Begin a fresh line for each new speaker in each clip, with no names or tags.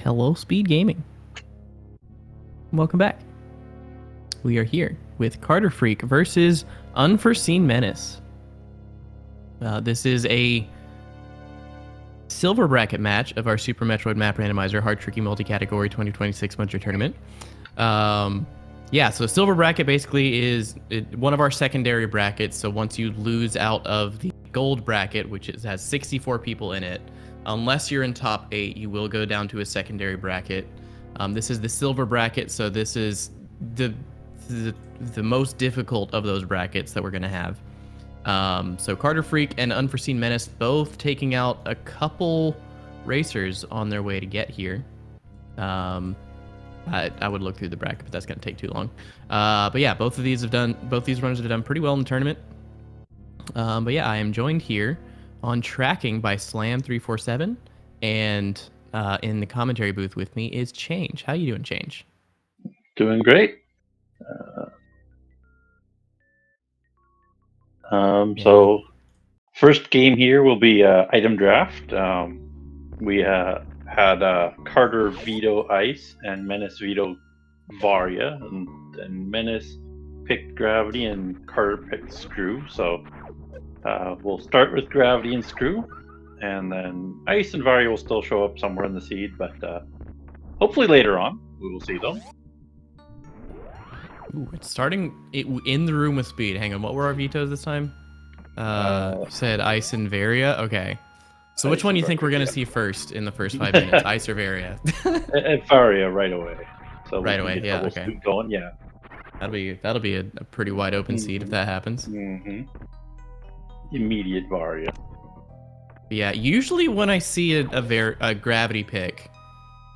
Hello, SpeedGaming. Welcome back. We are here with karterfreak versus Unforeseenmenace. This is a silver bracket match of our Super Metroid Map Randomizer Hard Tricky Multicategory 2026 Muncher Tournament. So silver bracket basically is one of our secondary brackets. So once you lose out of the gold bracket, which has 64 people in it, unless you're in top 8, you will go down to a secondary bracket. This is the silver bracket, so this is the most difficult of those brackets that we're going to have. So karterfreak and Unforeseenmenace both taking out a couple racers on their way to get here. I would look through the bracket, but that's going to take too long. But yeah, both these runners have done pretty well in the tournament. But yeah, I am joined here on tracking by Slam347, and in the commentary booth with me is Change. How you doing, Change?
Doing great. So first game here will be item draft. We had Carter veto Ice and Menace veto Varia, and Menace picked Gravity and Carter picked Screw. So we'll start with Gravity and Screw, and then Ice and Varia will still show up somewhere in the seed, but hopefully later on we will see them.
Ooh, it's starting in the room with Speed. Hang on, what were our vetoes this time? You said Ice and Varia? Okay. So which one do you think we're going to see first in the first 5 minutes? Ice or Varia?
Varia right away. So
right away, yeah, okay.
Going, yeah.
That'll be a pretty wide open seed if that happens.
Mm-hmm. Immediate Varia.
Yeah, usually when I see a Gravity pick,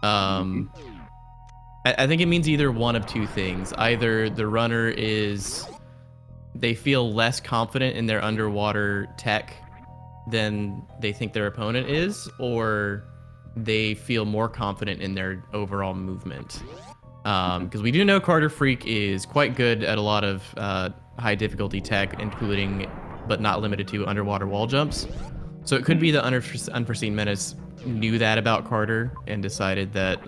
I think it means either one of two things. Either the runner they feel less confident in their underwater tech than they think their opponent is, or they feel more confident in their overall movement. Because we do know karterfreak is quite good at a lot of high difficulty tech, including, but not limited to, underwater wall jumps. So it could be the Unforeseenmenace knew that about Carter and decided that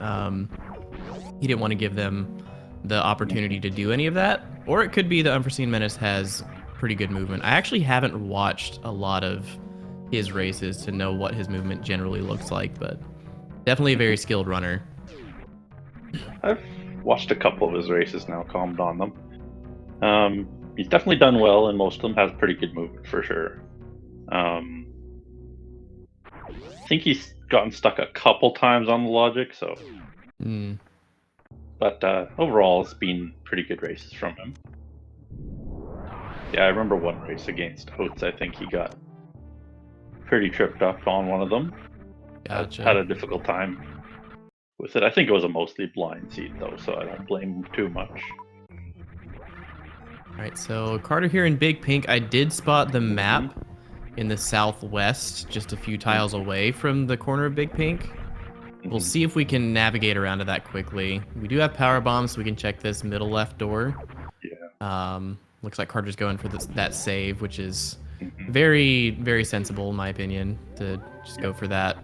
he didn't want to give them the opportunity to do any of that. Or it could be the Unforeseenmenace has pretty good movement. I actually haven't watched a lot of his races to know what his movement generally looks like, but definitely a very skilled runner.
I've watched a couple of his races now, calmed on them. He's definitely done well, and most of them has pretty good movement for sure. I think he's gotten stuck a couple times on the logic, so. But overall, it's been pretty good races from him. Yeah, I remember one race against Oates. I think he got pretty tripped up on one of them.
Gotcha.
Had a difficult time with it. I think it was a mostly blind seed, though, so I don't blame him too much.
All right, so Carter here in Big Pink. I did spot the map in the southwest, just a few tiles away from the corner of Big Pink. We'll see if we can navigate around to that quickly. We do have power bombs, so we can check this middle left door.
Yeah.
Looks like Carter's going for that save, which is very, very sensible in my opinion, to just go for that.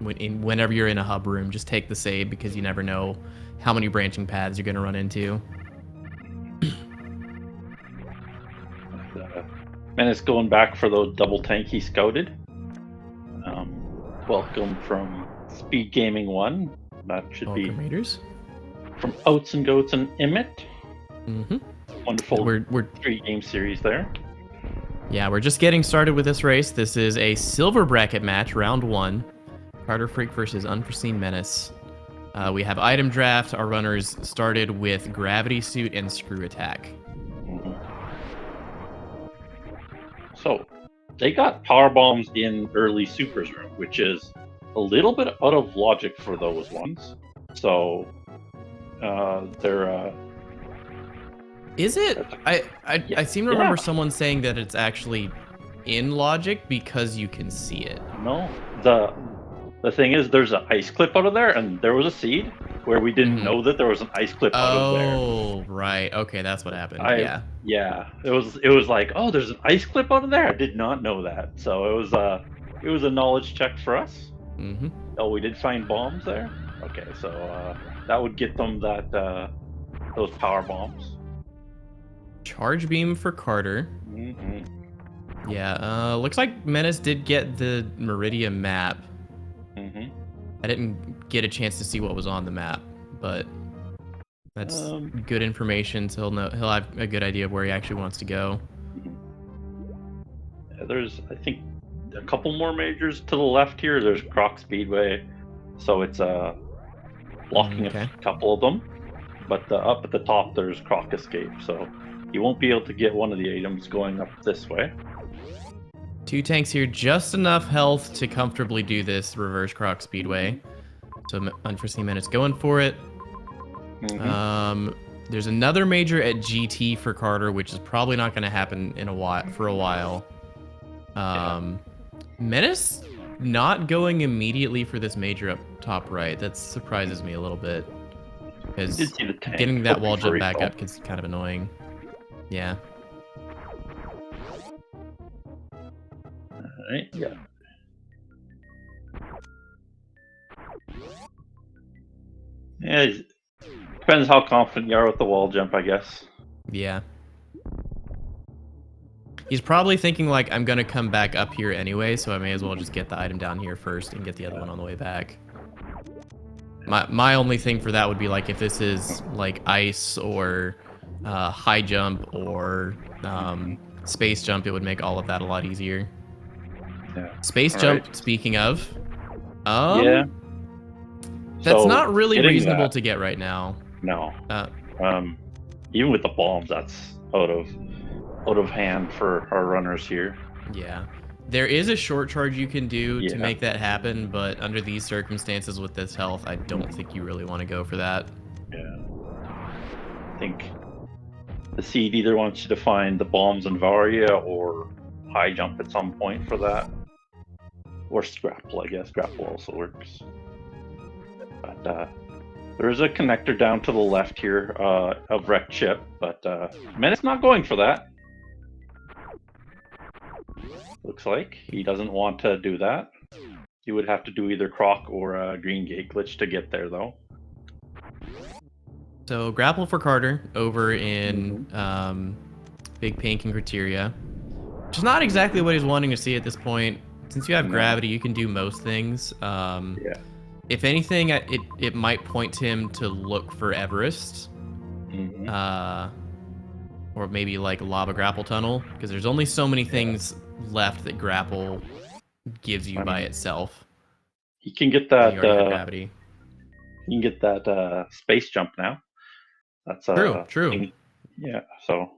Whenever you're in a hub room, just take the save, because you never know how many branching paths you're going to run into.
Menace going back for the double tank he scouted. Welcome from SpeedGaming 1. That should be
Raiders.
From Oats and Goats and Emmett. Wonderful
We're
3-game series there.
Yeah, we're just getting started with this race. This is a silver bracket match, round 1. karterfreak versus Unforeseenmenace. We have item draft. Our runners started with Gravity Suit and Screw Attack.
So, they got power bombs in early Supers room, which is a little bit out of logic for those ones. So, they're...
Is it? I seem to remember someone saying that it's actually in logic because you can see it.
No, the thing is, there's an ice clip out of there, and there was a seed where we didn't know that there was an ice clip out of there.
Oh, right. Okay, that's what happened.
Yeah. It was like, oh, there's an ice clip out of there. I did not know that. So it was a knowledge check for us. Oh, we did find bombs there. Okay, so that would get them that those power bombs.
Charge beam for Carter.
Mm-hmm.
Yeah, looks like Menace did get the Meridia map.
Mm-hmm.
I didn't get a chance to see what was on the map, but that's good information, so he'll have a good idea of where he actually wants to go.
Yeah, there's, I think, a couple more majors to the left here. There's Croc Speedway, so it's blocking a couple of them. But up at the top, there's Croc Escape, so you won't be able to get one of the items going up this way.
2 tanks here, just enough health to comfortably do this reverse Croc Speedway. So Unforeseenmenace going for it. There's another major at GT for Carter, which is probably not going to happen for a while. Menace not going immediately for this major up top right. That surprises me a little bit. Because getting that wall jump back up is kind of annoying. Yeah.
Alright, yeah. Yeah, depends how confident you are with the wall jump, I guess.
Yeah. He's probably thinking, like, I'm going to come back up here anyway, so I may as well just get the item down here first and get the other one on the way back. My only thing for that would be, like, if this is, like, ice or high jump or space jump, it would make all of that a lot easier.
Yeah.
Space jump, speaking of.
Yeah.
That's not really reasonable to get right now.
No. Even with the bombs, that's out of hand for our runners here.
Yeah. There is a short charge you can do to make that happen, but under these circumstances with this health, I don't think you really want to go for that.
Yeah. I think the seed either wants you to find the bombs in Varia or high jump at some point for that. Or grapple, I guess. Grapple also works. But there is a connector down to the left here of wrecked ship, but Menace not going for that. Looks like he doesn't want to do that. He would have to do either Croc or a Green Gate glitch to get there, though.
So grapple for Carter over in Big Pink and Criteria, which is not exactly what he's wanting to see at this point. Since you have gravity, you can do most things. If anything, it might point him to look for Everest, or maybe like Lava Grapple Tunnel, because there's only so many things left that grapple gives you by itself.
He can get that
gravity.
You can get that space jump now. That's
true.
Yeah, so.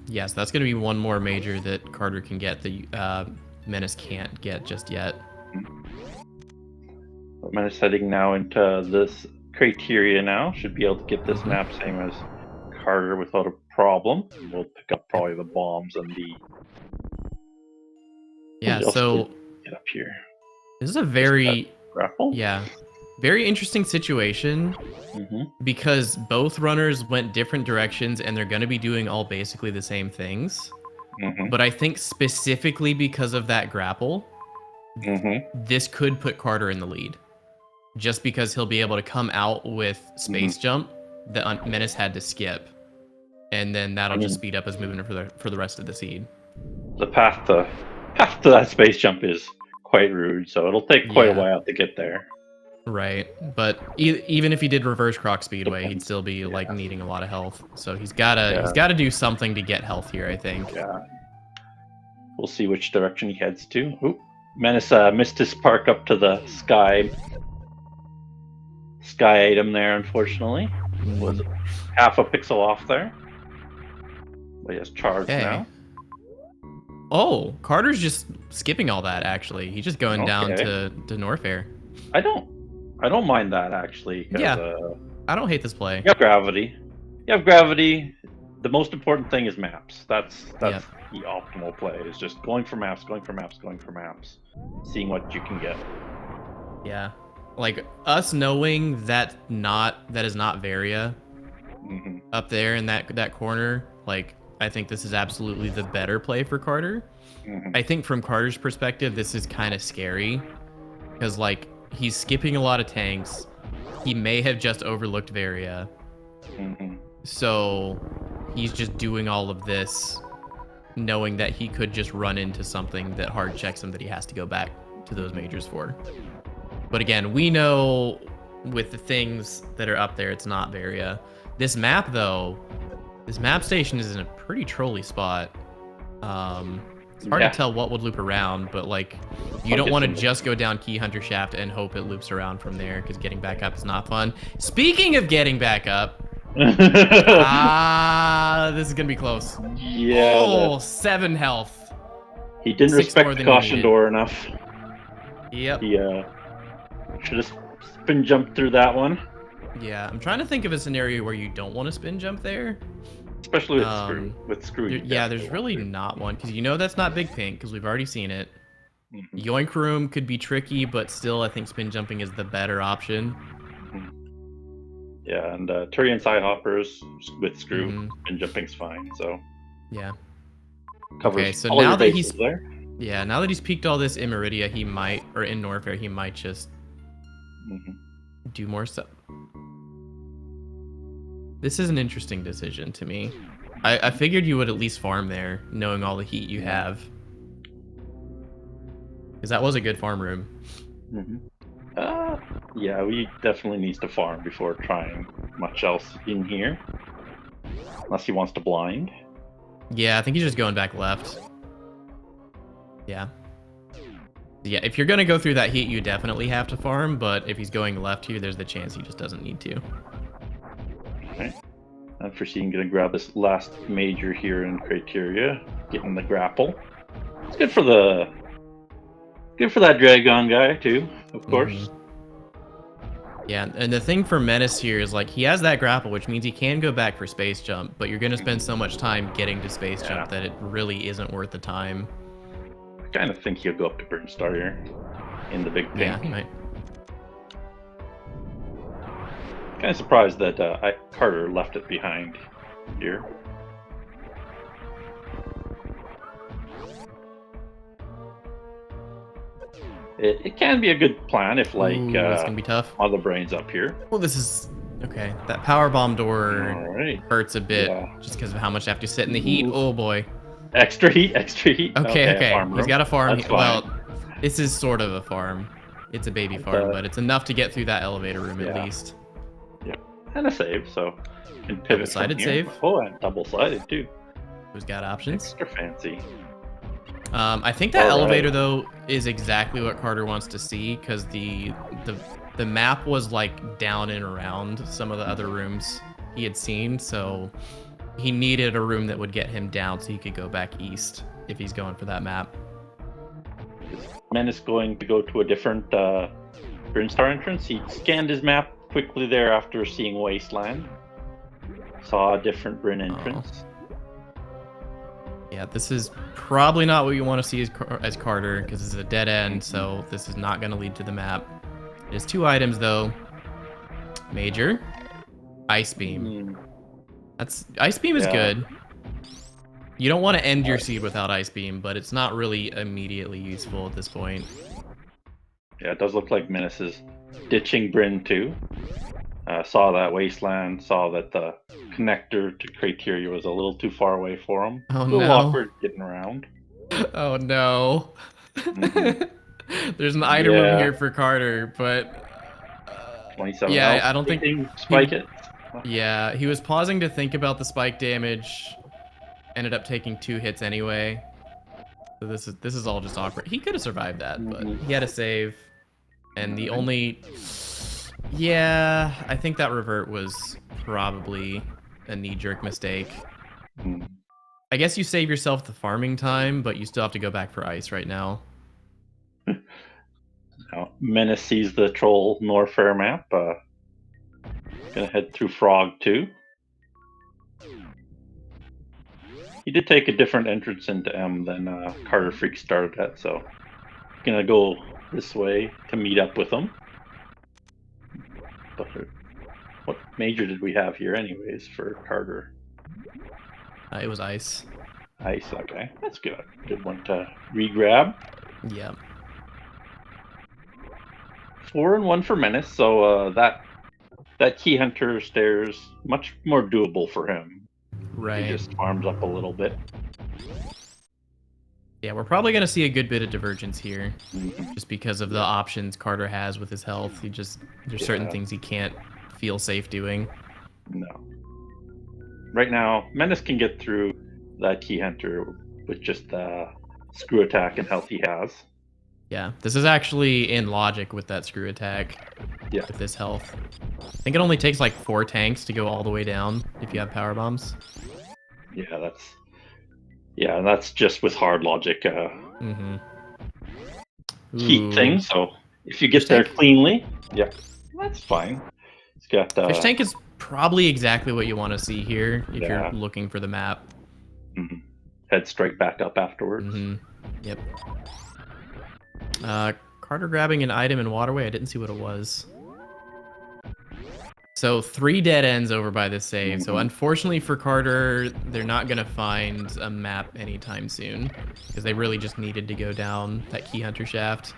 Yeah, so that's going to be one more major that Carter can get that Menace can't get just yet.
Menace heading now into this criteria now. Should be able to get this map same as Carter without a problem. We'll pick up probably the bombs and the...
Yeah, so...
Get up here.
This is a very...
Grapple?
Yeah. Very interesting situation because both runners went different directions and they're going to be doing all basically the same things. But I think specifically because of that grapple, this could put Carter in the lead. Just because he'll be able to come out with space jump that Menace had to skip. And then that'll just speed up his movement for the rest of the seed.
The path to that space jump is quite rude, so it'll take quite a while to get there.
Right, but even if he did reverse Croc Speedway, he'd still be like needing a lot of health. So he's gotta do something to get health here, I think.
Yeah. We'll see which direction he heads to. Oop. Menace missed his spark up to the sky item there, unfortunately. Was half a pixel off there. But he has charged now.
Oh, Carter's just skipping all that, actually. He's just going down to Norfair.
I don't mind that, actually.
Yeah, I don't hate this play.
You have gravity. The most important thing is maps. That's the optimal play. Is just going for maps, seeing what you can get.
Yeah, like us knowing that is not Varia up there in that corner. Like, I think this is absolutely the better play for Carter. I think from Carter's perspective, this is kind of scary because, like, He's skipping a lot of tanks. He may have just overlooked Varia. So he's just doing all of this, knowing that he could just run into something that hard checks him that he has to go back to those majors for. But again, we know with the things that are up there, it's not Varia. This map, though, this map station is in a pretty trolly spot. It's hard to tell what would loop around, but like, you don't want to just go down Key Hunter Shaft and hope it loops around from there, because getting back up is not fun. Speaking of getting back up, this is gonna be close.
Yeah.
Oh, 7 health.
He didn't respect the caution door enough.
Yep.
He should have spin jumped through that one.
Yeah, I'm trying to think of a scenario where you don't want to spin jump there.
Especially with screw. With screw.
Yeah, there's really not one, because you know that's not Big Pink, because we've already seen it. Yoink Room could be tricky, but still I think spin jumping is the better option.
Yeah, and Turian Sidehoppers with screw, spin jumping's fine, so.
Yeah.
Covers
okay, so
all
now
your
that
bases there.
Yeah, now that he's peaked all this in Meridia, he might, or in Norfair, he might just do more stuff. This is an interesting decision to me. I figured you would at least farm there, knowing all the heat you have. Because that was a good farm room.
Yeah, we definitely needs to farm before trying much else in here. Unless he wants to blind.
Yeah, I think he's just going back left. Yeah. Yeah, if you're going to go through that heat, you definitely have to farm, but if he's going left here, there's the chance he just doesn't need to.
Okay. Unforeseen gonna grab this last major here in Criteria, getting the grapple. It's good for that Dragon guy too, of course.
Yeah, and the thing for Menace here is like he has that grapple, which means he can go back for space jump, but you're gonna spend so much time getting to space jump that it really isn't worth the time.
I kind of think he'll go up to Burn Star here in the Big Pink.
Yeah, he might.
Kind of surprised that Carter left it behind here. It can be a good plan if like
it's gonna be tough.
All the brains up here.
Well, this is okay. That power bomb door hurts a bit just because of how much I have to sit in the heat. Oh boy.
Extra heat, extra heat.
Okay. He's got a farm. Well, this is sort of a farm. It's a baby farm, but it's enough to get through that elevator room at least.
Yep. And a save, so can pivot.
Double-sided save.
Oh, and double-sided too.
Who's got options?
Extra fancy.
I think that elevator though is exactly what Carter wants to see, because the map was like down and around some of the other rooms he had seen, so he needed a room that would get him down so he could go back east if he's going for that map.
Menace going to go to a different Burn Star entrance. He scanned his map quickly there after seeing Wasteland. Saw a different Bryn entrance.
Yeah, this is probably not what you want to see as Carter, because this is a dead end, so this is not going to lead to the map. It has 2 items, though. Major. Ice Beam. Ice Beam is good. You don't want to end your seed without Ice Beam, but it's not really immediately useful at this point.
Yeah, it does look like Menace is ditching Bryn too. Saw that Wasteland, saw that the connector to Criteria was a little too far away for him.
Oh,
a little awkward getting around.
Oh no. There's an item room here for Carter, but
27
yeah,
health.
I don't think
spike it.
Yeah, he was pausing to think about the spike damage. Ended up taking 2 hits anyway. So this is all just awkward. He could have survived that, but he had a save. And the only... Yeah, I think that revert was probably a knee-jerk mistake. I guess you save yourself the farming time, but you still have to go back for ice right now.
Now, Menace sees the Troll Norfair map. Gonna head through Frog too. He did take a different entrance into M than Karterfreak started at, so gonna go this way to meet up with him. But what major did we have here anyways for Carter?
It was ice.
Ice, okay. That's good. Good one to re-grab.
Yeah.
4 and 1 for Menace, so that Key Hunter stairs much more doable for him.
Right.
He just farms up a little bit.
Yeah, we're probably going to see a good bit of divergence here,
Mhm.
just because of the options Carter has with his health. There's certain
Yeah.
things he can't feel safe doing.
No. Right now, Menace can get through that Key Hunter with just the screw attack and health he has.
Yeah, this is actually in logic with that screw attack.
Yeah.
With this health. I think it only takes like 4 tanks to go all the way down if you have power bombs.
Yeah, that's just with hard logic heat thing. So if you get
Fish
there
tank?
cleanly, yeah, that's fine. It's got
Fish tank is probably exactly what you want to see here if
Yeah.
you're looking for the map.
Head straight back up afterwards.
Yep. Carter grabbing an item in waterway. I didn't see what it was. So 3 dead ends over by this save. So unfortunately for Carter, they're not going to find a map anytime soon because they really just needed to go down that Key Hunter shaft.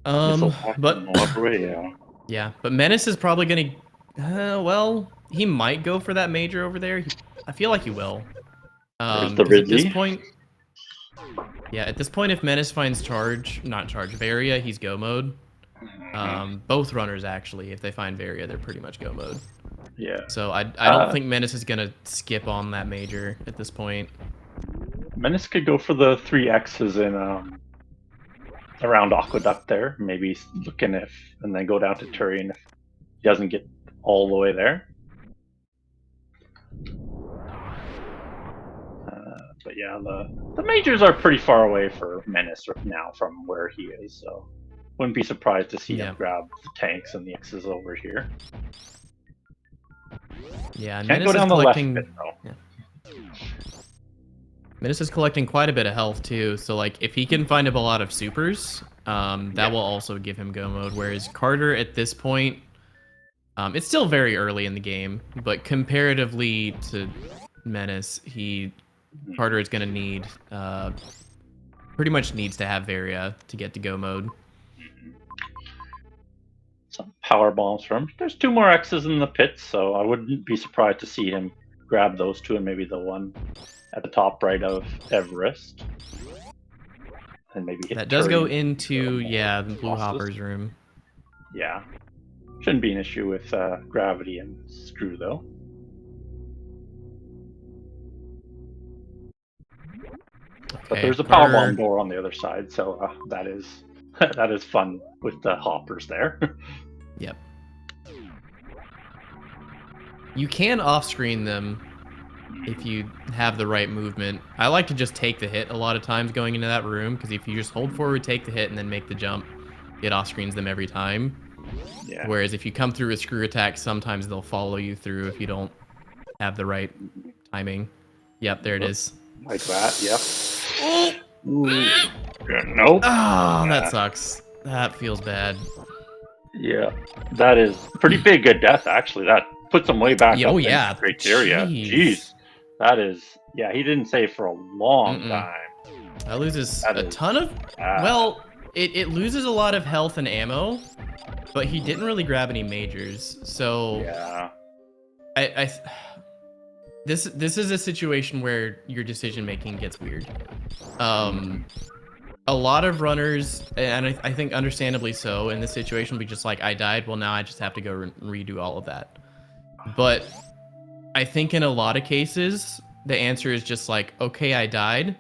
But
Waterway,
yeah, but Menace is probably going to, well, he might go for that major over there. I feel like he will.
There's the Ridley.
At this point, yeah, at this point, if Menace finds Varia, he's go mode. Both runners, actually, if they find Varia, they're pretty much go mode.
Yeah.
So I don't think Menace is going to skip on that major at this point.
Menace could go for the 3 X's in around Aqueduct there. Maybe looking and then go down to Turian if he doesn't get all the way there. But yeah, the majors are pretty far away for Menace now from where he is, so wouldn't be surprised to see him grab the tanks and the X's over here.
Yeah, and
Can't go down the left bit, though.
Yeah. Menace is collecting quite a bit of health too, so like if he can find a lot of supers, that will also give him go mode. Whereas Carter at this point, it's still very early in the game, but comparatively to Menace, Carter is going to need, pretty much needs to have Varia to get to go mode.
Some power bombs from him. There's 2 more X's in the pits, so I wouldn't be surprised to see him grab those 2 and maybe the one at the top right of Everest. And maybe hit
that does go
Turian
into, the Blue Hopper's room.
Yeah. Shouldn't be an issue with gravity and screw, though. But there's a power bomb door on the other side, so that is that is fun with the hoppers there.
Yep. You can off-screen them if you have the right movement. I like to just take the hit a lot of times going into that room, because if you just hold forward, take the hit, and then make the jump, it off-screens them every time.
Yeah.
Whereas if you come through with screw attack, sometimes they'll follow you through if you don't have the right timing. Yep, there it is.
Like that, yep. Nope.
Oh, that sucks. That feels bad.
Yeah, that is pretty big a death, actually. That puts him way back up
in
criteria. Jeez. That is, he didn't save for a long time.
That loses a ton of, well, it loses a lot of health and ammo, but he didn't really grab any majors, so
yeah.
This is a situation where your decision making gets weird. A lot of runners, and I think understandably so, in this situation, will be just like, I died, well now I just have to go redo all of that. But I think in a lot of cases, the answer is just like, okay, I died.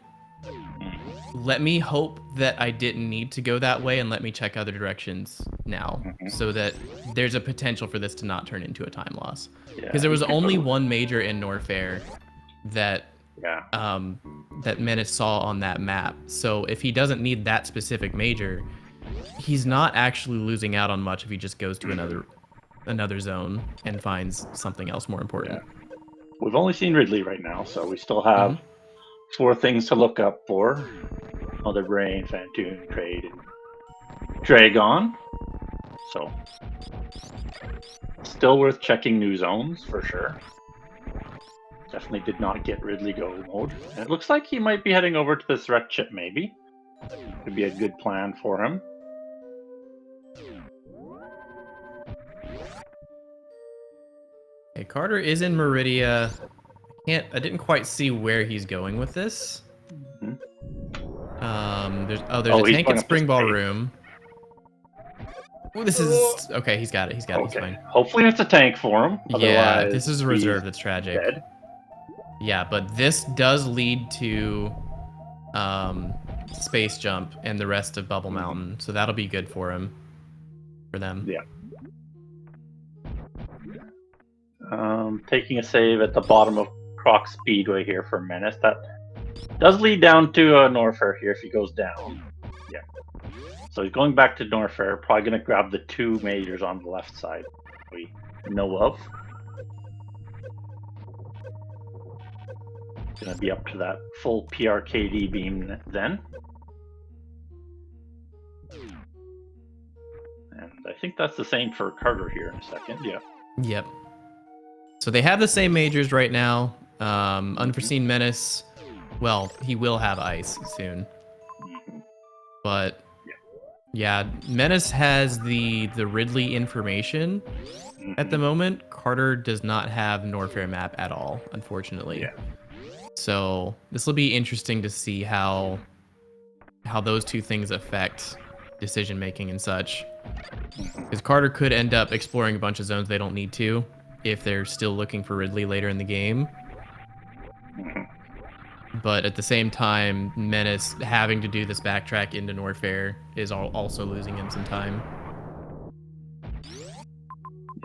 Let me hope that I didn't need to go that way, and let me check other directions now, so that there's a potential for this to not turn into a time loss. Because there was only one major in Norfair that that Menace saw on that map. So if he doesn't need that specific major, he's not actually losing out on much if he just goes to another zone and finds something else more important.
Yeah. We've only seen Ridley right now, so we still have 4 things to look up for. Mother Brain, Phantoon, Trade, and Dragon. So still worth checking new zones for sure. Definitely did not get Ridley go mode. And it looks like he might be heading over to this wreck chip, maybe. Could be a good plan for him.
Okay, Carter is in Meridia. I didn't quite see where he's going with this. There's a tank at Spring Ballroom. Oh, this is okay. He's got it. He's fine.
Hopefully, it's a tank for him.
Yeah, this is a reserve. That's tragic. Dead. Yeah, but this does lead to Space Jump and the rest of Bubble Mountain, so that'll be good for him. For them.
Yeah. Taking a save at the bottom of Croc Speedway here for Menace. That does lead down to Norfair here if he goes down. Yeah. So he's going back to Norfair, probably going to grab the 2 majors on the left side we know of. Going to be up to that full PRKD beam then. And I think that's the same for Carter here in a second. Yeah.
Yep. So they have the same majors right now. Unforeseenmenace, well, he will have ice soon. But yeah, Menace has the Ridley information at the moment. Carter does not have Norfair map at all, unfortunately.
Yeah.
So this will be interesting to see how those two things affect decision making and such. Because Carter could end up exploring a bunch of zones they don't need to if they're still looking for Ridley later in the game. But at the same time, Menace having to do this backtrack into Norfair is also losing him some time.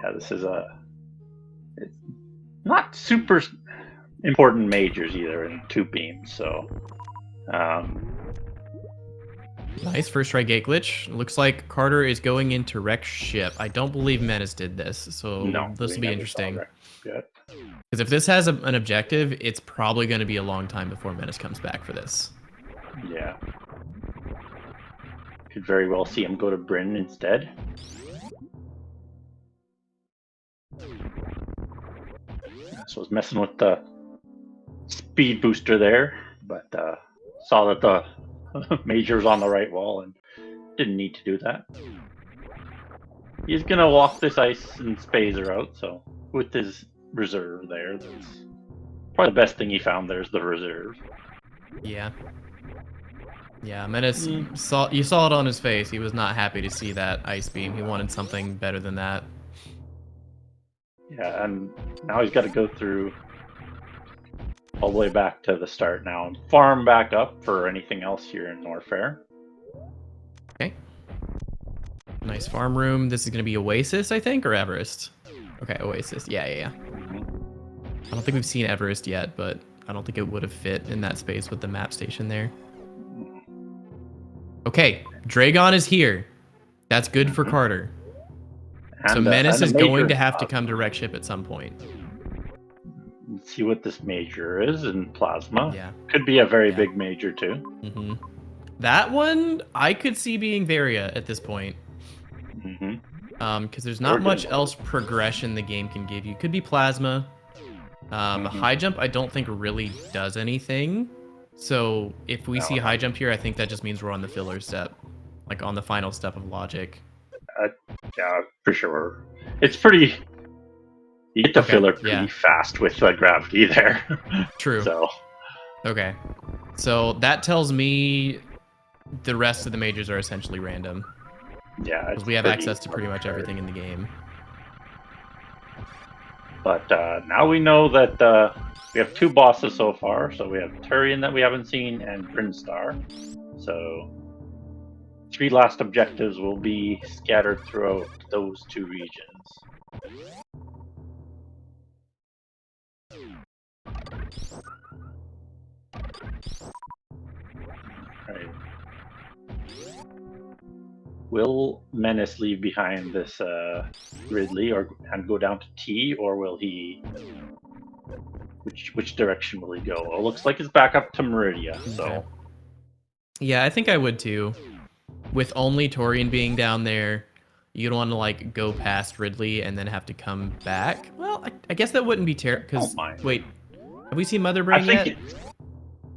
Yeah, this is it's not super important majors either in 2 beams, so
nice first try gate glitch. Looks like Carter is going into wreck ship. I don't believe Menace did this, so this will be interesting. Because if this has an objective, it's probably going to be a long time before Menace comes back for this.
Yeah. Could very well see him go to Bryn instead. So I was messing with the speed booster there, but saw that the major was on the right wall and didn't need to do that. He's going to walk this ice and spazer out, so with his reserve there, that's probably the best thing he found there's the reserve.
Yeah. Yeah, Menace, you saw it on his face. He was not happy to see that ice beam. He wanted something better than that.
Yeah, and now he's got to go through all the way back to the start now and farm back up for anything else here in Norfair.
Okay. Nice farm room. This is going to be Oasis, I think, or Everest? Okay, Oasis. Yeah. I don't think we've seen Everest yet, but I don't think it would have fit in that space with the map station there. Okay, Dragon is here. That's good for Carter. So Menace is going to have to come to wreck ship at some point.
Let's see what this major is in Plasma.
Yeah.
Could be a very big major too.
That one I could see being Varia at this point. Because there's not much else progression the game can give you. Could be Plasma. High jump I don't think really does anything. So if we see high jump here, I think that just means we're on the filler step, like on the final step of logic.
Yeah, for sure. It's pretty. You get to filler pretty fast with gravity there.
True.
So.
Okay. So that tells me the rest of the majors are essentially random.
Yeah.
Because we have access to pretty much everything in the game.
But now we know that we have 2 bosses so far. So we have Turian that we haven't seen and Brinstar. So 3 last objectives will be scattered throughout those 2 regions. Right. Will Menace leave behind this Ridley and go down to T, or will he? Which direction will he go? Well, it looks like it's back up to Meridia. So.
Okay. Yeah, I think I would too. With only Torian being down there, you don't want to like go past Ridley and then have to come back. Well, I guess that wouldn't be terrible. Because wait, have we seen Mother Brain yet?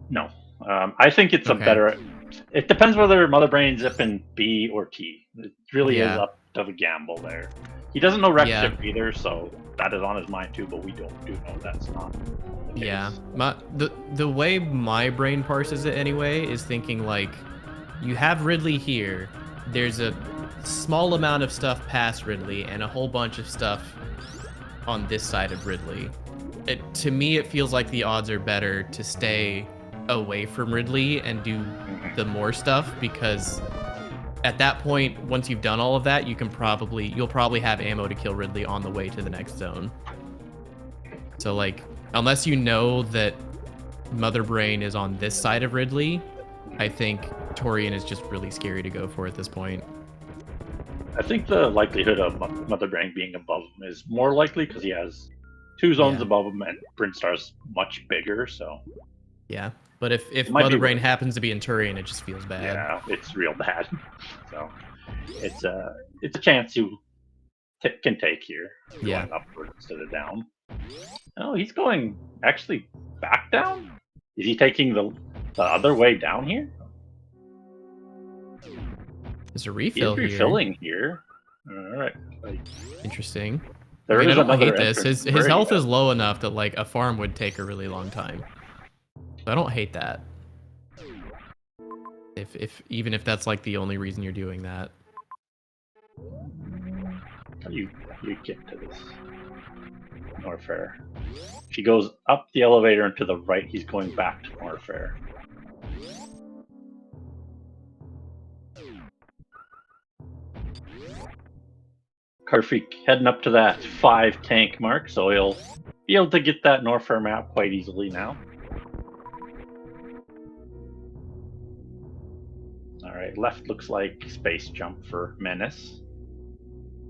No. I think it's a better It depends whether Mother Brain's zipping B or T. It really is
Yeah.
up to the gamble there. He doesn't know Rex
Yeah.
Zip either, so that is on his mind too. But we do know that's not the
Yeah,
case.
the way my brain parses it anyway is thinking like, you have Ridley here. There's a small amount of stuff past Ridley and a whole bunch of stuff on this side of Ridley. To me, it feels like the odds are better to stay away from Ridley and do the more stuff, because at that point, once you've done all of that, you'll probably have ammo to kill Ridley on the way to the next zone. So like, unless you know that Mother Brain is on this side of Ridley, I think Torian is just really scary to go for at this point.
I think the likelihood of Mother Brain being above him is more likely because he has 2 zones above him, and Brinstar's much bigger. So
yeah, but if
might
Mother
be
Brain
worth it.
happens to be in Turian, it just feels bad.
Yeah, it's real bad. So it's a chance you can take here.
Yeah.
Going upward instead of down. Oh, he's going actually back down. Is he taking the other way down here?
There's a refill
He's refilling here. All right. Like,
Interesting.
there
I mean,
is
I don't
another
hate this.
entrance.
His health is low enough that like a farm would take a really long time. So I don't hate that. Even if that's like the only reason you're doing that.
How do you get to this? Norfair. If he goes up the elevator and to the right, he's going back to Norfair. Karterfreak heading up to that 5 tank mark, so he'll be able to get that Norfair map quite easily now. Alright, left looks like space jump for Menace.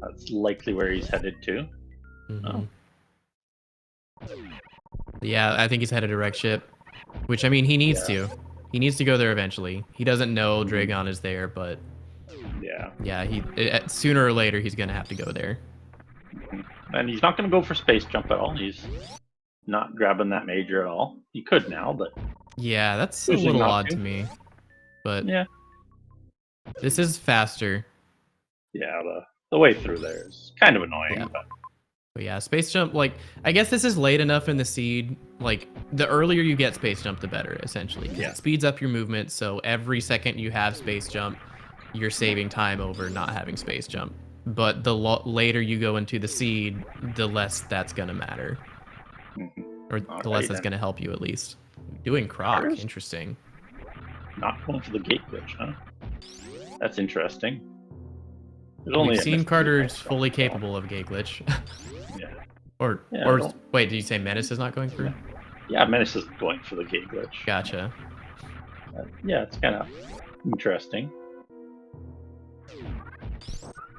That's likely where he's headed to.
Mm-hmm. Yeah, I think he's headed to Wreck Ship, which I mean he needs to. He needs to go there eventually. He doesn't know Dragon is there, but yeah, sooner or later he's gonna have to go there.
And he's not gonna go for space jump at all. He's not grabbing that major at all. He could now, but
yeah, that's a little odd to me. But
yeah,
this is faster.
Yeah, the way through there is kind of annoying.
Yeah.
But
yeah, space jump, like, I guess this is late enough in the seed. Like, the earlier you get space jump, the better, essentially. Yeah. It speeds up your movement, so every second you have space jump, you're saving time over not having space jump. But the later you go into the seed, the less that's going to matter. Or the less that's going to help you, at least. Doing Croc, interesting.
Not going for the gate glitch, huh? That's interesting.
We've seen Carter's fully capable of gate glitch.
Yeah.
Or wait, did you say Menace is not going through?
Yeah, Menace is going for the gate glitch.
Gotcha.
Yeah, it's kind of interesting.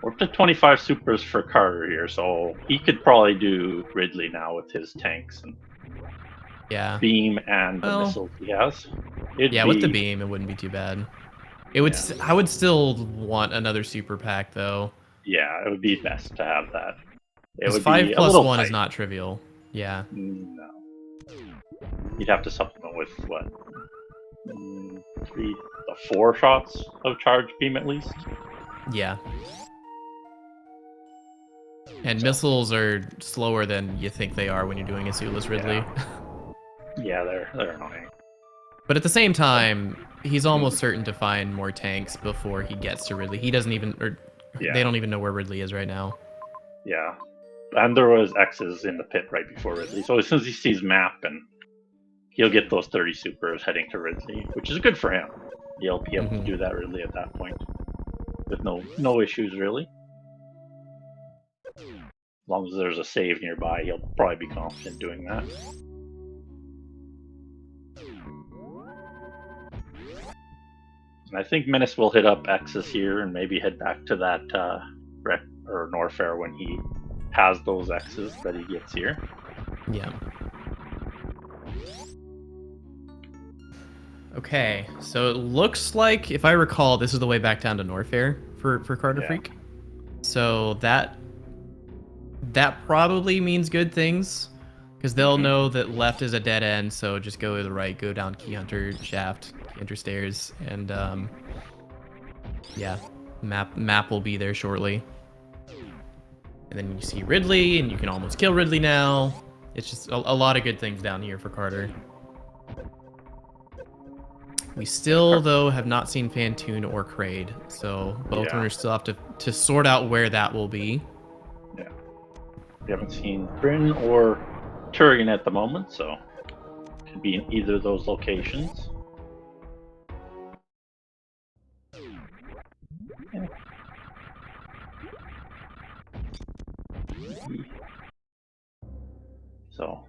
We're up to 25 supers for Carter here, so he could probably do Ridley now with his tanks and beam and the missiles he has.
With the beam, it wouldn't be too bad. It would. I would still want another super pack, though.
Yeah, it would be best to have that.
It would 5+1 is not trivial. Yeah.
No. You'd have to supplement with what? 4 shots of charge beam at least.
Yeah. And missiles are slower than you think they are when you're doing a suitless Ridley.
Yeah, they're annoying.
But at the same time, he's almost certain to find more tanks before he gets to Ridley. He doesn't even, or they don't even know where Ridley is right now.
Yeah. And there was X's in the pit right before Ridley. So as soon as he sees map, and he'll get those 30 supers heading to Ridley, which is good for him. He'll be able to do that Ridley at that point with no issues really. As long as there's a save nearby, he'll probably be confident doing that. And I think Menace will hit up X's here and maybe head back to that Norfair when he has those X's that he gets here.
Yeah. Okay, so it looks like, if I recall, this is the way back down to Norfair for Karterfreak. So that probably means good things, because they'll know that left is a dead end, so just go to the right, go down Key Hunter shaft, interstairs, and yeah, map will be there shortly. And then you see Ridley, and you can almost kill Ridley now. It's just a lot of good things down here for Carter. We still, though, have not seen Fantoon or Kraid, so both runners still have to sort out where that will be.
Yeah. We haven't seen Bryn or Turian at the moment, so it could be in either of those locations. Yeah. So,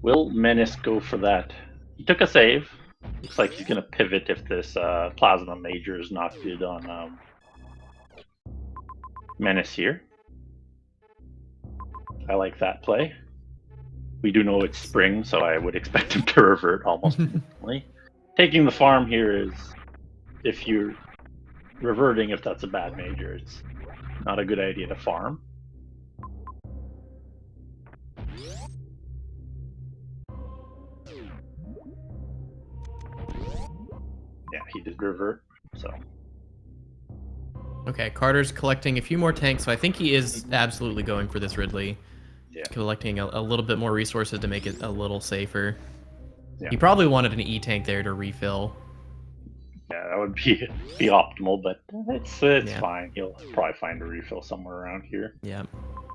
will Menace go for that? He took a save. Looks like he's going to pivot if this Plasma Major is not good on Menace here. I like that play. We do know it's spring, so I would expect him to revert almost instantly. Taking the farm here is, if you're reverting, if that's a bad major, it's not a good idea to farm. Yeah, he did revert, so.
Okay, Carter's collecting a few more tanks, so I think he is absolutely going for this Ridley.
Yeah.
Collecting a little bit more resources to make it a little safer.
Yeah.
He probably wanted an E-tank there to refill.
Yeah, that would be optimal, but it's fine. He'll probably find a refill somewhere around here.
Yeah.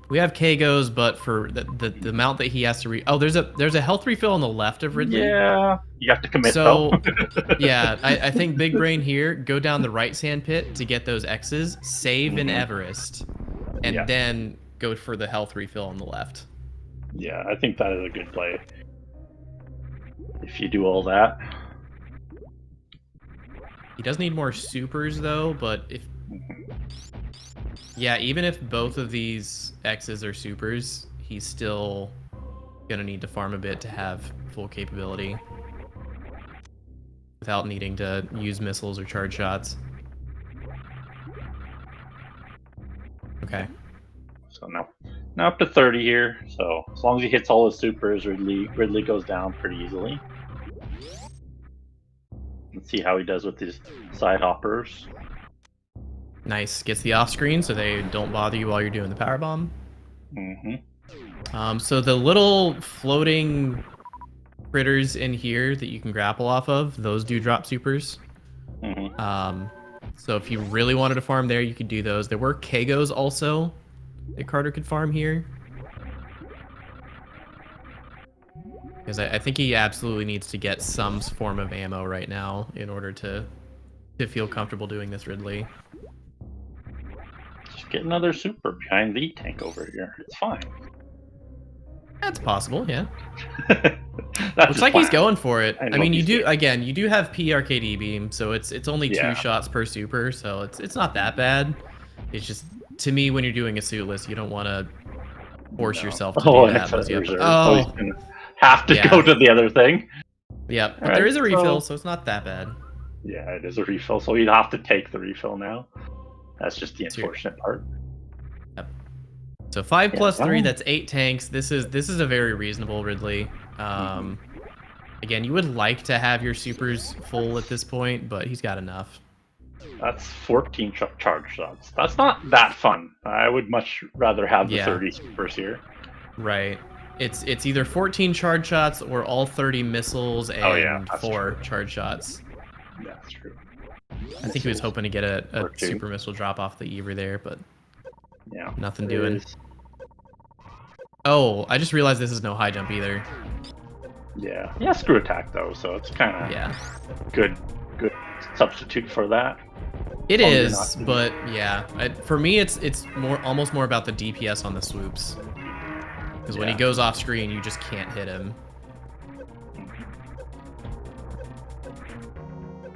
We have Kagos, but for the amount that he has to oh, there's a health refill on the left of Ridley.
Yeah, you have to commit
so,
though.
Yeah, I think Big Brain here, go down the right sand pit to get those X's, save in Everest, and then go for the health refill on the left.
Yeah, I think that is a good play. If you do all that.
He does need more supers though, but if... Yeah, even if both of these X's are supers, he's still gonna need to farm a bit to have full capability. Without needing to use missiles or charge shots. Okay.
So now up to 30 here. So as long as he hits all his supers, Ridley goes down pretty easily. Let's see how he does with his side hoppers.
Nice. Gets the off screen so they don't bother you while you're doing the power bomb. So the little floating critters in here that you can grapple off of, those do drop supers. So if you really wanted to farm there, you could do those. There were Kagos also that Carter could farm here. Because I think he absolutely needs to get some form of ammo right now in order to feel comfortable doing this Ridley.
Just get another super behind the tank over here. It's fine.
That's possible, yeah.
That's
Looks like he's going for it. I mean, you do have PRKD beam, so it's only 2 shots per super, so it's not that bad. It's just, to me, when you're doing a suitless, you don't want to force yourself to do that.
Have to go to the other thing.
Yeah, but there is a refill, so it's not that bad.
Yeah, it is a refill, so you'd have to take the refill now. That's just the unfortunate part.
Yep. So 5 plus 3, that's 8 tanks. This is a very reasonable Ridley. Again, you would like to have your supers full at this point, but he's got enough.
That's 14 charge shots. That's not that fun. I would much rather have the 30 supers here.
Right. It's either 14 charge shots or all 30 missiles and 4 charge shots.
That's true.
I think he was hoping to get a super missile drop off the Ever there, but nothing doing. Oh, I just realized this is no high jump either.
Yeah, screw attack though, so it's kind of good substitute for that.
It is, but for me it's almost more about the DPS on the swoops. Because when he goes off screen, you just can't hit him.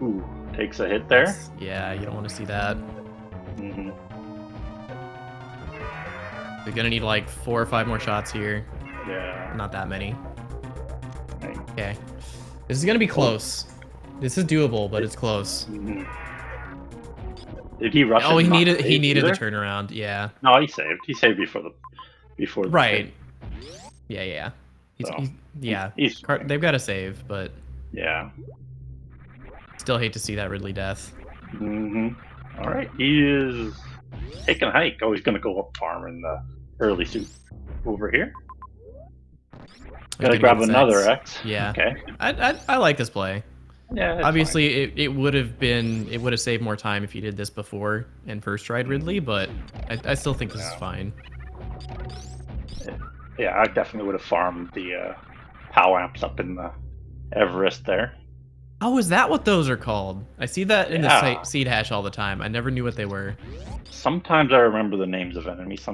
Ooh, takes a hit there.
Yeah, you don't want to see that. You're gonna need like 4 or 5 more shots here.
Yeah.
Not that many. Okay. This is gonna be close. This is doable, but it's close.
Did he rush?
Oh, he needed the turnaround. Yeah.
No, he saved. He saved before the.
Right. Yeah.
So
Yeah,
he's
they've got to save, but
yeah.
still hate to see that Ridley death.
All right, he is taking a hike. Oh, he's gonna go up farm in the early suit over here. Gotta grab another X.
Yeah.
Okay.
I like this play.
Yeah. It's
Obviously, it would have saved more time if you did this before and first tried Ridley, but I still think this is fine.
Yeah, I definitely would have farmed the POW amps up in the Everest there.
Oh, is that what those are called? I see that in the
Yeah.
seed hash all the time. I never knew what they were.
Sometimes I remember the names of enemies.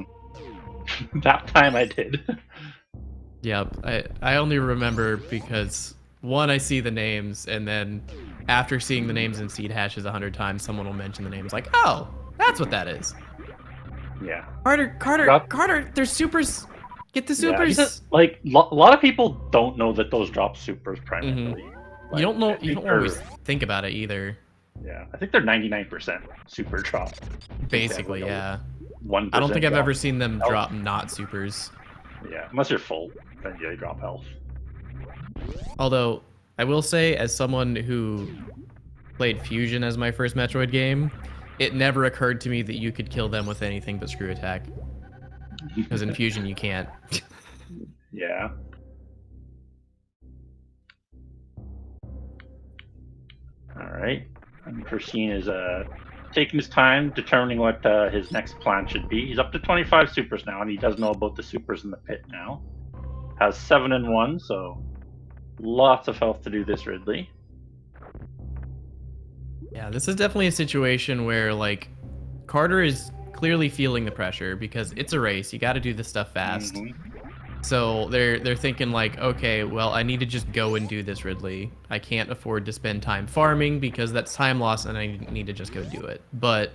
That time I did.
Yep. I only remember because one, I see the names, and then after seeing the names in seed hashes 100 times, someone will mention the names like, oh, that's what that is.
Yeah.
Carter, there's supers. Get the supers.
Yeah, like a lot of people don't know that those drop supers primarily.
You don't always think about it either.
Yeah, I think they're 99% super drop.
Basically,
like
yeah.
1%
I don't think I've
drop
ever seen them
health.
drop not supers.
Yeah, unless you're full, then yeah, you drop health.
Although, I will say, as someone who played Fusion as my first Metroid game, it never occurred to me that you could kill them with anything but screw attack. Because in Fusion, you can't.
Yeah. Alright. Unforeseen is taking his time, determining what his next plan should be. He's up to 25 supers now, and he does know about the supers in the pit now. Has 7 and 1, so lots of health to do this, Ridley.
Yeah, this is definitely a situation where, like, Carter is clearly feeling the pressure because it's a race. You got to do this stuff fast. So they're thinking like, okay, well, I need to just go and do this, Ridley. I can't afford to spend time farming because that's time loss, and I need to just go do it. But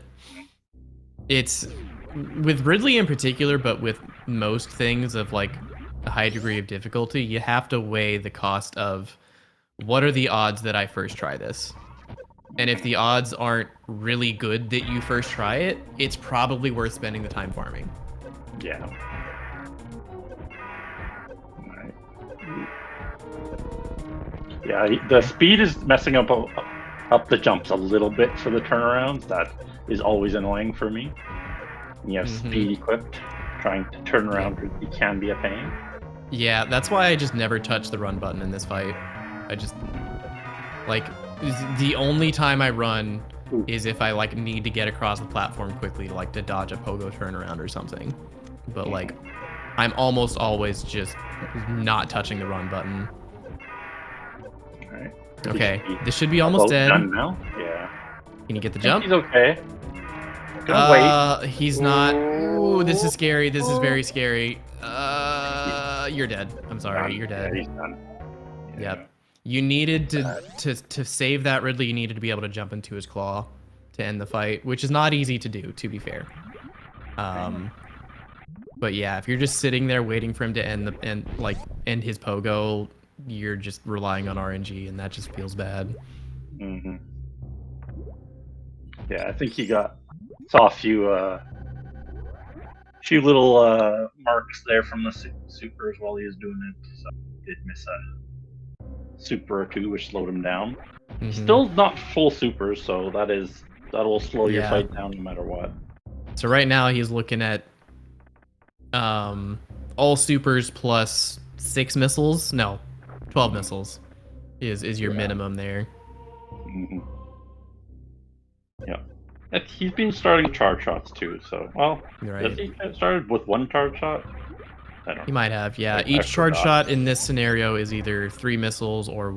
it's with Ridley in particular, but with most things of like a high degree of difficulty, you have to weigh the cost of what are the odds that I first try this. And if the odds aren't really good that you first try it, it's probably worth spending the time farming.
Yeah. Yeah, the speed is messing up the jumps a little bit for the turnarounds. That is always annoying for me. When you have speed equipped, trying to turn around it can be a pain.
Yeah, that's why I just never touch the run button in this fight. I just like the only time I run is if I like need to get across the platform quickly, like to dodge a pogo turnaround or something. But like, I'm almost always just not touching the run button.
Alright.
Okay, this should be almost dead.
Done now? Yeah.
Can you get the jump?
He's okay. Gonna wait.
He's not. Ooh, this is scary. This is very scary. You're dead. I'm sorry, you're dead.
Yeah, he's done. Yeah.
Yep. You needed to save that Ridley. You needed to be able to jump into his claw to end the fight, which is not easy to do, to be fair. But yeah, if you're just sitting there waiting for him to end his pogo, you're just relying on RNG, and that just feels bad.
Yeah, I think he saw a few little marks there from the supers while he was doing it. So he did miss a super or two, which slowed him down. Still not full supers, so that'll slow your fight down no matter what.
So right now he's looking at all supers plus 6 missiles. No, 12 missiles is your minimum there.
Yeah. He's been starting charge shots too, so Does he started with 1 charge shot? I don't know.
He might have, yeah. Each charge shot in this scenario is either 3 missiles or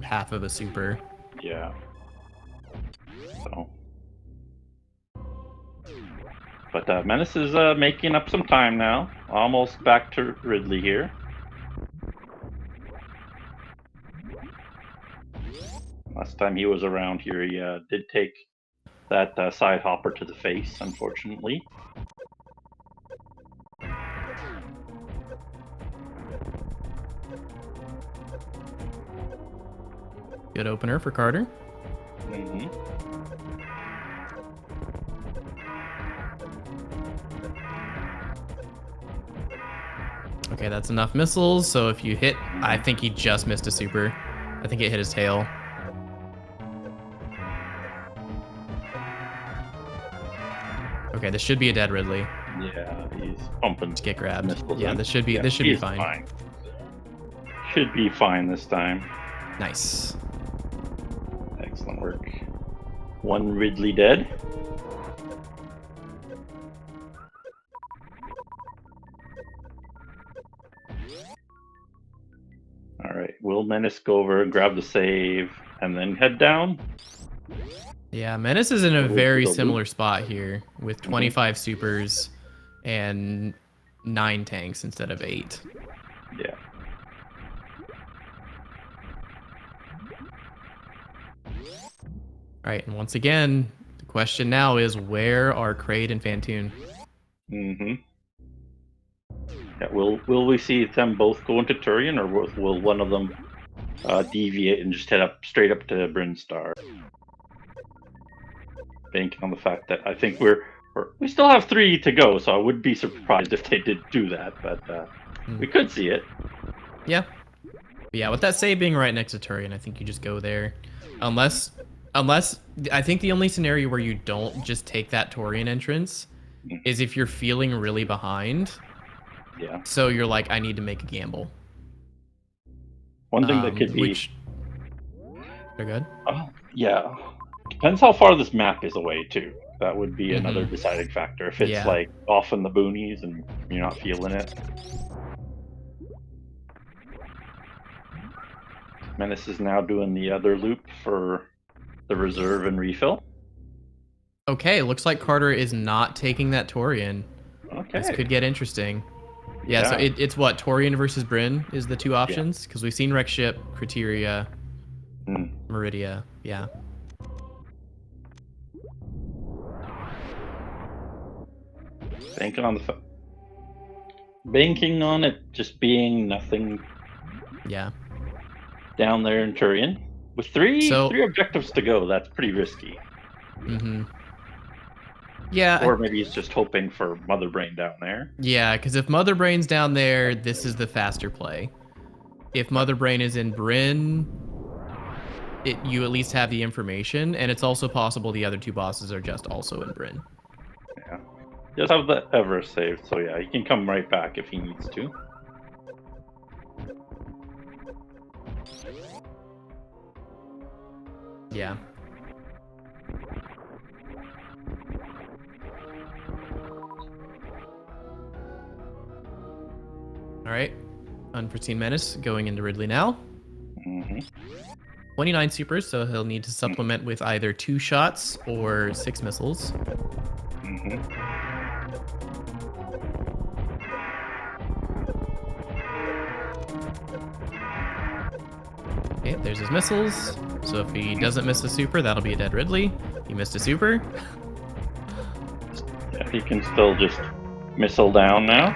half of a super.
Yeah. So. But Menace is making up some time now. Almost back to Ridley here. Last time he was around here, he did take that side hopper to the face, unfortunately.
Good opener for Carter. Okay, that's enough missiles. So if you hit, I think he just missed a super. I think it hit his tail. Okay, this should be a dead Ridley.
Yeah, he's pumping.
Just get grabbed.
missiles
Yeah,
in.
this should be fine.
Should be fine this time.
Nice.
Excellent work. One Ridley dead. All right, will Menace go over, grab the save, and then head down?
Yeah, Menace is in a
What
very
will do?
similar spot here with 25 supers and 9 tanks instead of 8.
Yeah.
All right, and once again, the question now is where are Kraid and Fantoon?
Mm-hmm. Yeah, will we see them both go into Turian, or will one of them deviate and just head up straight up to Brinstar? Banking on the fact that I think we still have 3 to go, so I would be surprised if they did do that, but we could see it.
Yeah. Yeah, with that save being right next to Turian, I think you just go there. Unless I think the only scenario where you don't just take that Turian entrance is if you're feeling really behind.
Yeah.
So you're like, I need to make a gamble.
One thing that could be...
They're good?
Yeah. Depends how far this map is away, too. That would be another deciding factor. If it's, like, off in the boonies and you're not feeling it. Menace is now doing the other loop for the reserve and refill.
Okay, looks like Carter is not taking that Turian.
Okay.
This could get interesting. Yeah, so it's what? Turian versus Bryn is the 2 options? Because we've seen Wreck Ship, Criteria, Meridia. Yeah.
Banking on it just being nothing.
Yeah.
Down there in Turian. With three objectives to go, that's pretty risky.
Yeah.
Or maybe he's just hoping for Mother Brain down there.
Yeah, because if Mother Brain's down there, this is the faster play. If Mother Brain is in Bryn, you at least have the information, and it's also possible the other 2 bosses are just also in Bryn.
Yeah. Just have the Everest saved, so yeah, he can come right back if he needs to.
Yeah. All right. Unforeseenmenace going into Ridley now. 29 supers, so he'll need to supplement with either 2 shots or 6 missiles. Okay, there's his missiles. So if he doesn't miss a super, that'll be a dead Ridley. He missed a super.
Yeah, he can still just missile down now.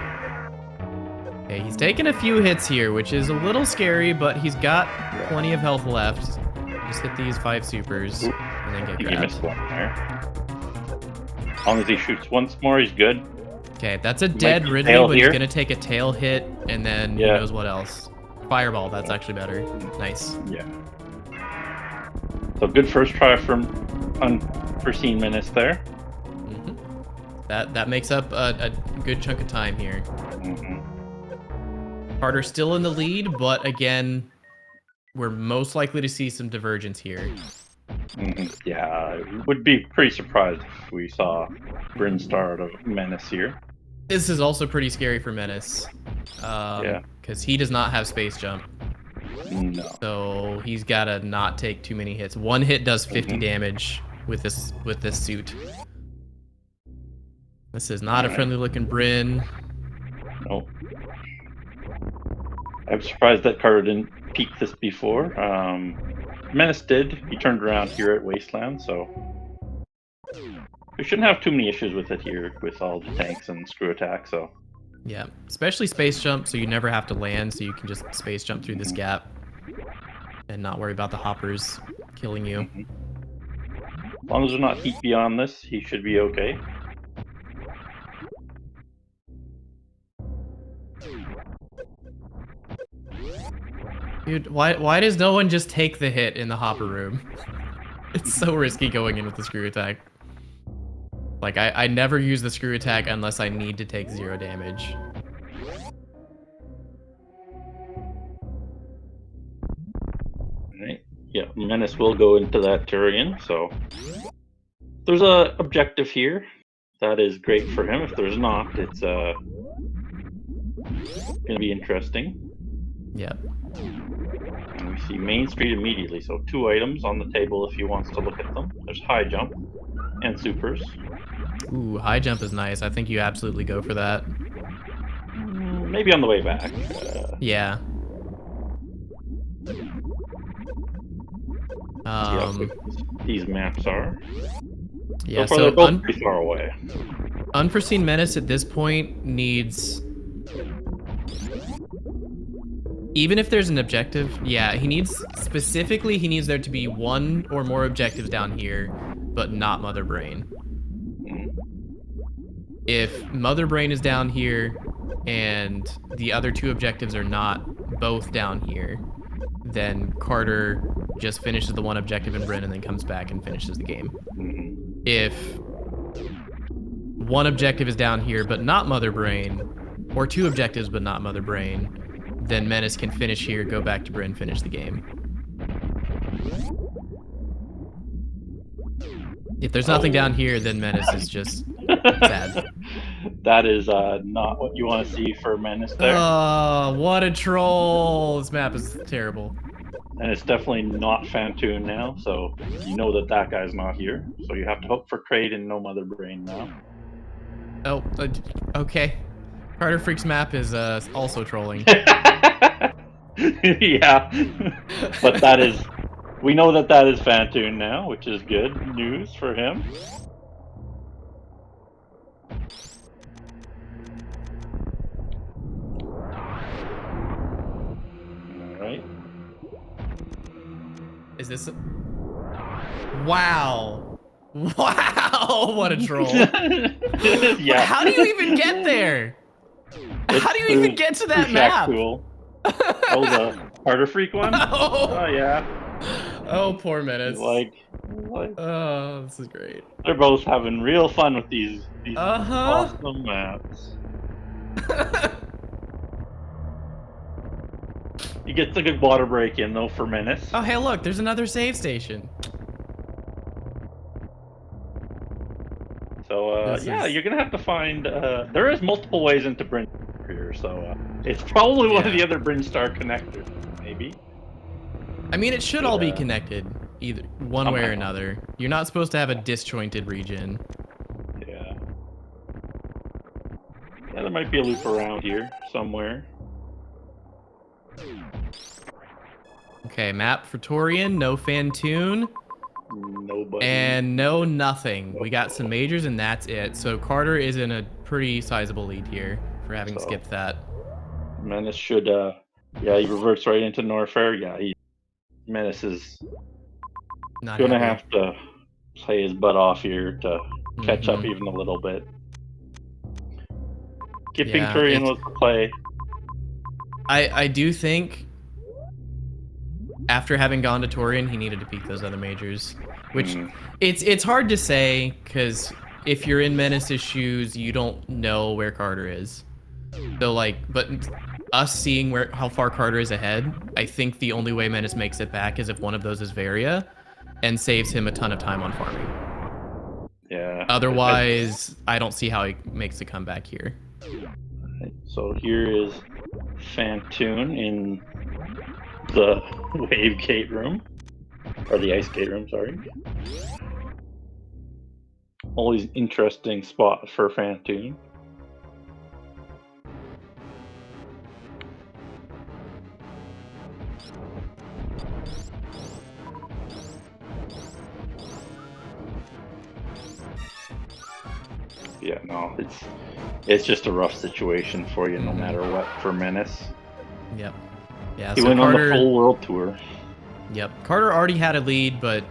Okay, he's taking a few hits here, which is a little scary, but he's got plenty of health left. Just hit these 5 supers and then get grabbed.
Missed one there. As long as he shoots once more, he's good.
Okay, that's a dead Ridley, but he's gonna take a tail hit, and then who knows what else. Fireball, that's actually better. Nice.
Yeah. So good first try from Unforeseenmenace there.
That makes up a good chunk of time here. Carter still in the lead, but again, we're most likely to see some divergence here.
Yeah, I would be pretty surprised if we saw Brinstar out of Menace here.
This is also pretty scary for Menace. Because he does not have space jump.
No.
So he's got to not take too many hits. 1 hit does 50 damage with this suit. This is not a friendly looking Bryn.
Nope. I'm surprised that Carter didn't peek this before. Menace did. He turned around here at Wasteland, so we shouldn't have too many issues with it here with all the tanks and screw attack. So
yeah, especially space jump, so you never have to land, so you can just space jump through this gap and not worry about the hoppers killing you.
As long as there's not heat beyond this, he should be okay.
Dude, why does no one just take the hit in the hopper room? It's so risky going in with the screw attack. Like, I never use the screw attack unless I need to take 0 damage.
Alright. Yeah, Menace will go into that Turian, so there's a objective here. That is great for him. If there's not, it's gonna be interesting.
Yep.
And we see Main Street immediately, so 2 items on the table if he wants to look at them. There's High Jump and Supers.
Ooh, high jump is nice. I think you absolutely go for that.
Maybe on the way back.
Yeah.
See how quick these maps are.
Yeah,
so far, they're both pretty far away.
Unforeseen Menace at this point needs... Even if there's an objective, yeah, he needs there to be 1 or more objectives down here, but not Mother Brain. If Mother Brain is down here and the other 2 objectives are not both down here, then Carter just finishes the 1 objective in Bryn and then comes back and finishes the game. If 1 objective is down here but not Mother Brain, or 2 objectives but not Mother Brain, then Menace can finish here, go back to Bryn, finish the game. If there's nothing down here, then Menace is just sad.
That is not what you want to see for Menace there.
Oh, what a troll! This map is terrible.
And it's definitely not Fantoon now, so you know that that guy's not here. So you have to hope for Kraid and no Mother Brain now.
Oh, okay. Karterfreak's map is also trolling.
Yeah, but that is... We know that that is Fantoon now, which is good news for him. Alright.
Is this... Wow! Wow! What a troll!
Yeah.
How do you even get there? How do you even get to that map?
Cool. Oh, the karterfreak one? Oh, yeah.
Oh, poor Menace.
Like,
oh, this is great.
They're both having real fun with these
Uh-huh.
awesome maps. He gets a good water break in, though, for Menace.
Oh, hey, look, there's another save station.
So, yeah, you're going to have to find... there is multiple ways into Bryn here, so it's probably one of the other Brinstar connectors, maybe.
I mean, it should all be connected, either one way or another. You're not supposed to have a disjointed region.
Yeah. Yeah, there might be a loop around here somewhere.
Okay, map for Torian, no Fantoon.
Nobody.
And no nothing. We got some majors and that's it. So Carter is in a pretty sizable lead here for having skipped that.
Menace should, yeah, he reverts right into Norfair. Yeah, Menace is gonna have to play his butt off here to catch up even a little bit. Skipping Turian was the play.
I do think after having gone to Torian, he needed to peek those other majors, which it's hard to say because if you're in Menace's shoes, you don't know where Carter is. So like, but us seeing how far Carter is ahead, I think the only way Menace makes it back is if one of those is Varia, and saves him a ton of time on farming.
Yeah.
Otherwise, I don't see how he makes a comeback here.
So here is Fantoon in the wave gate room, or the ice gate room, sorry. Always interesting spot for Fantoon. Yeah, no, it's just a rough situation for you, no matter what, for Menace.
Yep. Yeah.
He went on the full world tour.
Yep. Carter already had a lead, but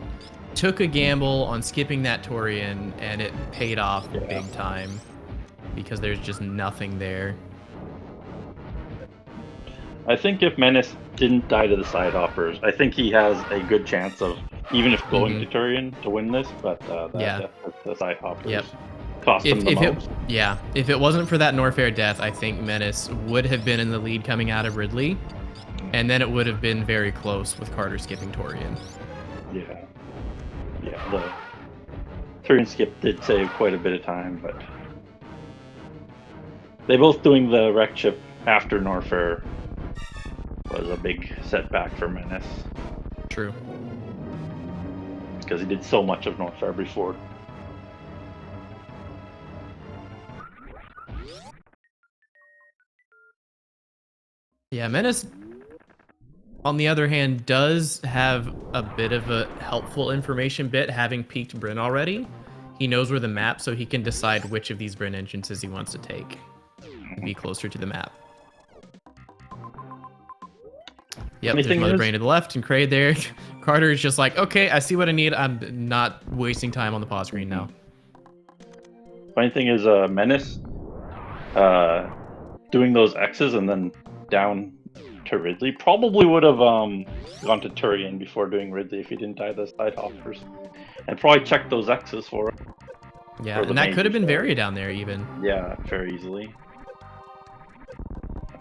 took a gamble on skipping that Torian, and it paid off big time because there's just nothing there.
I think if Menace didn't die to the side hoppers. I think he has a good chance of, even if going to Turian, to win this, but that death with the side hoppers cost him the most.
If it wasn't for that Norfair death, I think Menace would have been in the lead coming out of Ridley, and then it would have been very close with Carter skipping Torian.
Yeah. Yeah, the Turian skip did save quite a bit of time, but they both doing the wreck chip after Norfair was a big setback for Menace.
True.
Because he did so much of Norfair before.
Yeah, Menace, on the other hand, does have a bit of a helpful information bit, having peaked Bryn already. He knows where the map, so he can decide which of these Bryn entrances he wants to take to be closer to the map. Yep, there's Mother Brain to the left and Kraid there. Carter is just like, okay, I see what I need. I'm not wasting time on the pause screen now.
Funny thing is, Menace doing those X's and then down to Ridley probably would have gone to Turian before doing Ridley if he didn't die the side hoppers, and probably checked those X's for him.
Yeah, and that could have been Varia down there even.
Yeah, very easily.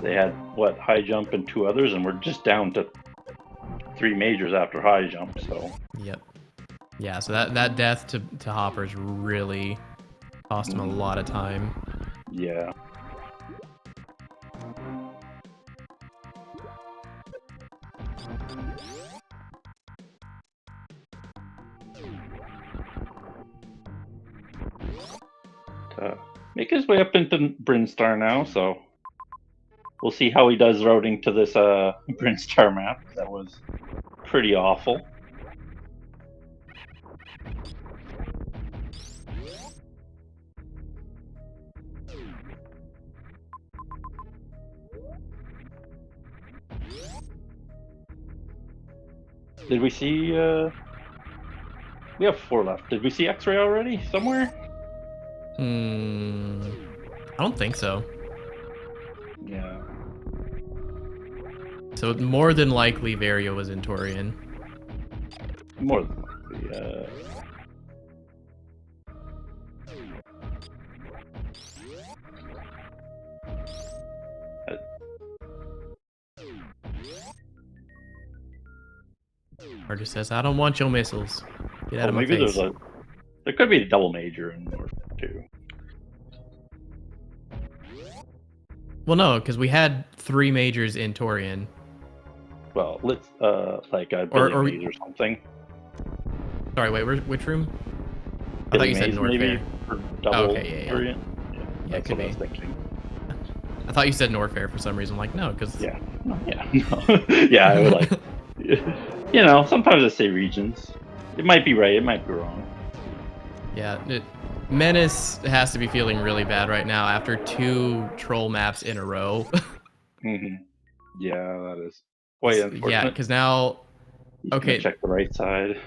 They had, what, high jump and 2 others, and we're just down to 3 majors after high jump, so.
Yep. Yeah, so that death to Hoppers really cost him a lot of time.
Yeah. Make his way up into Brinstar now, so we'll see how he does routing to this Brinstar map. That was pretty awful. Did we see we have 4 left. Did we see X-Ray already somewhere?
I don't think so.
Yeah.
So more than likely Varia was in Torian.
More than likely, yeah.
Carter says, I don't want your missiles. Get out of my face.
There could be a double major in North too.
Well, no, because we had 3 majors in Torian.
Well, let's like a Billy or something.
Sorry, wait, which room? I thought you said North
maybe for double.
Okay, yeah.
That's
could
what I
be.
was thinking.
I thought you said Norfair for some reason. I'm like, no, because
yeah, no. Yeah, I would like. You know, sometimes I say regions. It might be right, it might be wrong.
Yeah, Menace has to be feeling really bad right now after 2 troll maps in a row.
Yeah, that is quite unfortunate.
Yeah, because now, okay,
check the right side.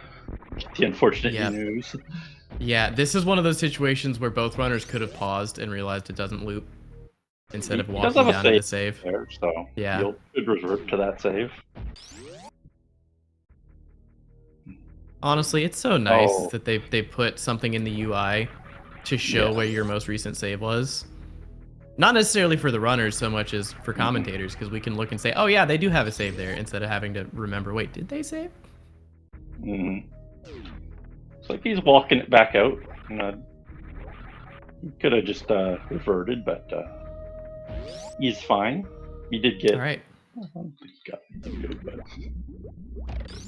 Get the unfortunate news.
Yeah, this is one of those situations where both runners could have paused and realized it doesn't loop instead of walking down to the save.
There, so
yeah,
you'll could revert to that save.
Honestly, it's so nice that they put something in the UI to show where your most recent save was. Not necessarily for the runners so much as for commentators, because we can look and say, oh yeah, they do have a save there, instead of having to remember, wait, did they save?
It's like he's walking it back out. He could have just reverted, but he's fine. He did get...
Alright.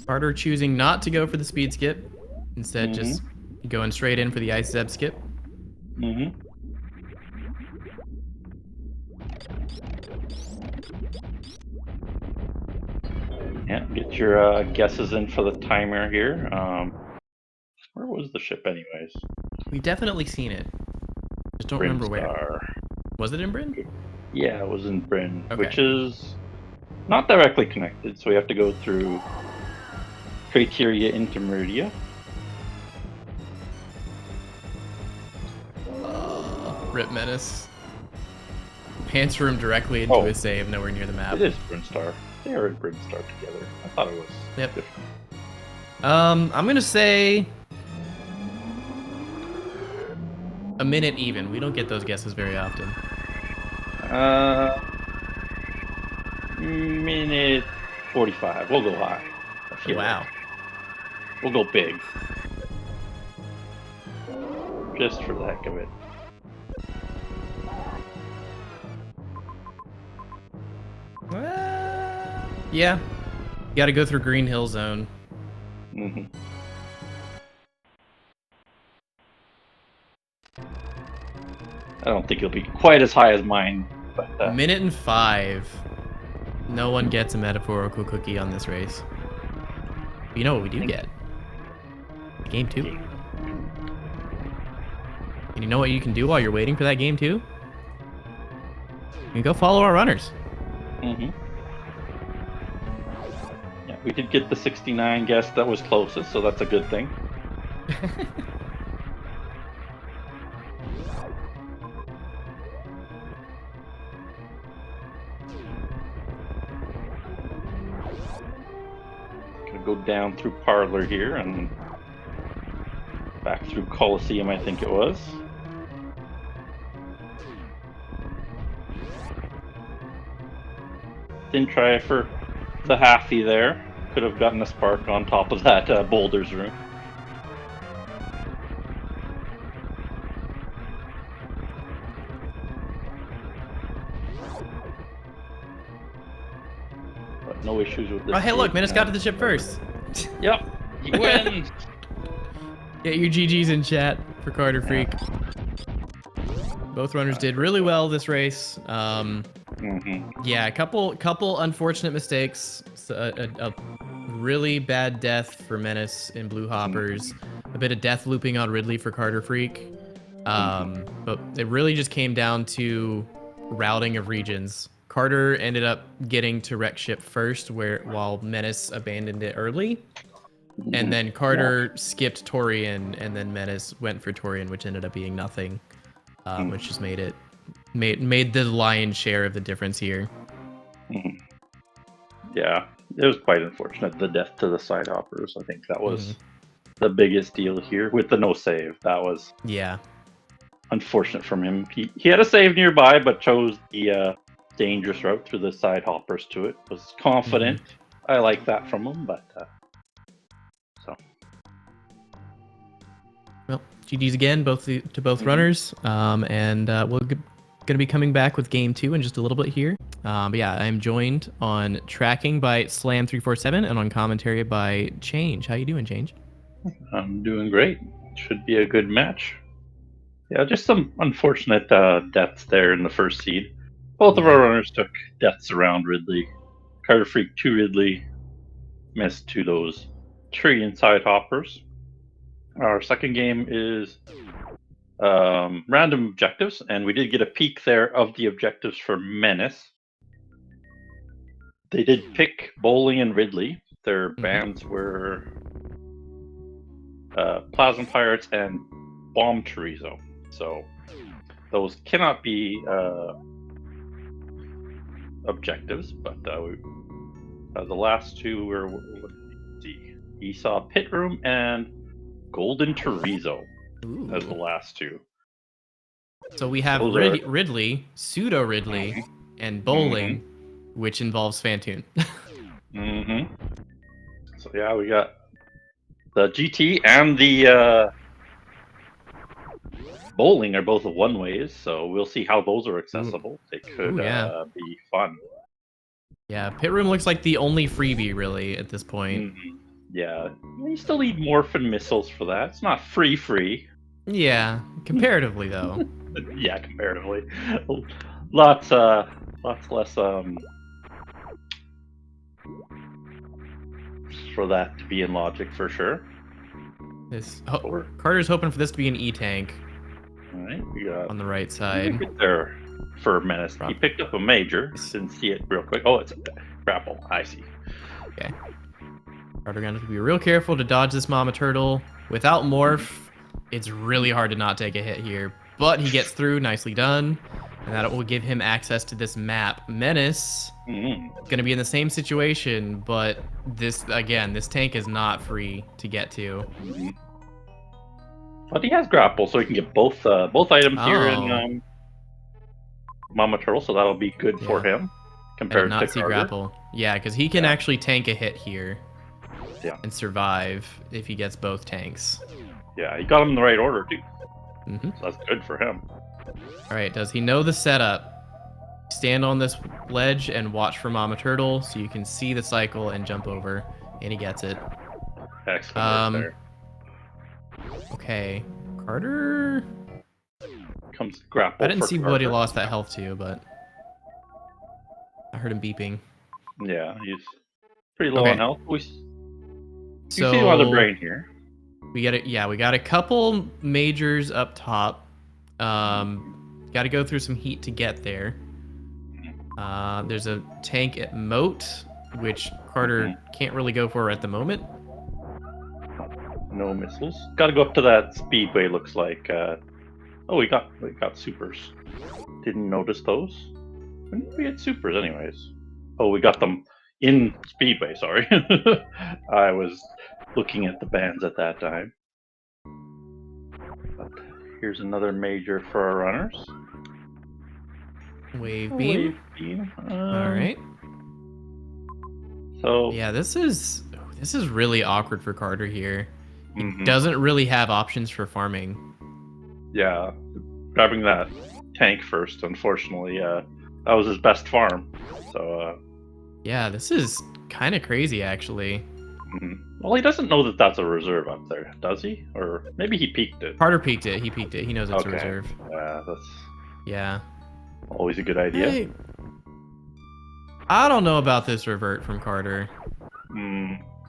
Carter choosing not to go for the speed skip, instead just going straight in for the ice zeb skip.
Yeah, get your guesses in for the timer here. Where was the ship anyways?
We definitely seen it. Just don't remember where. Was it in Bryn?
Yeah, it was in Bryn, which is not directly connected, so we have to go through Criteria Intermedia.
Rip Menace. Pants room directly into his save, nowhere near the map.
It is Brinstar. Air and Brimstart together. I thought it was
Yep.
different.
I'm gonna say a minute even. We don't get those guesses very often.
Minute 45. We'll go high. I feel
Wow.
like. We'll go big. Just for the heck of it.
Yeah. You gotta go through Green Hill Zone.
Mm-hmm. I don't think it'll be quite as high as mine, but
Minute and 5. No one gets a metaphorical cookie on this race. But you know what we do get? Game 2. And you know what you can do while you're waiting for that game 2? You can go follow our runners.
Mm-hmm. Yeah, we did get the 69 guess that was closest, so that's a good thing. Gonna go down through Parlor here and back through Coliseum, I think it was. Didn't try for the halfie there. Could have gotten a spark on top of that boulders room. But no issues with this.
Oh, hey, look, Menace got to the ship first.
Yep, he wins.
Get your GGs in chat for Carter Freak. Both runners did really well this race. Yeah, a couple unfortunate mistakes. So a really bad death for Menace in Blue Hoppers. A bit of death looping on Ridley for Carter Freak. But it really just came down to routing of regions. Carter ended up getting to wreck ship first, while Menace abandoned it early. And then Carter skipped Torian, and then Menace went for Torian, which ended up being nothing. Which just made the lion's share of the difference here.
Yeah, it was quite unfortunate. The death to the side hoppers. I think that was the biggest deal here with the no save. That was unfortunate from him. He had a save nearby, but chose the dangerous route through the side hoppers to it. Was confident. I like that from him, but so.
Well, GG's again, to both runners, and we're gonna be coming back with game 2 in just a little bit here. But yeah, I'm joined on tracking by Slam347 and on commentary by Change. How you doing, Change?
I'm doing great. Should be a good match. Yeah, just some unfortunate deaths there in the first seed. Both of our runners took deaths around Ridley. Carter Freak to Ridley, missed to those tree inside hoppers. Our second game is random objectives, and we did get a peek there of the objectives for Menace. They did pick Bowling and Ridley. Their bands were Plasma Pirates and Bomb Chorizo. So those cannot be objectives, but the last two were, let's see, Esau Pit Room and Golden Chorizo as the last two.
So we have Ridley, Pseudo Ridley, and Bowling, which involves Fantoon.
So yeah, we got the GT and the Bowling are both one-ways, so we'll see how those are accessible. They could be fun.
Yeah, Pit Room looks like the only freebie, really, at this point.
Yeah, you still need Morphin missiles for that. It's not free.
Yeah, comparatively, though.
Yeah, comparatively. Lots less for that to be in logic, for sure.
Carter's hoping for this to be an E-tank.
All right, we got
on the right side.
There for Menace. He picked up a major. Didn't see it real quick. Oh, it's a grapple. I see.
Okay. Carter gonna have to be real careful to dodge this Mama Turtle. Without Morph, it's really hard to not take a hit here. But he gets through. Nicely done. And that will give him access to this map. Menace, gonna be in the same situation, but this tank is not free to get to.
But he has grapple, so he can get both items here in Mama Turtle, so that'll be good for him compared to Carter.
Grapple. Yeah, because he can actually tank a hit here.
Yeah.
And survive if he gets both tanks.
Yeah, he got him in the right order too.
So
that's good for him.
All right, does he know the setup? Stand on this ledge and watch for Mama Turtle so you can see the cycle and jump over, and he gets it.
Excellent work there.
Okay, Carter
comes grapple.
I didn't see what he lost that health to, but I heard him beeping.
Yeah, he's pretty low on health. You see
So
another brain here.
we got a couple majors up top. Got to go through some heat to get there. There's a tank at Moat, which Carter can't really go for at the moment.
No missiles. Got to go up to that speedway. Looks like. Oh, we got supers. Didn't notice those. When did we get supers, anyways? Oh, we got them in speedway. Sorry, I was looking at the bands at that time. But here's another major for our runners.
Wave beam. All right.
So
yeah, this is really awkward for Carter here. He doesn't really have options for farming.
Yeah, grabbing that tank first. Unfortunately, that was his best farm. So
yeah, this is kind of crazy, actually.
Well, he doesn't know that that's a reserve up there, does he? Or maybe he peeked it.
Carter peeked it. He peeked it. He knows it's a reserve.
Yeah, that's
always
a good idea.
Hey, I don't know about this revert from Carter.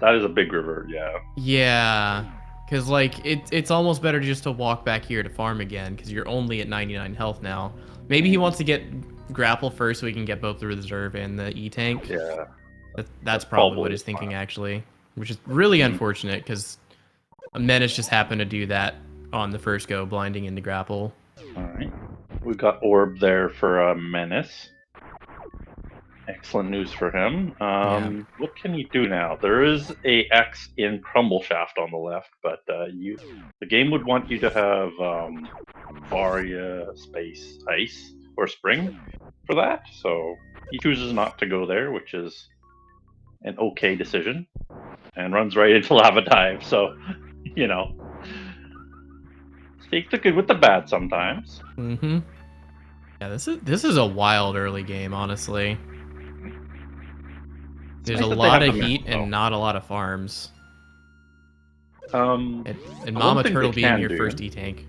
That is a big revert, yeah.
Yeah, because like it's almost better just to walk back here to farm again, because you're only at 99 health now. Maybe he wants to get grapple first so he can get both the reserve and the E-tank.
Yeah.
That's probably what he's thinking, actually, which is really unfortunate, because Menace just happened to do that on the first go, blinding into grapple.
Alright. We got orb there for Menace. Excellent news for him. What can he do now? There is a X in Crumble Shaft on the left, but the game would want you to have Varia, Space, Ice, or Spring for that. So he chooses not to go there, which is an okay decision, and runs right into Lava Dive. So, you know, take the good with the bad sometimes.
Yeah, this is a wild early game, honestly. There's a lot of heat and not a lot of farms.
And
Mama Turtle being your first E-tank.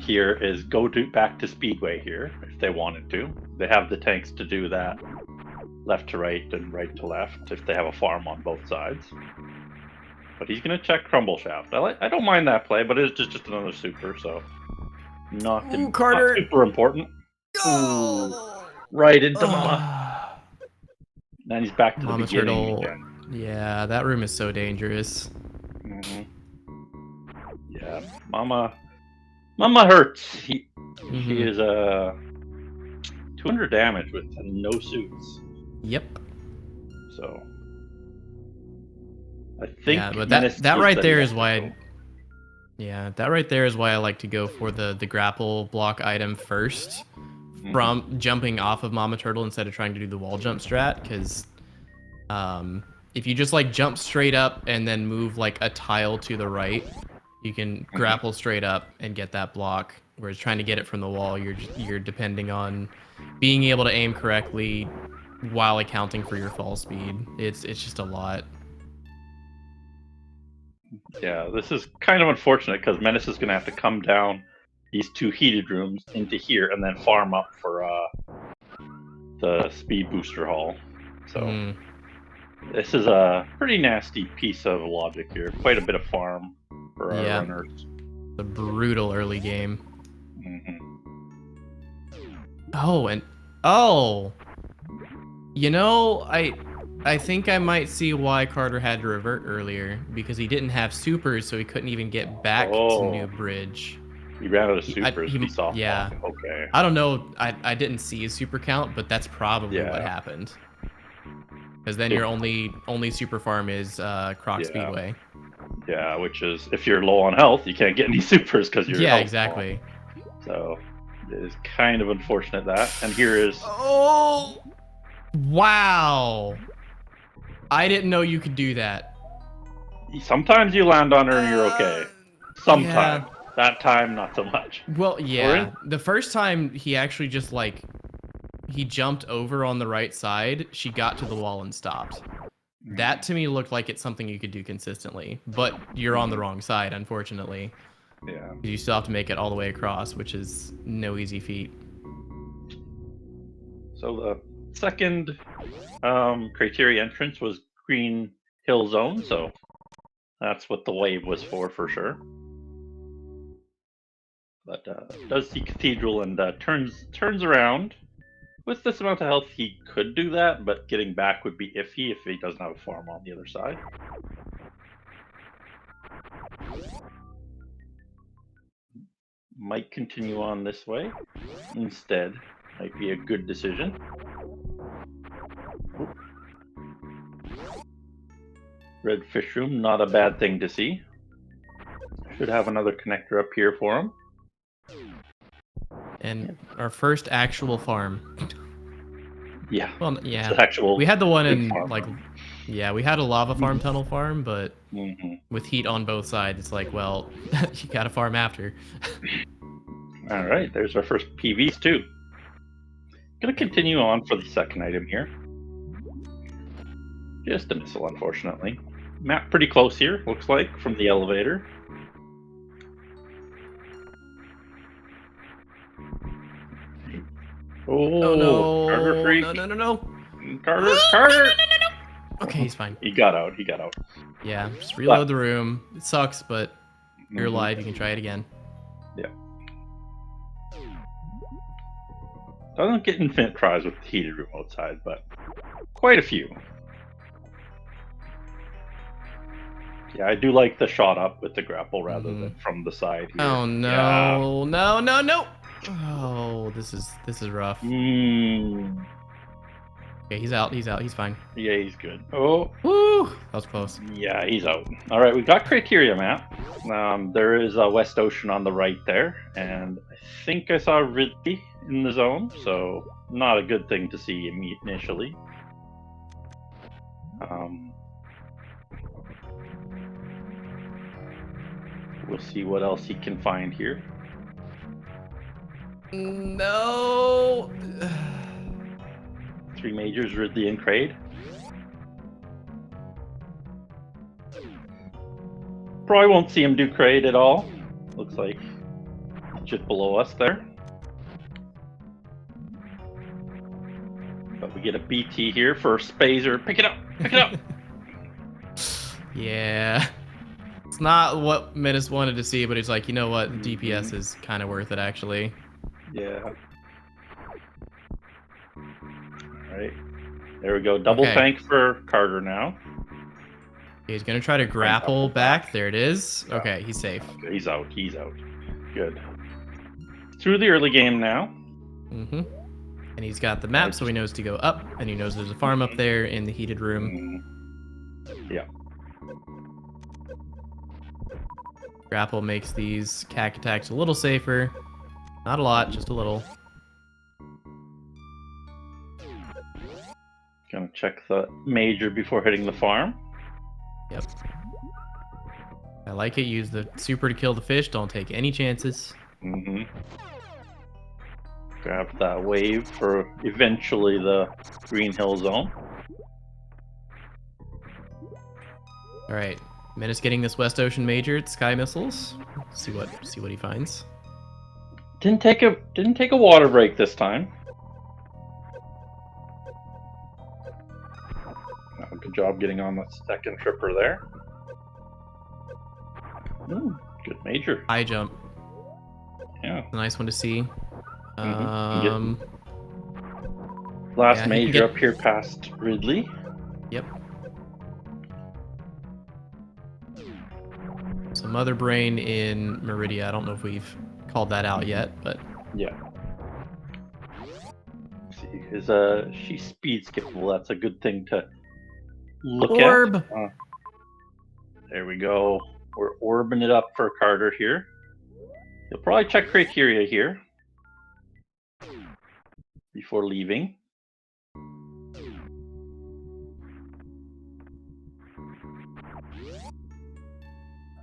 Here is go back to Speedway here if they wanted to. They have the tanks to do that, left to right and right to left if they have a farm on both sides. But he's gonna check Crumble Shaft. I don't mind that play, but it's just another super, so not super important. Ooh, right into Mama. Then he's back to
Mama
the beginning
Turtle.
again.
Yeah, that room is so dangerous.
Yeah, Mama hurts. She is 200 damage with no suits.
Yep.
So I think.
Yeah, but that right there is why. That right there is why I like to go for the grapple block item first. From jumping off of Mama Turtle instead of trying to do the wall jump strat, because if you just like jump straight up and then move like a tile to the right, you can grapple straight up and get that block. Whereas trying to get it from the wall, you're depending on being able to aim correctly while accounting for your fall speed. It's just a lot.
Yeah, this is kind of unfortunate because Menace is going to have to come down these two heated rooms into here and then farm up for the speed booster hall. So this is a pretty nasty piece of logic here. Quite a bit of farm for our runners.
The brutal early game. You know, I think I might see why Carter had to revert earlier, because he didn't have supers, so he couldn't even get back to New Bridge.
He ran out of supers. He saw.
Yeah.
Okay.
I don't know. I didn't see his super count, but that's probably what happened. Because then your only super farm is Croc Speedway.
Yeah, which is if you're low on health, you can't get any supers because you're
exactly.
So it is kind of unfortunate that. And here is.
Oh, wow! I didn't know you could do that.
Sometimes you land on her and you're okay. Sometimes.
Yeah.
That time, not so much.
Well, yeah. The first time he actually just like he jumped over on the right side. She got to the wall and stopped. That to me looked like it's something you could do consistently, but you're on the wrong side, unfortunately.
Yeah.
You still have to make it all the way across, which is no easy feat.
So the second criteria entrance was Green Hill Zone, so that's what the wave was for sure. But does see Cathedral and turns around. With this amount of health, he could do that, but getting back would be iffy if he doesn't have a farm on the other side. Might continue on this way. Instead, might be a good decision. Oop. Red fish room, not a bad thing to see. Should have another connector up here for him.
And our first actual farm.
Yeah.
Well, yeah.
It's actual.
We had the one in
farm.
like, yeah, we had a lava farm, tunnel farm, but
Mm-hmm.
with heat on both sides, it's like, well, you got to farm after.
All right, there's our first PVs too. Gonna continue on for the second item here. Just a missile, unfortunately. Map pretty close here, looks like, from the elevator. Oh,
no!
Carter freak!
No!
Carter!
Okay, he's fine.
He got out.
Yeah, just reload the room. It sucks, but you're alive. You can try it again.
Yeah. I don't get infinite tries with the heated room outside, but quite a few. Yeah, I do like the shot up with the grapple rather than from the side here.
Oh no! Yeah. No! Oh, this is rough. Okay, he's out. He's fine.
Yeah, he's good. Oh.
Woo! That was close.
Yeah, he's out. All right, we got criteria map. There is a West Ocean on the right there, and I think I saw Ridley in the zone, so not a good thing to see initially. We'll see what else he can find here.
No.
3 majors, Ridley and Kraid. Probably won't see him do Kraid at all. Looks like just below us there. But we get a BT here for Spazer. Pick it up! Pick it up!
Yeah. It's not what Menace wanted to see, but he's like, you know what? DPS is kind of worth it, actually.
Yeah. Alright. There we go. Double tank for Carter now.
He's going to try to grapple back. There it is. Okay, he's safe.
Okay, he's out. Good. Through the early game now.
And he's got the map, so he knows to go up, and he knows there's a farm up there in the heated room.
Yeah.
Grapple makes these cack attacks a little safer. Not a lot, just a little.
Gonna check the major before hitting the farm.
Yep. I like it. Use the super to kill the fish. Don't take any chances.
Grab that wave for eventually the Green Hill Zone.
All right. Menace getting this West Ocean major at Sky Missiles. See what he finds.
Didn't take a water break this time. Good job getting on the second tripper there. Ooh, good major.
High jump.
Yeah.
A nice one to see.
Last major up here past Ridley.
Yep. So Mother Brain in Meridia. I don't know if we've called that out yet, but
Yeah. Let's see, is she speed skippable? That's a good thing to look
orb.
at. There we go. We're orbing it up for Carter here. You'll probably check criteria here before leaving.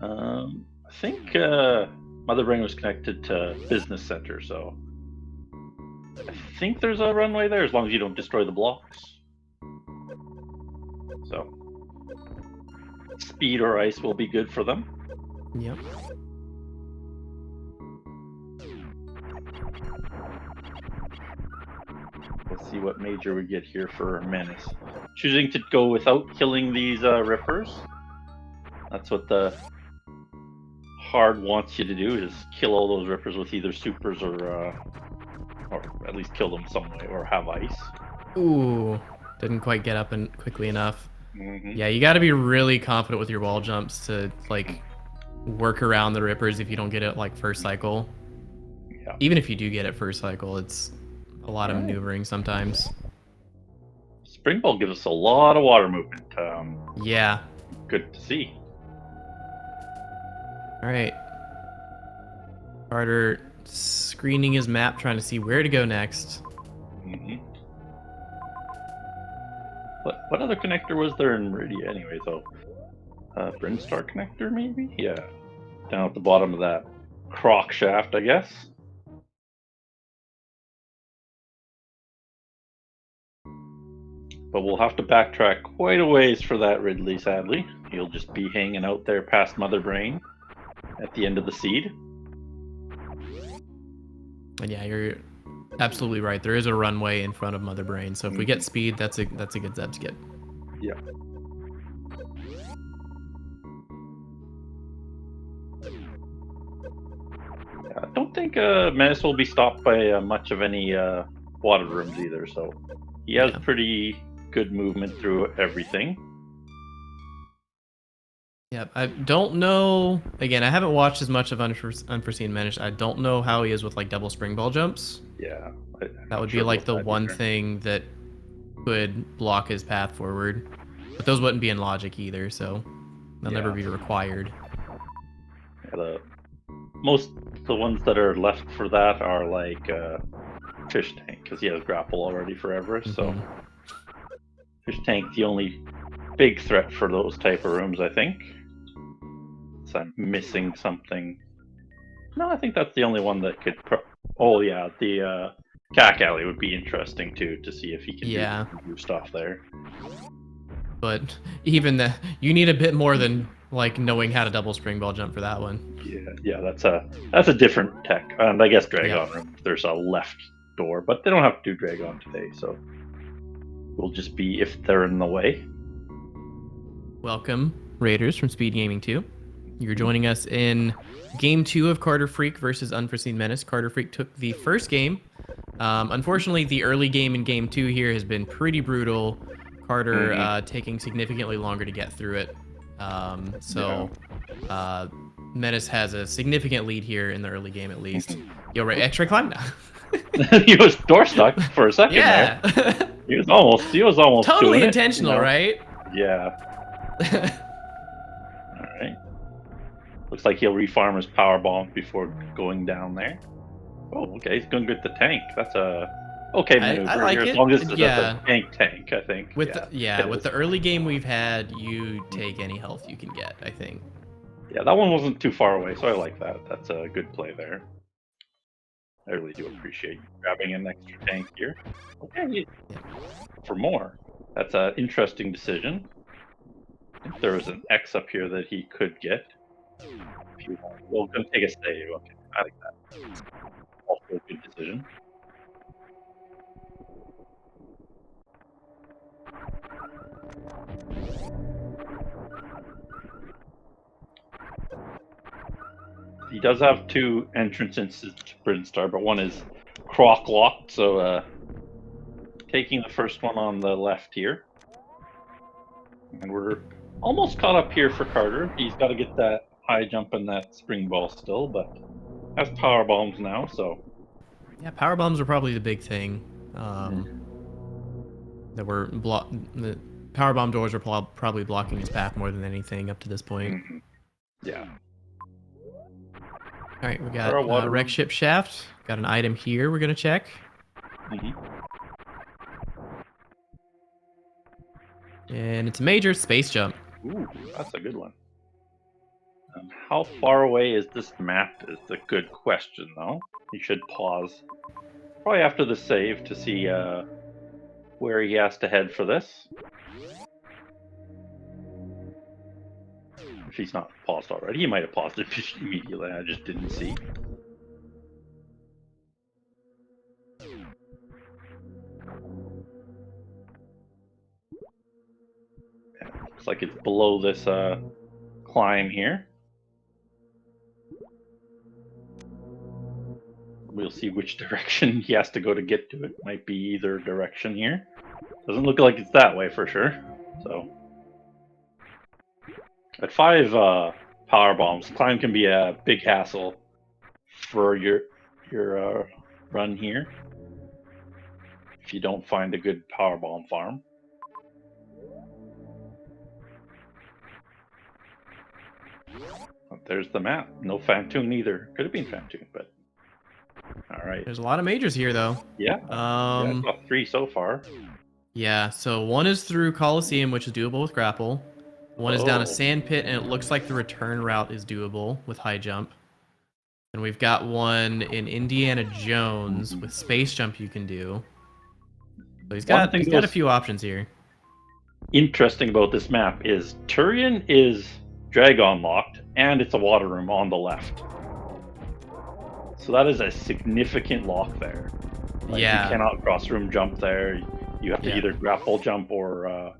I think Mother Brain was connected to Business Center, so I think there's a runway there as long as you don't destroy the blocks. So speed or ice will be good for them.
Yep.
Let's see what major we get here for Menace. Choosing to go without killing these rippers. That's what the hard wants you to do, is kill all those rippers with either supers or at least kill them some way, or have ice.
Ooh, didn't quite get up and quickly enough.
Mm-hmm.
Yeah, you got to be really confident with your wall jumps to like work around the rippers if you don't get it like first cycle.
Yeah.
Even if you do get it first cycle, it's a lot of maneuvering sometimes.
Spring Ball gives us a lot of water movement.
Yeah.
Good to see.
All right. Carter screening his map, trying to see where to go next.
Mm-hmm. What other connector was there in Meridia anyway, though? Brinstar connector, maybe? Yeah. Down at the bottom of that croc shaft, I guess. But we'll have to backtrack quite a ways for that Ridley, sadly. He'll just be hanging out there past Mother Brain at the end of the seed.
And yeah, you're absolutely right. There is a runway in front of Mother Brain, so if we get speed, that's a good Zeb's get.
Yeah. I don't think Menace will be stopped by much of any water rooms either, so he has pretty good movement through everything.
Yeah, I don't know. Again, I haven't watched as much of Unforeseenmenace. I don't know how he is with like double spring ball jumps.
Yeah.
That would be like the one thing that could block his path forward. But those wouldn't be in logic either, so they'll never be required.
Yeah, the ones that are left for that are like Fish Tank, because he has grapple already for Everest. So Fish Tank, the only big threat for those type of rooms, I think. So I'm missing something. No, I think that's the only one that could. Oh yeah, the Cack Alley would be interesting too, to see if he can do stuff there.
But even you need a bit more than like knowing how to double spring ball jump for that one.
Yeah, that's a different tech. And I guess Dragon Room, there's a left door, but they don't have to do Dragon today, so we'll just be if they're in the way.
Welcome, Raiders from SpeedGaming 2. You're joining us in Game 2 of karterfreak versus Unforeseenmenace. karterfreak took the first game. Unfortunately, the early game in Game 2 here has been pretty brutal. Carter taking significantly longer to get through it. Menace has a significant lead here in the early game, at least. Yo, right, X-ray climb now.
He was door stuck for a second there. He was almost
totally
doing
intentional,
it, you know?
right?
Yeah. All right. Looks like he'll refarm his power bomb before going down there. Oh, okay. He's going to get the tank. That's a okay maneuver.
I like
here,
it.
As long as it's a tank, I think.
With the early game we've had, you take any health you can get, I think.
Yeah, that one wasn't too far away, so I like that. That's a good play there. I really do appreciate grabbing an extra tank here. Okay, for more. That's an interesting decision. I think there was an X up here that he could get. Well, gonna take a stay. Okay, I like that. Also a good decision. He does have two entrances to Brinstar, but one is croc locked, so taking the first one on the left here. And we're almost caught up here for Carter. He's got to get that high jump and that spring ball still, but has power bombs now, so
Yeah, power bombs are probably the big thing. That were the power bomb doors are probably blocking his path more than anything up to this point.
yeah.
All right, we
Or a
got
water
wreck
room.
ship shaft. Got an item here we're gonna check. And it's a major space jump.
Ooh, that's a good one. How far away is this map is a good question, though. You should pause. Probably after the save to see where he has to head for this. If he's not paused already, he might have paused it immediately. I just didn't see. Yeah, looks like it's below this climb here. We'll see which direction he has to go to get to it. Might be either direction here. Doesn't look like it's that way for sure. So at 5 power bombs, climb can be a big hassle for your run here if you don't find a good power bomb farm. Oh, there's the map. No Fantoon either. Could have been Fantoon, but all right.
There's a lot of majors here though.
Yeah. Yeah, I saw 3 so far.
Yeah, so one is through Coliseum, which is doable with grapple. One is down a sand pit, and it looks like the return route is doable with high jump. And we've got one in Indiana Jones with space jump you can do. So he's got a few options here.
Interesting about this map is Turian is Dragon locked, and it's a water room on the left. So that is a significant lock there. Like,
yeah.
You cannot cross room jump there. You have to either grapple jump or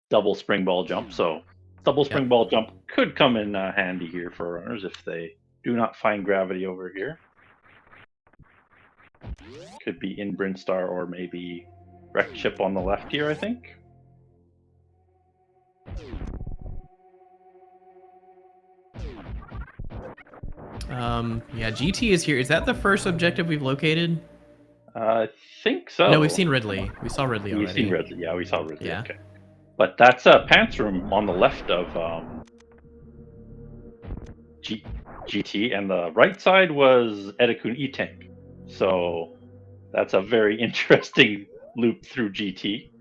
double spring ball jump. So double spring ball jump could come in handy here for runners if they do not find gravity over here. Could be in Brinstar or maybe wreck ship on the left here, I think.
Yeah, GT is here. Is that the first objective we've located?
I think so.
No, we've seen Ridley. We saw Ridley already.
We've seen Ridley. Yeah, we saw Ridley.
Yeah.
Okay. But that's a pants room on the left of GT, and the right side was Edekun E-Tank. So that's a very interesting loop through GT.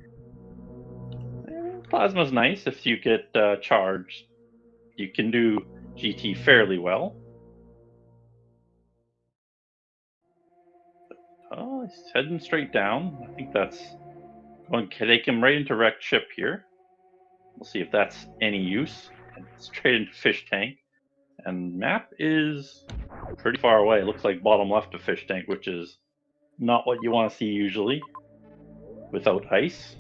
And Plasma's nice if you get charged. You can do GT fairly well. Oh, he's heading straight down. I think that's going to take him right into wrecked ship here. We'll see if that's any use. And straight into fish tank. And map is pretty far away. It looks like bottom left of fish tank, which is not what you want to see usually without ice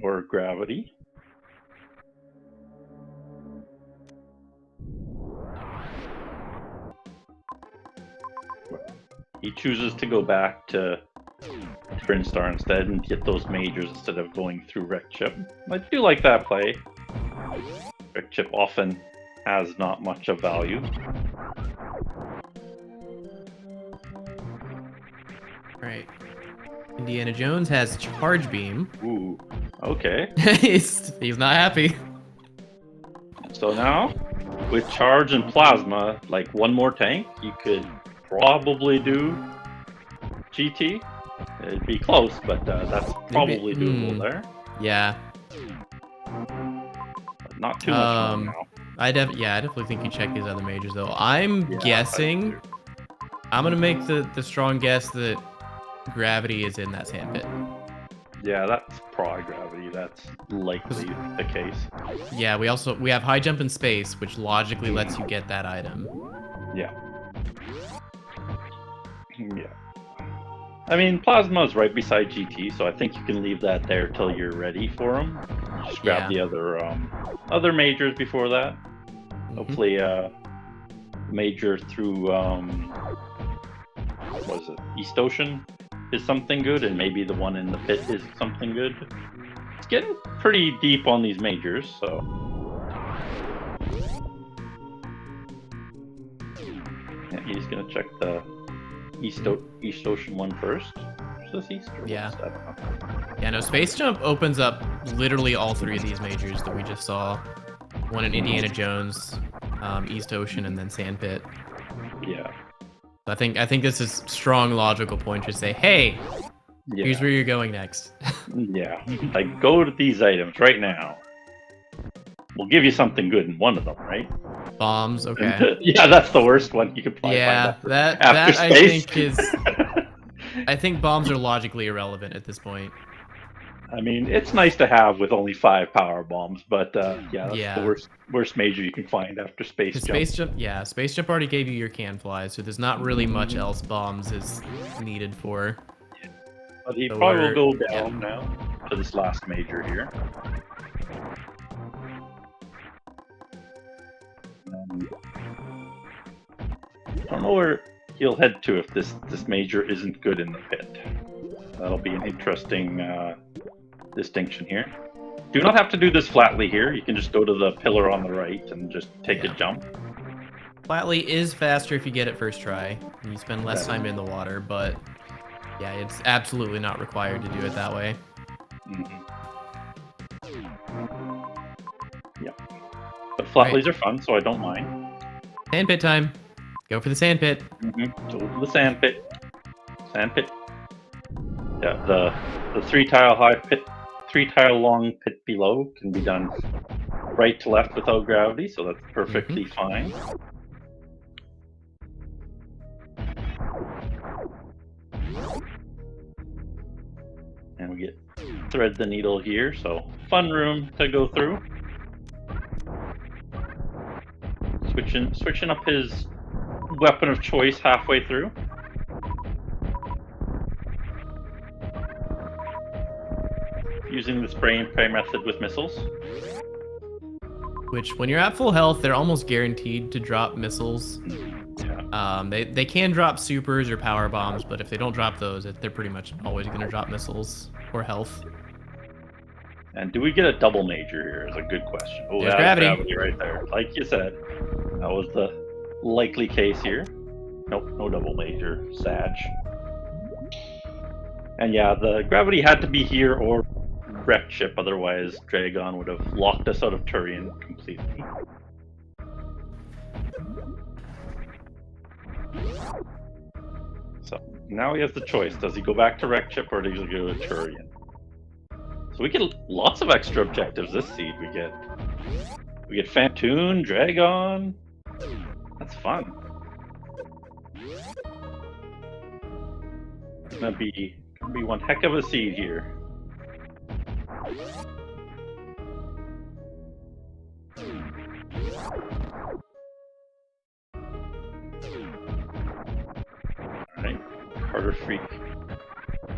or gravity. He chooses to go back to Brinstar instead and get those majors instead of going through wrecked ship. I do like that play. Wrecked ship often has not much of value.
Right. Indiana Jones has charge beam.
Ooh, okay.
he's not happy.
So now, with charge and plasma, like one more tank, you could probably do GT. It'd be close, but that's probably doable there.
Yeah.
But not too much more now.
I definitely think you check these other majors though. I'm guessing. I'm gonna make the strong guess that gravity is in that sand pit.
Yeah, that's probably gravity. That's likely the case.
Yeah, we have high jump in space, which logically lets you get that item.
Yeah. Yeah. I mean, Plasma's right beside GT, so I think you can leave that there till you're ready for them. Just grab the other majors before that. Hopefully, major through what is it? East Ocean is something good, and maybe the one in the pit is something good. It's getting pretty deep on these majors, so. Yeah, he's gonna check the East Ocean one first. Is this East or
Yeah.
West? I don't know.
Yeah, no, Space Jump opens up literally all three of these majors that we just saw. One in Indiana Jones, East Ocean, and then Sandpit.
Yeah.
I think this is strong logical point to say, hey,
Yeah.
here's where you're going next.
Yeah. Like, go to these items right now. We'll give you something good in one of them, right?
Bombs, okay.
Yeah, that's the worst one. You could probably
Yeah,
find
that
after
I
space.
think is. I think bombs are logically irrelevant at this point.
I mean, it's nice to have with only 5 power bombs, but yeah, that's
Yeah.
the worst major you can find after Space Jump.
Space Jump, yeah, Space Jump already gave you your can fly, so there's not really much else bombs is needed for.
But he
So
probably will go
yeah.
down now to this last major here. I don't know where he'll head to if this major isn't good in the pit. That'll be an interesting distinction here. Do not have to do this flatly here. You can just go to the pillar on the right and just take a jump.
Flatly is faster if you get it first try. You spend less time in the water, but yeah, it's absolutely not required to do it that way.
Yeah. But flatleys are fun, so I don't mind.
Sandpit time. Go for the sandpit.
Go to the sandpit. Sandpit. Yeah, the 3-tile high pit, 3-tile long pit below can be done right to left without gravity, so that's perfectly fine. And we get thread the needle here, so fun room to go through. Switching up his weapon of choice halfway through. Using the spray and pray method with missiles.
Which, when you're at full health, they're almost guaranteed to drop missiles.
Yeah.
They can drop supers or power bombs, but if they don't drop those, they're pretty much always going to drop missiles or health.
And do we get a double major here is a good question. Oh,
There's
that's
gravity
right there. Like you said, that was the likely case here. Nope, no double major. Sag. And yeah, the gravity had to be here or wrecked ship, otherwise Dragon would have locked us out of Turian completely. So now he has the choice. Does he go back to wrecked ship or does he go to Turian? So we get lots of extra objectives this seed. We get Fantoon, Dragon. That's fun. It's gonna be one heck of a seed here. Alright, karterfreak.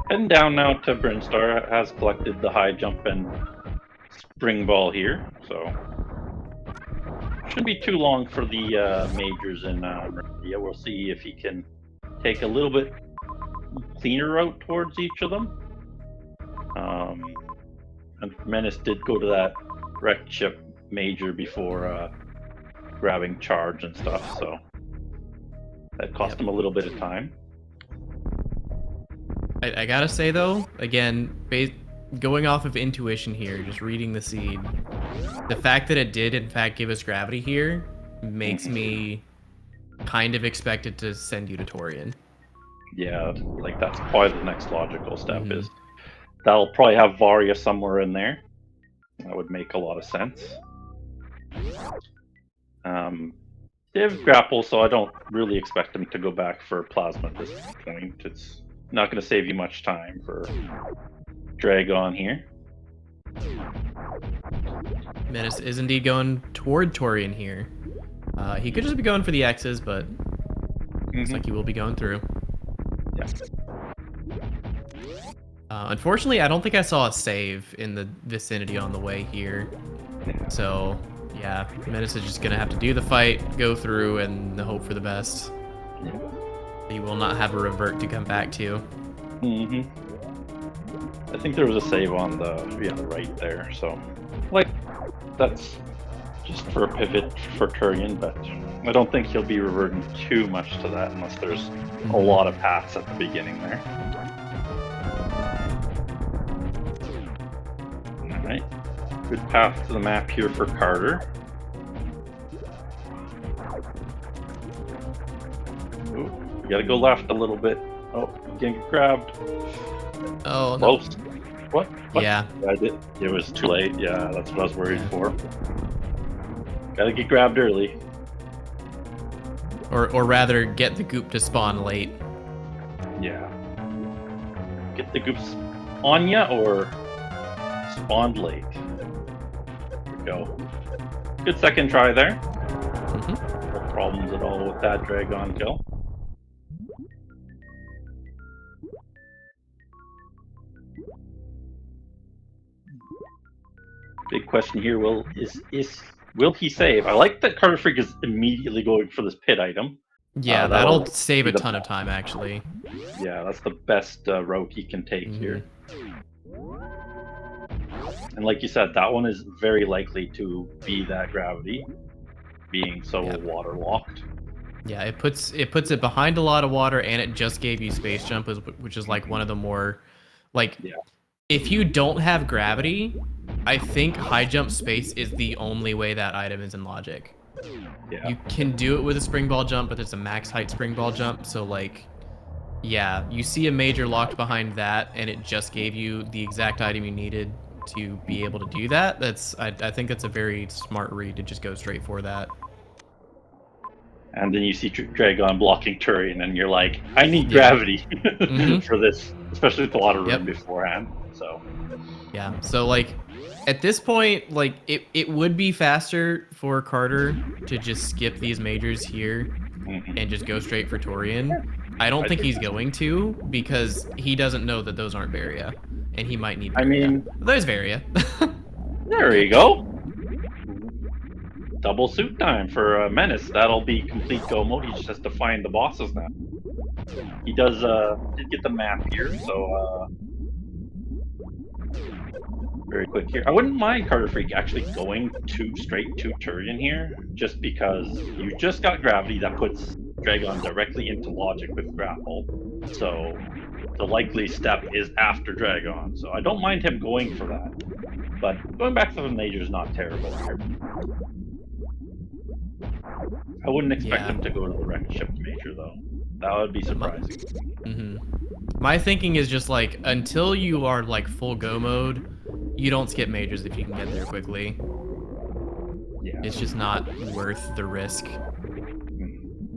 Heading down now to Brinstar, has collected the high jump and spring ball here, so shouldn't be too long for the majors in yeah, we'll see if he can take a little bit cleaner route towards each of them. And Menace did go to that wrecked ship major before grabbing charge and stuff, so that cost him a little bit of time.
I gotta say though, again, going off of intuition here, just reading the seed, the fact that it did in fact give us gravity here makes me kind of expect it to send you to Torian.
Yeah, like that's probably the next logical step is that'll probably have Varia somewhere in there. That would make a lot of sense. They have grapple, so I don't really expect him to go back for plasma at this point. It's not going to save you much time for Dragon here.
Menace is indeed going toward Torian here. He could just be going for the X's, but looks like he will be going through.
Yeah.
Unfortunately, I don't think I saw a save in the vicinity on the way here. So, yeah, Menace is just going to have to do the fight, go through, and hope for the best.
Yeah.
He will not have a revert to come back to.
I think there was a save on the right there, so like that's just for a pivot for Turian, but I don't think he'll be reverting too much to that unless there's a lot of paths at the beginning there. Alright. Good path to the map here for Carter. Ooh, you gotta go left a little bit. Oh, you can get grabbed.
Oh, no.
Close. What?
Yeah.
I did. It was too late. Yeah, that's what I was worried for. Gotta get grabbed early.
Or rather, get the goop to spawn late.
Yeah. Get the goops on ya or spawned late. There we go. Good second try there. No problems at all with that Dragon kill. Big question here: will he save? I like that Karterfreak is immediately going for this pit item.
Yeah, that'll save a ton of time, actually.
Yeah, that's the best route he can take here. And like you said, that one is very likely to be that gravity, being so waterlocked.
Yeah, it puts it behind a lot of water, and it just gave you space jump, which is like one of the more, like, if you don't have gravity, I think high jump space is the only way that item is in logic.
Yeah.
You can do it with a spring ball jump, but it's a max height spring ball jump, so like, yeah, you see a major locked behind that, and it just gave you the exact item you needed to be able to do that. I think that's a very smart read to just go straight for that.
And then you see Dragon blocking Turian, and you're like, I need gravity for this, especially with a lot of room beforehand. So
yeah, so like at this point, like it would be faster for Carter to just skip these majors here and just go straight for Turian. I don't think he's going to, because he doesn't know that those aren't Varia, and he might need Varia.
I mean,
there's Varia.
There you go. Double suit time for Menace. That'll be complete go mode. He just has to find the bosses now. He did get the map here, so very quick here. I wouldn't mind Karterfreak actually going straight to Turian here, just because you just got gravity that puts Dragon directly into logic with grapple. So the likely step is after Dragon. So I don't mind him going for that. But going back to the major is not terrible here. I wouldn't expect him to go to the wrecked ship major though. That would be surprising.
My thinking is just like, until you are like full go mode, you don't skip majors if you can get there quickly. Yeah. It's just not worth the risk.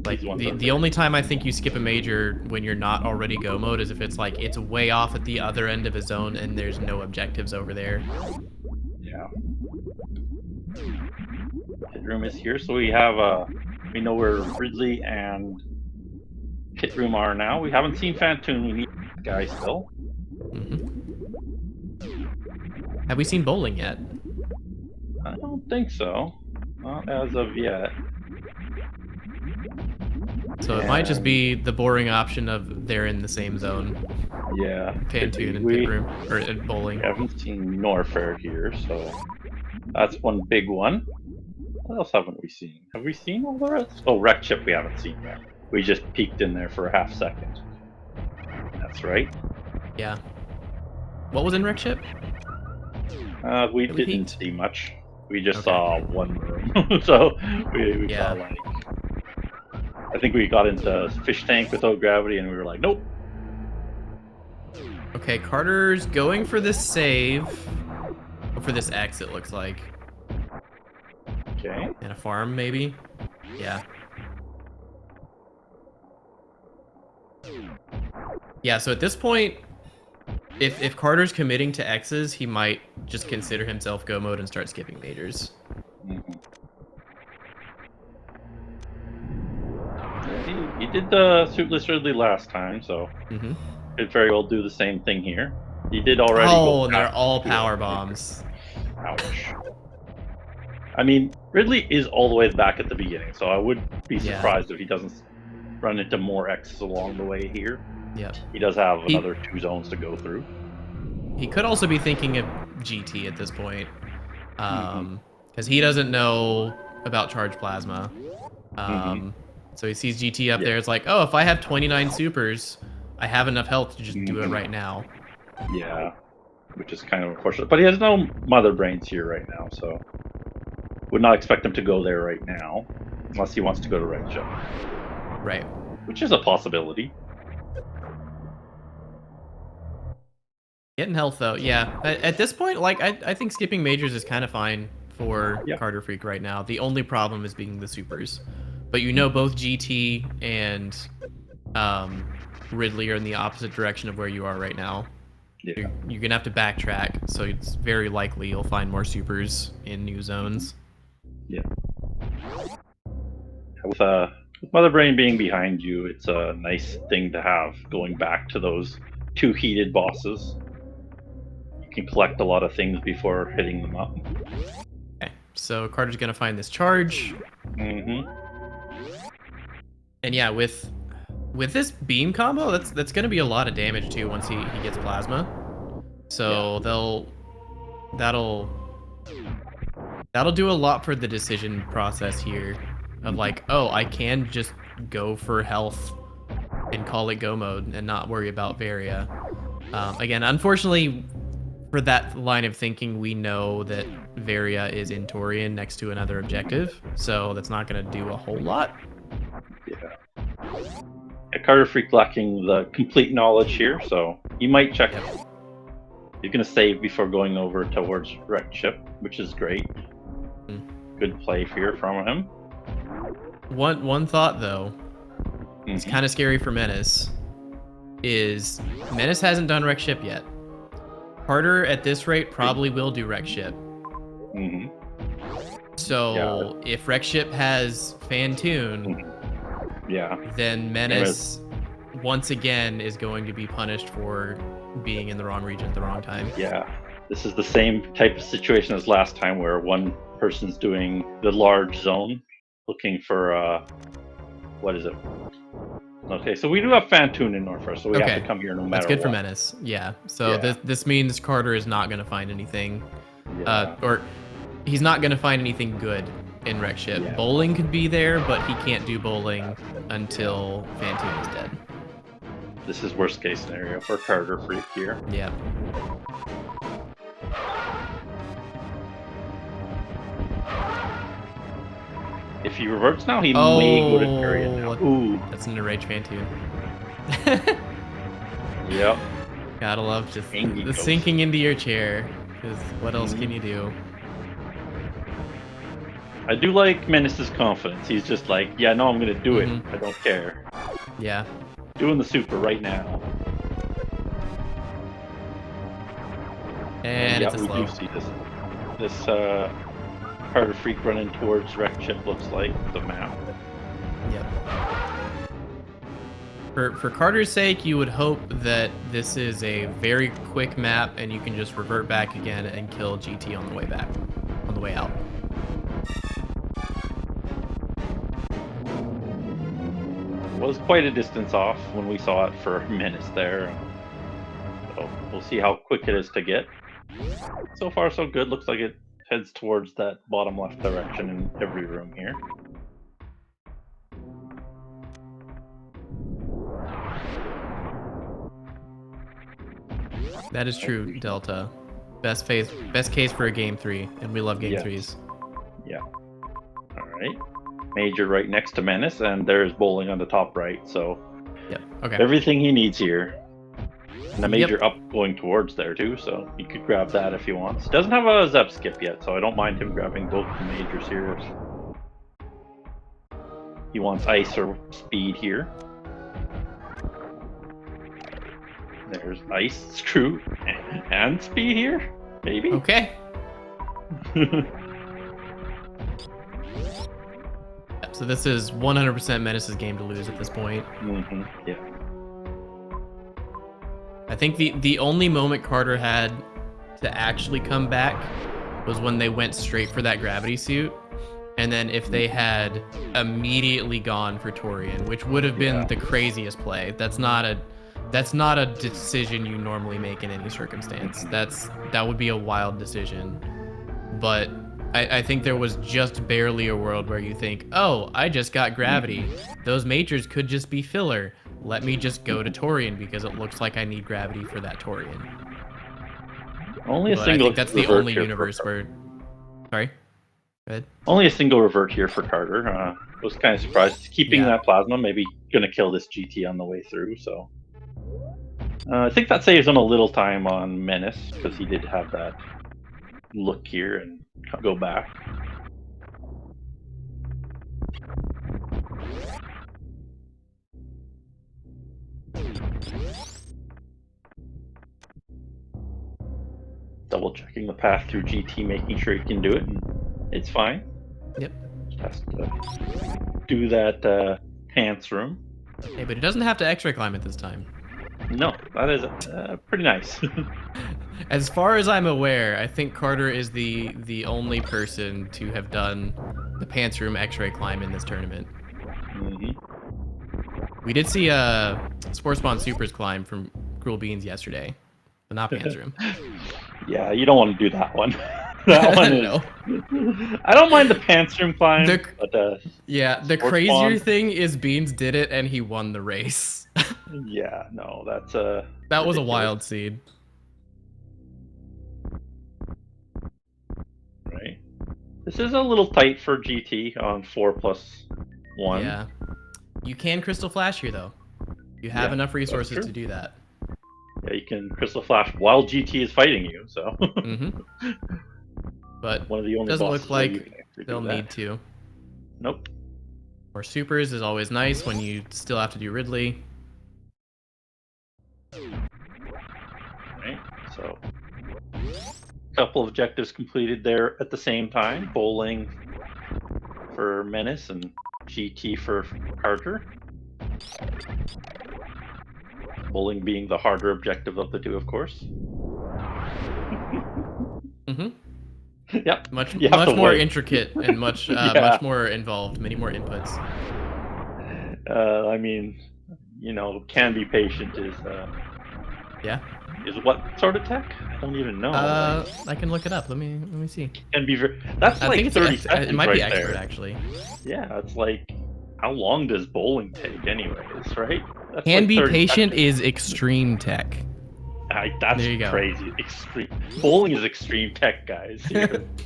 Like the only time I think you skip a major when you're not already go mode is if it's like it's way off at the other end of a zone and there's no objectives over there.
Yeah. Pit room is here, so we have we know where Ridley and pit room are now. We haven't seen Fantoon. We need that guy still.
Have we seen bowling yet?
I don't think so. Not as of yet.
So it might just be the boring option of they're in the same zone.
Yeah.
Fantoon and pit room, or bowling.
We haven't seen Norfair here, so that's one big one. What else haven't we seen? Have we seen all the rest? Oh, wrecked ship we haven't seen yet. We just peeked in there for a half second. That's right.
Yeah. What was in wrecked ship?
We didn't see much. We just saw one room. So we saw like, I think we got into fish tank without gravity and we were like, nope.
Okay, Carter's going for this save. Or for this X, it looks like.
Okay.
And a farm, maybe? Yeah. Yeah, so at this point, if Carter's committing to X's, he might just consider himself go mode and start skipping majors.
He did the suitless Ridley last time, so could very well do the same thing here. He did already.
Oh, and they're all power bombs.
Ouch. I mean, Ridley is all the way back at the beginning, so I would be surprised if he doesn't run into more X's along the way here.
Yeah.
He does have another 2 zones to go through.
He could also be thinking of GT at this point. Because he doesn't know about charged plasma. So he sees GT up there. It's like, oh, if I have 29 supers, I have enough health to just do it right now.
Yeah, which is kind of unfortunate. But he has no mother brains here right now, so would not expect him to go there right now, unless he wants to go to Red Ship.
Right.
Which is a possibility.
Getting health though, yeah. At this point, like I think skipping majors is kind of fine for Carter Freak right now. The only problem is being the supers, but you know both GT and Ridley are in the opposite direction of where you are right now.
Yeah.
You're gonna have to backtrack, so it's very likely you'll find more supers in new zones.
Yeah. With Mother Brain being behind you, it's a nice thing to have going back to those 2 heated bosses. You can collect a lot of things before hitting them up.
Okay, so Carter's gonna find this charge. And yeah, with this beam combo, that's gonna be a lot of damage too once he gets plasma. So that'll do a lot for the decision process here of like, oh, I can just go for health and call it go mode and not worry about Varia. Again, unfortunately, for that line of thinking, we know that Varia is in Torian next to another objective, so that's not going to do a whole lot.
Yeah. Carter Freak lacking the complete knowledge here, so he might check it. He's going to save before going over towards Wrecked Ship, which is great. Good play here from him.
One thought, though, it's kind of scary for Menace, is Menace hasn't done Wrecked Ship yet. Carter, at this rate, probably will do Wrecked Ship. So if Wrecked Ship has Fantoon, then Menace once again is going to be punished for being in the wrong region at the wrong time.
Yeah, this is the same type of situation as last time, where one person's doing the large zone, looking for what is it? Okay, so we do have Fantoon in Northwest, so we have to come here no matter what.
That's good for Menace, yeah. So this means Carter is not going to find anything, or he's not going to find anything good in Wrecked Ship. Yeah. Bowling could be there, but he can't do bowling until Fantoon is dead.
This is worst case scenario for Carter Freak here.
Yeah.
If he reverts now, he may go to Torian now. Ooh.
That's an enraged Fantoon.
Yep.
Gotta love just the sinking into your chair, because what else can you do?
I do like Menace's confidence. He's just like, yeah, no, I'm gonna do it. I don't care.
Yeah.
Doing the super right now.
And it's a slow.
We do see this Carter Freak running towards Wrecked Ship, looks like the map.
Yep. For Carter's sake, you would hope that this is a very quick map and you can just revert back again and kill GT on the way back, on the way out.
It was quite a distance off when we saw it for Menace there. So we'll see how quick it is to get. So far, so good. Looks like it heads towards that bottom left direction in every room here.
That is true, Delta. Best case for a game 3, and we love game 3s.
Yeah. All right. Major right next to Menace, and there's bowling on the top right. So everything he needs here. And a major up going towards there too, so he could grab that if he wants. Doesn't have a Zep skip yet, so I don't mind him grabbing both the majors here. He wants ice or speed here. There's ice, it's true, and speed here, maybe.
Okay. So this is 100% Menace's game to lose at this point.
Yeah.
I think the only moment Carter had to actually come back was when they went straight for that gravity suit, and then if they had immediately gone for Torian, which would have been the craziest play. That's not a decision you normally make in any circumstance. That would be a wild decision. But I think there was just barely a world where you think, oh, I just got gravity. Those majors could just be filler. Let me just go to Torian because it looks like I need gravity for that Torian.
Only a
But I
single
think that's the
revert
only
here
universe
for
where... Sorry? Go ahead.
Only a single revert here for Carter. I was kind of surprised. He's keeping
Yeah.
that plasma, maybe gonna kill this GT on the way through. So I think that saves him a little time on Menace because he did have that look here and go back. Double checking the path through GT, making sure he can do it, and it's fine.
Yep.
Just has to do that pants room.
Hey, but it doesn't have to X-ray climb it this time.
No, that is pretty nice.
As far as I'm aware, I think Carter is the only person to have done the pants room X-ray climb in this tournament. We did see a Sports Spawn Supers climb from Cruel Beans yesterday, but not pants room.
Yeah, you don't want to do that one. That one is...
No.
I don't mind the pants room climb, but
yeah, the
Sports
crazier
Spawn...
thing is Beans did it and he won the race.
Yeah, no, that's
that was a wild seed.
Right. This is a little tight for GT on 4+1.
Yeah. You can Crystal Flash here though. You have enough resources to do that.
Yeah, you can Crystal Flash while GT is fighting you, so.
But
one of the only
doesn't
bosses
look like
they'll
need to.
Nope.
Or supers is always nice when you still have to do Ridley.
Right, so a couple of objectives completed there at the same time. Bowling for Menace and GT for Carter. Bowling being the harder objective of the two, of course. Yep.
Much more intricate and much much more involved. Many more inputs.
I mean, you know, can be patient is
yeah.
Is what sort of tech? I don't even know.
I can look it up. Let me see.
Can be that's
I
like
think
30 seconds.
It might be
right
expert
there.
actually.
Yeah, it's like how long does bowling take, anyways? Right? That's
Can
like
be
30
patient
seconds.
is extreme tech.
That's
there you go.
Crazy. Extreme bowling is extreme tech, guys.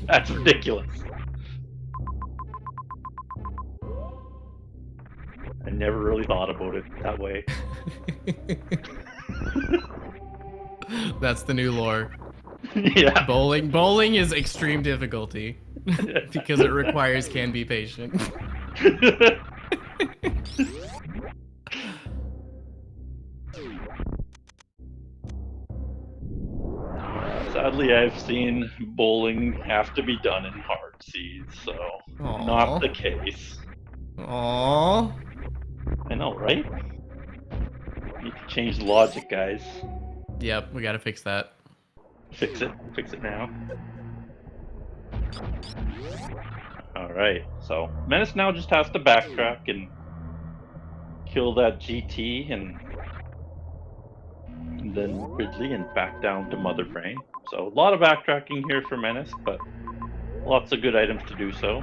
That's ridiculous. I never really thought about it that way.
That's the new lore.
Yeah.
Bowling is extreme difficulty because it requires can be patient.
Sadly, I've seen bowling have to be done in hard seeds, so not the case.
Aww.
I know, right? Need to change the logic, guys.
Yep, we gotta fix that.
Fix it. Fix it now. Alright, so Menace now just has to backtrack and kill that GT and then Ridley and back down to Mother Frame. So a lot of backtracking here for Menace, but lots of good items to do so.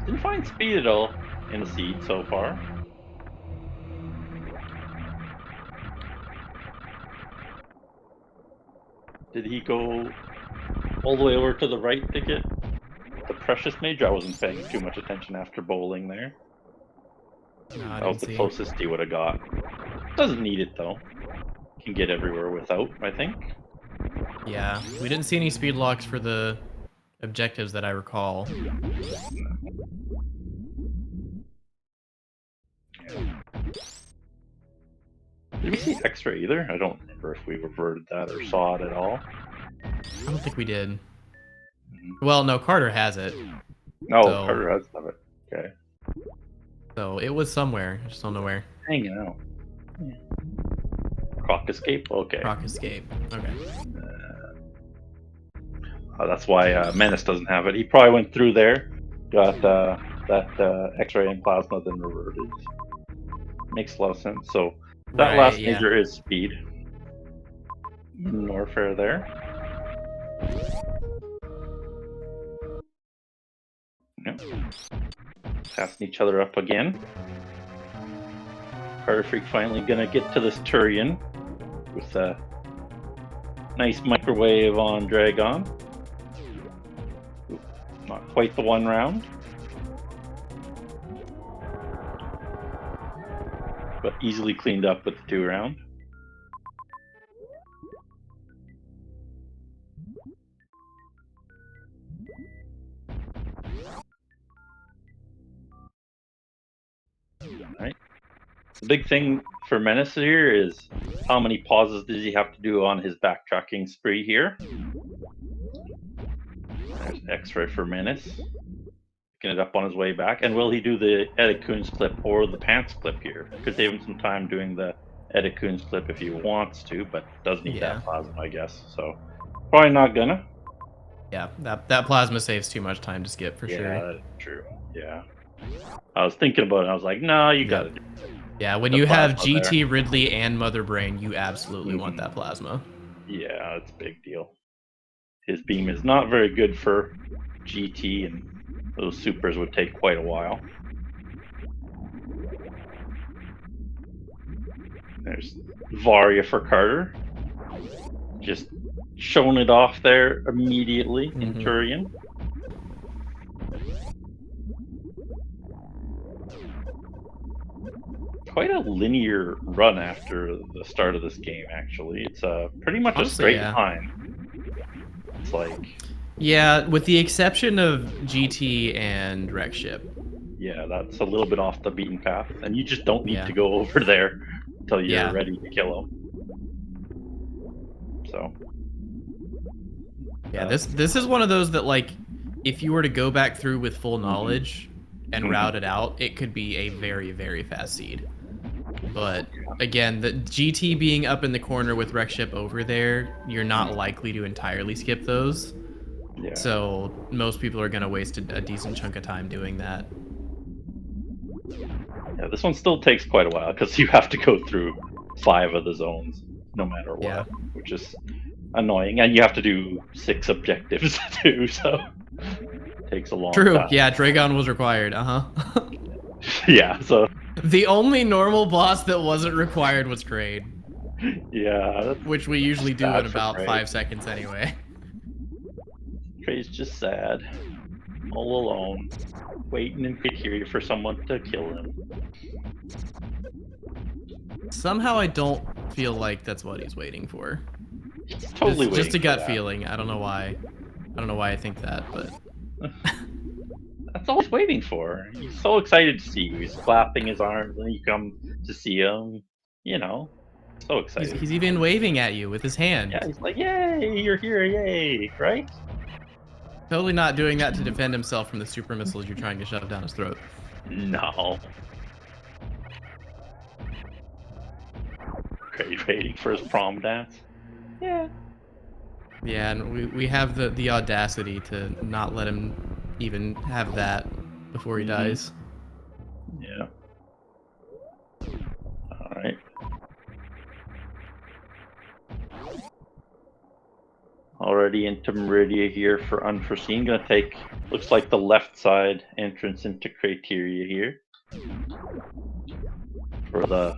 Didn't find speed at all in the seed so far. Did he go all the way over to the right to get the Precious Major? I wasn't paying too much attention after bowling there.
No,
that was the closest he would have got. Doesn't need it though. Can get everywhere without, I think.
Yeah, we didn't see any speed locks for the objectives that I recall.
Did we see X-ray either? I don't remember if we reverted that or saw it at all.
I don't think we did. Well, no, Carter has it.
No, so, Carter has it. Okay.
So it was somewhere. I just don't know where.
Hanging out. Croc escape? Okay.
Croc escape. Okay.
That's why Menace doesn't have it. He probably went through there, got that X-ray and plasma, then reverted. Makes a lot of sense. So that last major is speed. Warfare there. Passing each other up again. Karterfreak finally gonna get to this Turian with a nice microwave on Dragon. Ooh, not quite the one round. But easily cleaned up with the 2 round. Alright. The big thing for Menace here is how many pauses does he have to do on his backtracking spree here. There's X-ray for Menace. Picking it up on his way back. And will he do the Edikuns clip or the pants clip here? Could save him some time doing the Edikuns clip if he wants to, but does need that plasma, I guess. So probably not gonna.
Yeah, that plasma saves too much time to skip for sure.
Yeah, that's true. Yeah. I was thinking about it. I was like, no, you gotta do it.
Yeah, when you have GT, Ridley, and Mother Brain, you absolutely want that plasma.
Yeah, it's a big deal. His beam is not very good for GT, and those supers would take quite a while. There's Varia for Carter. Just showing it off there immediately in Turian. Quite a linear run after the start of this game, actually. It's pretty much a straight line. It's like...
Yeah, with the exception of GT and Wreck Ship.
Yeah, that's a little bit off the beaten path, and you just don't need to go over there until you're ready to kill him. So...
Yeah, this is one of those that, like, if you were to go back through with full knowledge and route it out, it could be a very, very fast seed. But again, the GT being up in the corner with Wreck Ship over there, you're not likely to entirely skip those. Yeah. So most people are going to waste a decent chunk of time doing that.
Yeah, this one still takes quite a while because you have to go through 5 of the zones no matter what, which is annoying. And you have to do 6 objectives too, so it takes a long time.
True, yeah, Dragon was required,
Yeah, so...
The only normal boss that wasn't required was Trade.
Yeah.
Which we usually do in about 5 seconds anyway.
Trade's just sad. All alone. Waiting in criteria for someone to kill him.
Somehow I don't feel like that's what he's waiting for.
He's totally
just a gut feeling. I don't know why. I don't know why I think that, but...
That's all he's waiting for. He's so excited to see you. He's clapping his arms and you come to see him. You know, so excited.
He's even waving at you with his hand.
Yeah, he's like, yay, you're here, yay, right?
Totally not doing that to defend himself from the super missiles you're trying to shove down his throat.
No. Great, waiting for his prom dance. Yeah.
Yeah, and we have the audacity to not let him even have that before he dies.
Yeah. Alright. Already into Meridia here for Unforeseen. Gonna take, looks like the left side entrance into Criteria here. For the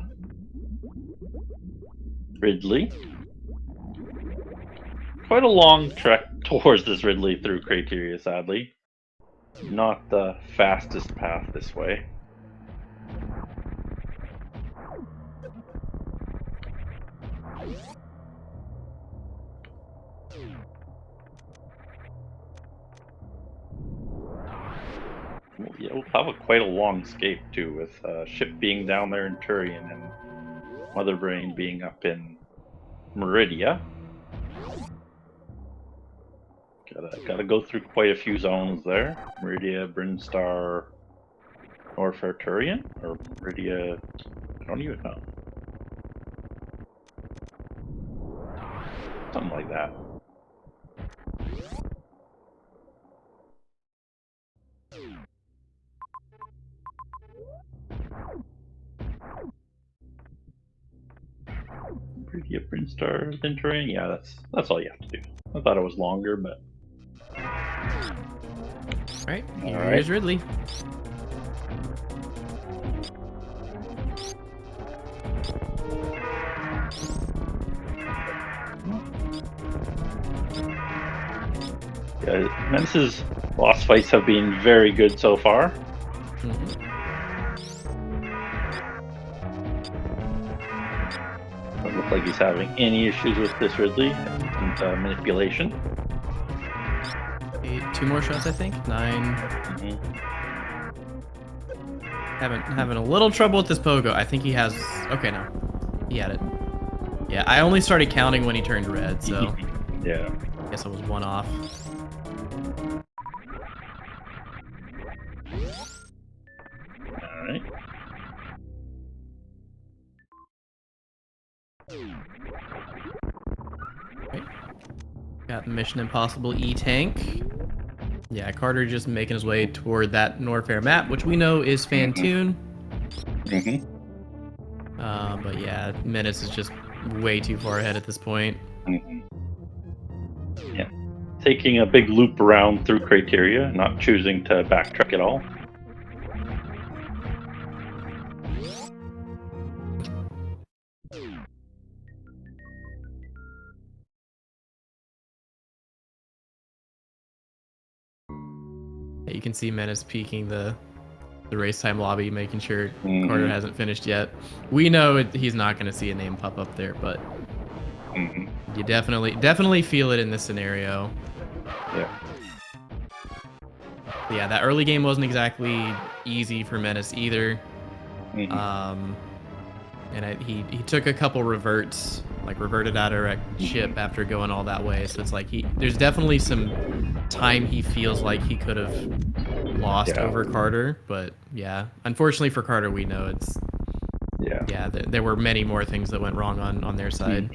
Ridley. Quite a long trek towards this Ridley through Criteria, sadly. Not the fastest path this way. Yeah, we'll have quite a long escape too, with ship being down there in Turian and Mother Brain being up in Meridia. Gotta go through quite a few zones there. Meridia, Brinstar, Norfair, Turian, or Meridia, I don't even know. Something like that. Meridia, Brinstar, then Turian. Yeah, that's all you have to do. I thought it was longer, but
Alright,
All
here's Ridley.
Yeah, Menace's boss fights have been very good so far. Doesn't look like he's having any issues with this Ridley and manipulation.
8, 2 more shots, I think. 9. Having a little trouble with this pogo. I think he has. Okay, no, he had it. Yeah, I only started counting when he turned red, so
Yeah.
I guess I was 1 off.
All right.
Okay. Got Mission Impossible E-Tank. Yeah, Carter just making his way toward that Norfair map, which we know is Fantoon. But yeah, Menace is just way too far ahead at this point.
Yeah. Taking a big loop around through criteria, not choosing to backtrack at all.
Yeah, you can see Menace peeking the race time lobby, making sure Carter hasn't finished yet. We know he's not going to see a name pop up there, but you definitely feel it in this scenario.
Yeah.
Yeah, that early game wasn't exactly easy for Menace either. And he took a couple reverts, like reverted out of a ship after going all that way. So it's like there's definitely some time he feels like he could have lost over Carter. But yeah, unfortunately for Carter, we know it's there were many more things that went wrong on their side.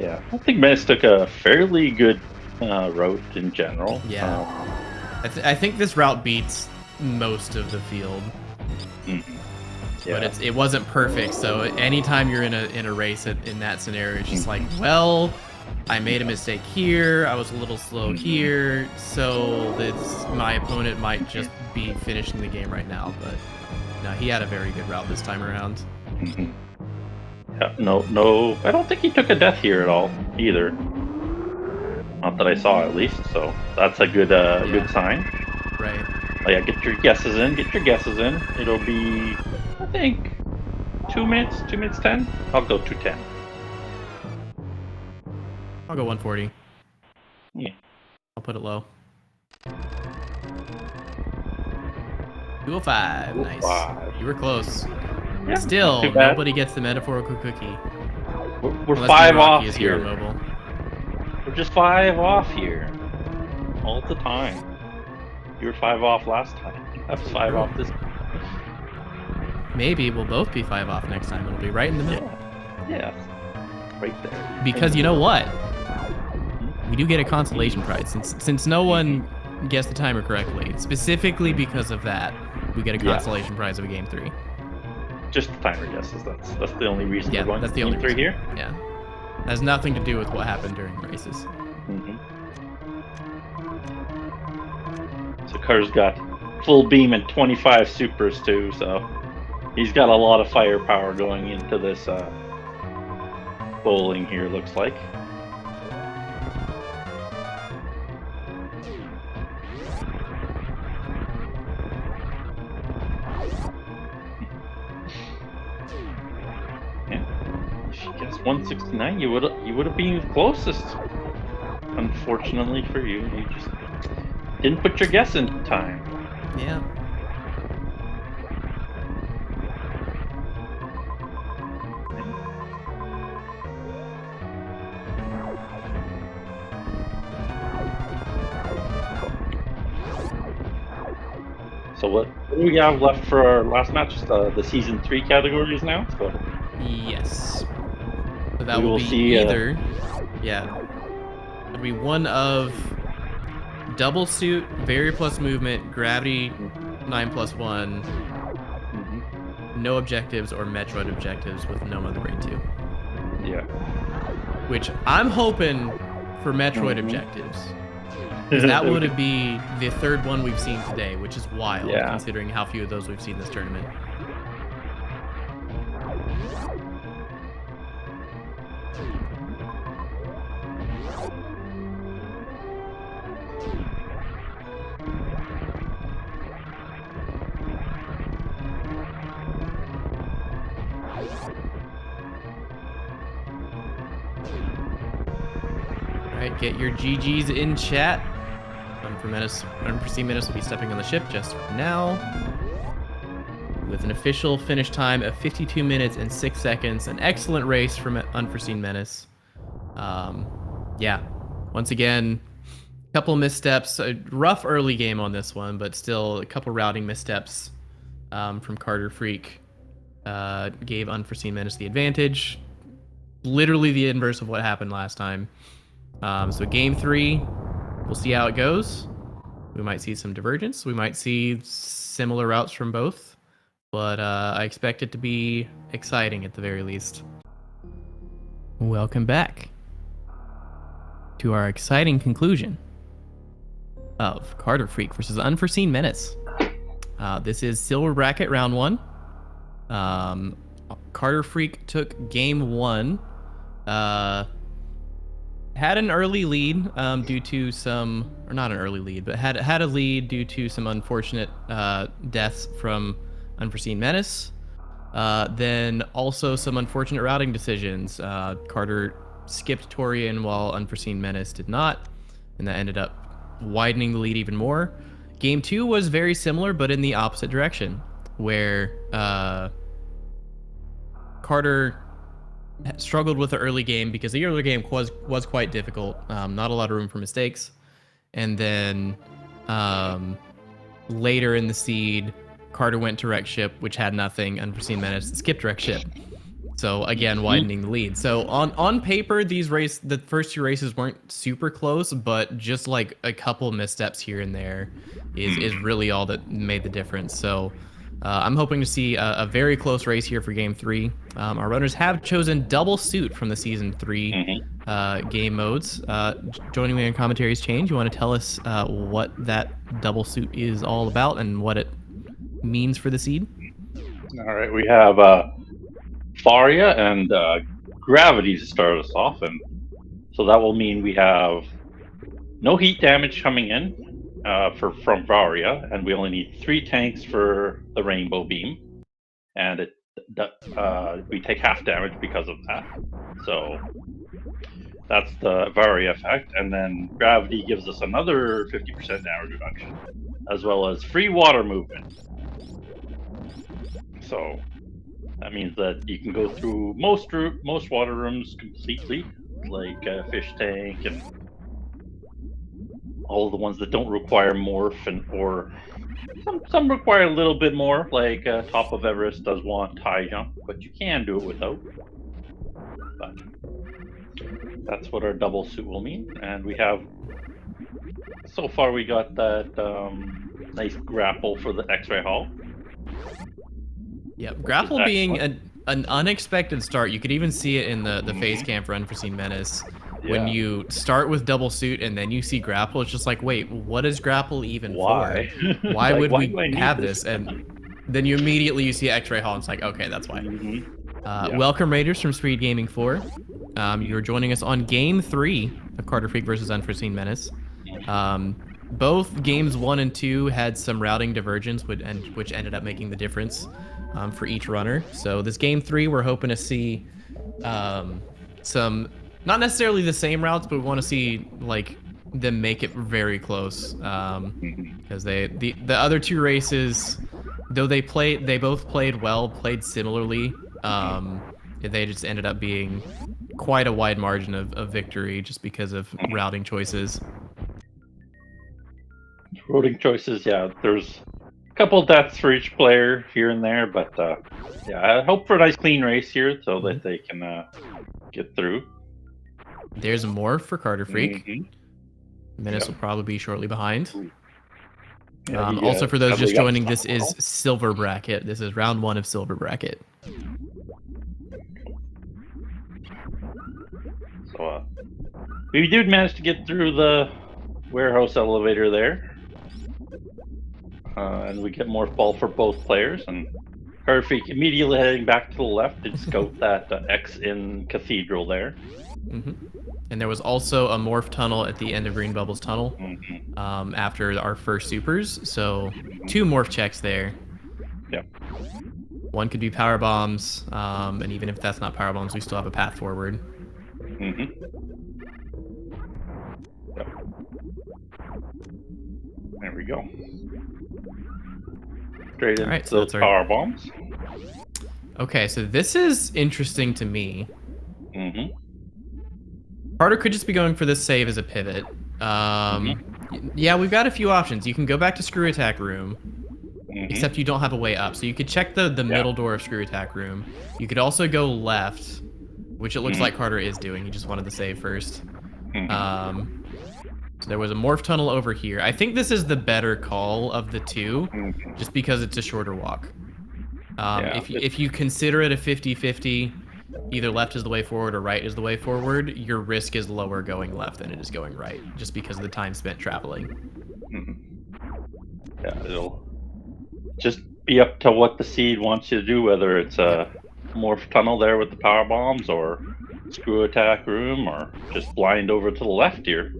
Yeah, I think Menace took a fairly good route in general.
Yeah, I think this route beats most of the field.
Yeah.
But it wasn't perfect, so anytime you're in a race in that scenario, it's just like, well, I made a mistake here, I was a little slow here, so my opponent might just be finishing the game right now. But no, he had a very good route this time around.
Yeah, no, I don't think he took a death here at all either. Not that I saw, at least. So that's a good good sign.
Right.
Oh yeah, get your guesses in. It'll be, I think, 2 minutes, 2 minutes 10. I'll go 2:10.
I'll go 140.
Yeah.
I'll put it low. 205. Nice.
205.
You were close.
Yeah,
Still,
not too bad.
nobody gets the metaphorical cookie.
We're
Unless
5 off
Rocky is here
here.
on mobile.
We're just 5 off here. All the time. You were 5 off last time. I was 5 off this time.
Maybe we'll both be 5 off next time. It'll be right in the middle.
Yeah. Right there.
Because you know what? We do get a consolation prize. Since no one guessed the timer correctly, specifically because of that, we get a consolation prize of a game 3.
Just the timer guesses. That's the only reason we're going
that's the
to
only
game 3
reason.
here.
Yeah. Has nothing to do with what happened during races.
So Carter's got full beam and 25 supers too, so he's got a lot of firepower going into this bowling here, looks like. Yeah. If you guessed 169, you would have been closest. Unfortunately for you, you just didn't put your guess in time.
Yeah.
So what do we have left for our last match? Just the season 3 categories now. So
Yes. So that
We
will
will
be
see,
either. It'll be one of double suit, Barrier plus movement, gravity 9+1, no objectives, or Metroid objectives with no Mother Brain 2.
yeah.
Which I'm hoping for Metroid objectives. Because that would be the third one we've seen today, which is wild,
Yeah.
considering how few of those we've seen this tournament. Alright, get your GGs in chat. Unforeseenmenace will be stepping on the ship just now, with an official finish time of 52 minutes and 6 seconds. An excellent race from Unforeseenmenace. Yeah, once again, a couple missteps. A rough early game on this one, but still a couple routing missteps from karterfreak gave Unforeseenmenace the advantage. Literally the inverse of what happened last time. So game 3, we'll see how it goes. We might see some divergence. We might see similar routes from both. But I expect it to be exciting at the very least. Welcome back to our exciting conclusion of karterfreak versus Unforeseenmenace. This is Silver Bracket round 1. karterfreak took game 1. Had an early lead due to some, or not an early lead, but had a lead due to some unfortunate deaths from Unforeseenmenace. Then also some unfortunate routing decisions. Carter skipped Torian while Unforeseenmenace did not, and that ended up widening the lead even more. Game 2 was very similar, but in the opposite direction, where Carter struggled with the early game because the early game was quite difficult. Not a lot of room for mistakes. And then later in the seed, Carter went to wreck ship, which had nothing. Unforeseenmenace skipped wreck ship. So again, widening the lead. So on paper, the first 2 races weren't super close, but just like a couple missteps here and there is really all that made the difference. So I'm hoping to see a very close race here for game 3. Our runners have chosen double suit from the season 3 game modes. Joining me in commentary is Change. You want to tell us what that double suit is all about and what it means for the seed?
All right, we have Faria and Gravity to start us off, and so that will mean we have no heat damage coming in from Varia, and we only need 3 tanks for the Rainbow Beam, and we take half damage because of that. So that's the Varia effect, and then Gravity gives us another 50% damage reduction, as well as free water movement. So that means that you can go through most water rooms completely, like Fish Tank and all the ones that don't require morph, or some require a little bit more, like Top of Everest does want high jump, but you can do it without. But that's what our double suit will mean. And we have, so far we got that nice grapple for the X-ray hull.
Yep, grapple being an unexpected start. You could even see it in the phase cam for Unforeseenmenace. When you start with double suit and then you see grapple, it's just like, wait, what is grapple even for? Why would we have this? And then you see X-ray hull and it's like, okay, that's why. Welcome Raiders from SpeedGaming 4. You're joining us on game 3 of karterfreak versus Unforeseenmenace. Both games 1 and 2 had some routing divergence, which ended up making the difference for each runner. So this game 3, we're hoping to see some, not necessarily the same routes, but we want to see like them make it very close. Because the other 2 races, though they both played well, played similarly. They just ended up being quite a wide margin of victory just because of routing choices.
Routing choices, yeah. There's a couple deaths for each player here and there, but yeah, I hope for a nice clean race here so that they can get through.
There's more for karterfreak. Menace will probably be shortly behind.
Yeah,
also, for those just joining, this is Silver Bracket. This is round 1 of Silver Bracket.
So we did manage to get through the warehouse elevator there. And we get more fall for both players. And karterfreak immediately heading back to the left to scout that X in Cathedral there.
And there was also a morph tunnel at the end of Green Bubble's tunnel after our first supers. So 2 morph checks there.
Yep.
One could be power bombs, and even if that's not power bombs, we still have a path forward.
Yep. There we go. Straight into those power bombs.
Okay, so this is interesting to me. Carter could just be going for this save as a pivot. Yeah, we've got a few options. You can go back to Screw Attack Room, except you don't have a way up. So you could check the middle door of Screw Attack Room. You could also go left, which it looks like Carter is doing. He just wanted to save first. So there was a morph tunnel over here. I think this is the better call of the 2, just because it's a shorter walk. If you consider it a 50-50, either left is the way forward or right is the way forward, your risk is lower going left than it is going right, just because of the time spent traveling.
Yeah, it'll just be up to what the seed wants you to do, whether it's a morph tunnel there with the power bombs, or Screw Attack Room, or just blind over to the left here.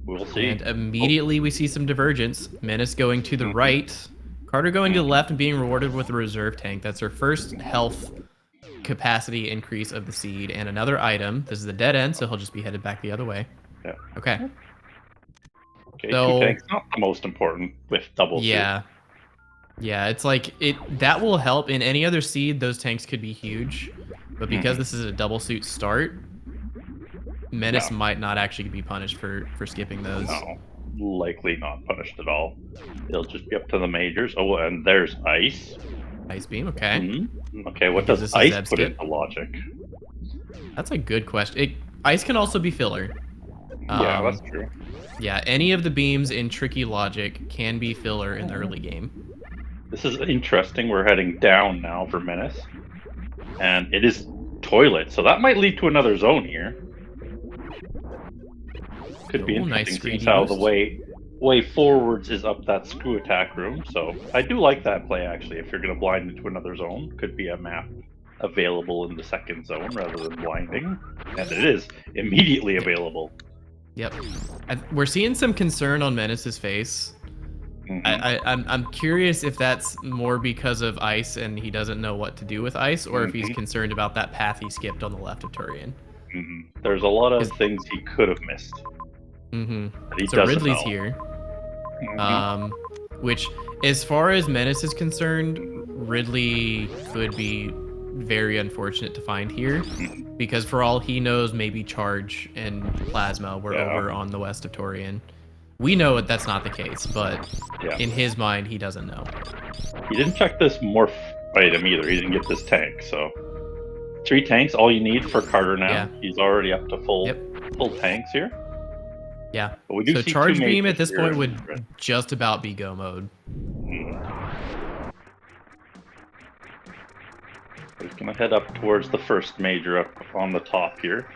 We'll see.
And immediately we see some divergence. Menace going to the right, Carter going to the left and being rewarded with a reserve tank. That's her first health capacity increase of the seed, and another item. This is a dead end, so he'll just be headed back the other way.
Yeah.
Okay.
Okay, so, 2 tanks, not the most important with double seed.
Yeah, it's like that will help. In any other seed, those tanks could be huge, but because this is a double suit start, Menace might not actually be punished for skipping those.
No, likely not punished at all. It'll just be up to the majors. Oh, and there's Ice.
Ice Beam, okay.
Okay, what does Ice put into logic?
That's a good question. Ice can also be filler.
Yeah, that's true.
Yeah, any of the beams in tricky logic can be filler in the early game.
This is interesting. We're heading down now for Menace. And it is toilet, so that might lead to another zone here. Could be interesting, seeing how the way forwards is up that Screw Attack Room. So I do like that play, actually. If you're going to blind into another zone, could be a map available in the second zone rather than blinding. And it is immediately available.
Yep. We're seeing some concern on Menace's face. I'm curious if that's more because of Ice and he doesn't know what to do with Ice, or if he's concerned about that path he skipped on the left of Turian.
There's a lot of things he could have missed.
So Ridley's here. Which, as far as Menace is concerned, Ridley could be very unfortunate to find here, because for all he knows, maybe Charge and Plasma were over on the west of Turian. We know that's not the case, but in his mind, he doesn't know.
He didn't check this morph item either. He didn't get this tank, so 3 tanks, all you need for Carter now. Yeah. He's already up to full tanks here.
Yeah.
But we do
so
see
Charge Beam at this point would just about be go mode.
He's gonna head up towards the first major up on the top here.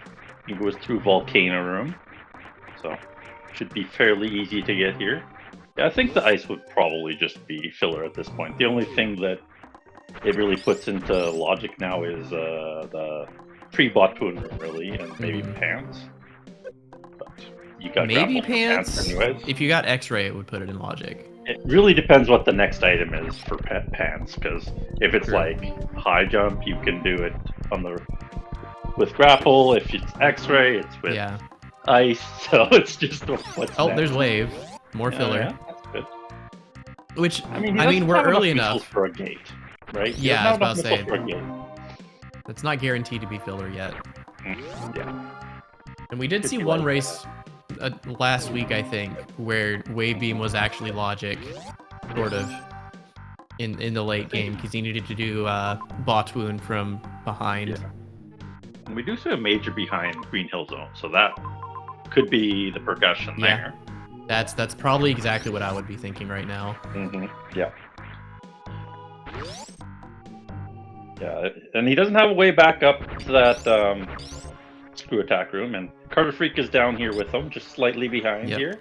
He goes through Volcano Room, so should be fairly easy to get here. Yeah, I think the Ice would probably just be filler at this point. The only thing that it really puts into logic now is the pre-Botwoon room, really, and maybe Pants. But you got
maybe Pants.
Anyways.
If you got X-Ray, it would put it in logic.
It really depends what the next item is for Pants, because if it's like high jump, you can do it on the with grapple. If it's X-Ray, it's with Ice. So it's just what's next.
There's Wave, more filler.
Yeah, that's good.
Which I mean we're early enough
for a gate, right?
Yeah, I was about to say it's not guaranteed to be filler yet.
Yeah,
and we did see one race last week, I think, where Wave Beam was actually logic, sort of, in the late game, because he needed to do Botwoon from behind.
Yeah. And we do see a major behind Green Hill Zone, so that could be the progression there.
That's probably exactly what I would be thinking right now.
Yeah. Yeah, and he doesn't have a way back up to that Screw Attack Room, and karterfreak is down here with him, just slightly behind here.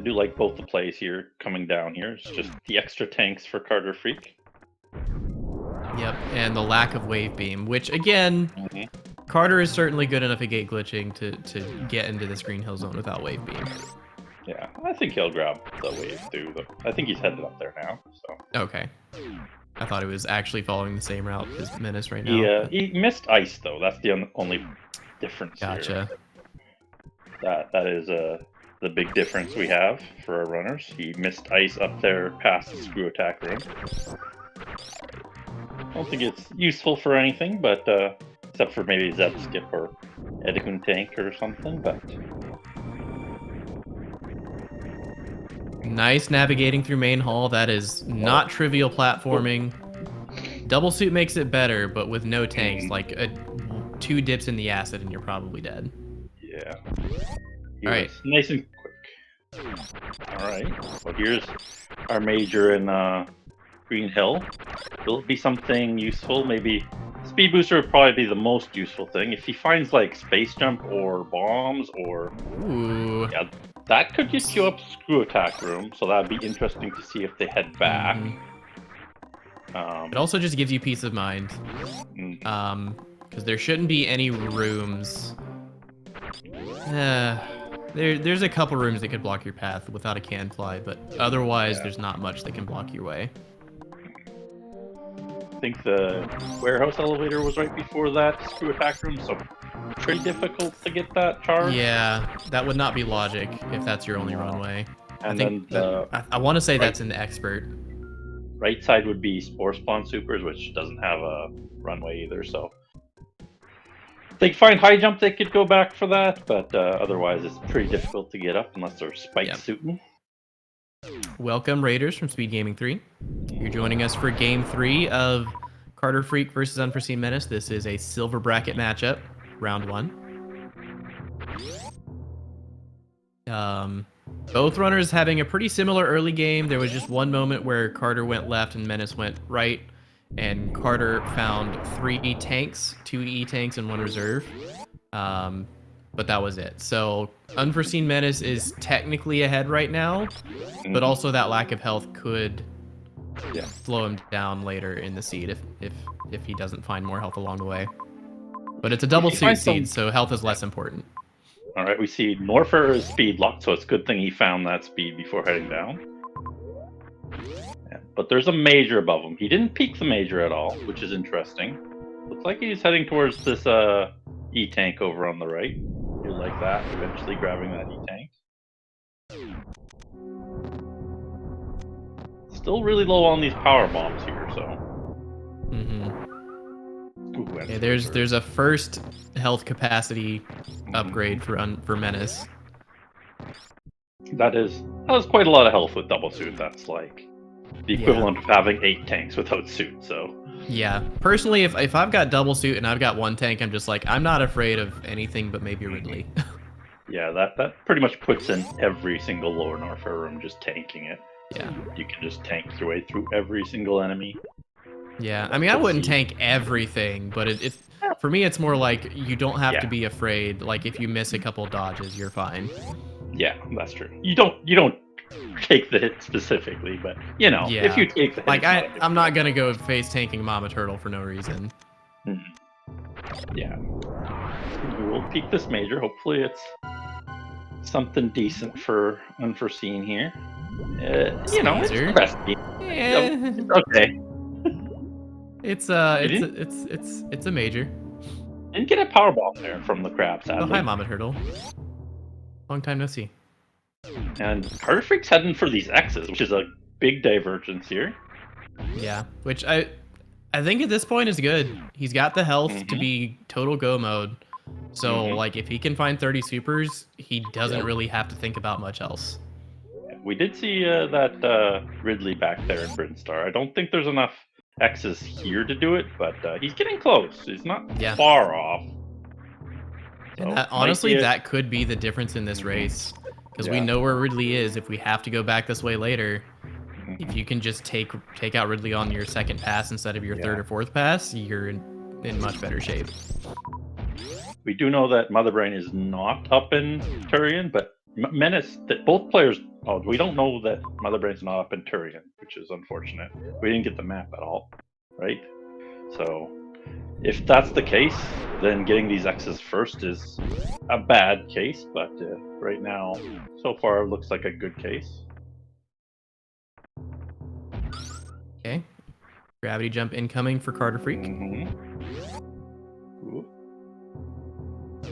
do like both the plays here coming down here. It's just the extra tanks for karterfreak.
Yep, and the lack of wave beam, which again, Carter is certainly good enough at gate glitching to get into this green hill zone without wave beam.
Yeah, I think he'll grab the wave too. But I think he's headed up there now. So
Okay. I thought it was actually following the same route as Menace right now.
Yeah, he missed ice though. That's the only difference.
Gotcha.
Here. That is the big difference we have for our runners. He missed ice up there past the screw attack room. I don't think it's useful for anything, but except for maybe Zeb skip or Edikun tank or something. But
Nice navigating through main hall. That is not trivial platforming. Double suit makes it better, but with no tanks, like 2 dips in the acid and you're probably dead.
Yeah.
All right.
Nice and quick. All right. Well, here's our major in Green Hill. Will it be something useful? Maybe speed booster would probably be the most useful thing. If he finds like space jump or bombs or
Ooh.
yeah, that could get you up screw attack room. So that'd be interesting to see if they head back.
It also just gives you peace of mind. Because there shouldn't be any rooms. There's a couple rooms that could block your path without a can fly, but otherwise there's not much that can block your way.
I think the warehouse elevator was right before that screw attack room, so pretty difficult to get that charge.
Yeah, that would not be logic if that's your only runway.
And
I think
then
I want to say that's in the expert.
Right side would be Spore Spawn Supers, which doesn't have a runway either, so if they find high jump, they could go back for that, but otherwise it's pretty difficult to get up unless they're spike suiting.
Welcome, Raiders from SpeedGaming 3. You're joining us for Game 3 of karterfreak versus Unforeseenmenace. This is a silver bracket matchup, round 1. Both runners having a pretty similar early game. There was just one moment where Carter went left and Menace went right, and Carter found 3 tanks, 2 E-tanks and 1 reserve. But that was it. So Unforeseenmenace is technically ahead right now, but also that lack of health could slow him down later in the seed if he doesn't find more health along the way. But it's a double suit seed, so health is less important.
All right, we see Norfair is speed locked, so it's a good thing he found that speed before heading down. Yeah, but there's a major above him. He didn't peek the major at all, which is interesting. Looks like he's heading towards this E-tank over on the right. You'll like that, eventually grabbing that E-tank. Still really low on these power bombs here, so. Ooh,
Yeah, there's a first health capacity upgrade for Menace.
That is quite a lot of health with double suit. That's like the equivalent of having 8 tanks without suit, so.
Yeah, personally, if I've got double suit and I've got 1 tank, I'm just like, I'm not afraid of anything but maybe Ridley.
Yeah, that pretty much puts in every single lower Norfair room, just tanking it.
Yeah.
You can just tank your way through every single enemy.
Yeah, I mean, I wouldn't tank everything, but for me, it's more like you don't have to be afraid. Like, if you miss a couple dodges, you're fine.
Yeah, that's true. You don't take the hit specifically, but you know, if you take the hit,
like I'm not gonna go face tanking Mama Turtle for no reason.
Yeah, we will peek this major. Hopefully, it's something decent for Unforeseen here. You know, it's the best game.
Yeah.
Okay.
It's a major.
Didn't get a power bomb there from the crab, sadly.
Oh, hi, Mama Turtle. Long time no see.
And karterfreak's heading for these X's, which is a big divergence here.
Yeah, which I think at this point is good. He's got the health to be total go mode. So, like, if he can find 30 supers, he doesn't really have to think about much else.
We did see that Ridley back there in Brinstar. I don't think there's enough X's here to do it, but he's getting close. He's not far off. So,
and honestly, that could be the difference in this race. Because we know where Ridley is. If we have to go back this way later, if you can just take out Ridley on your second pass instead of your third or fourth pass, you're in much better shape.
We do know that Mother Brain is not up in Turian, but Menace, that both players Oh, we don't know that Mother Brain's not up in Turian, which is unfortunate. We didn't get the map at all, right? So, if that's the case, then getting these X's first is a bad case, but right now, so far, it looks like a good case.
Okay. Gravity jump incoming for Carter Freak.
Ooh.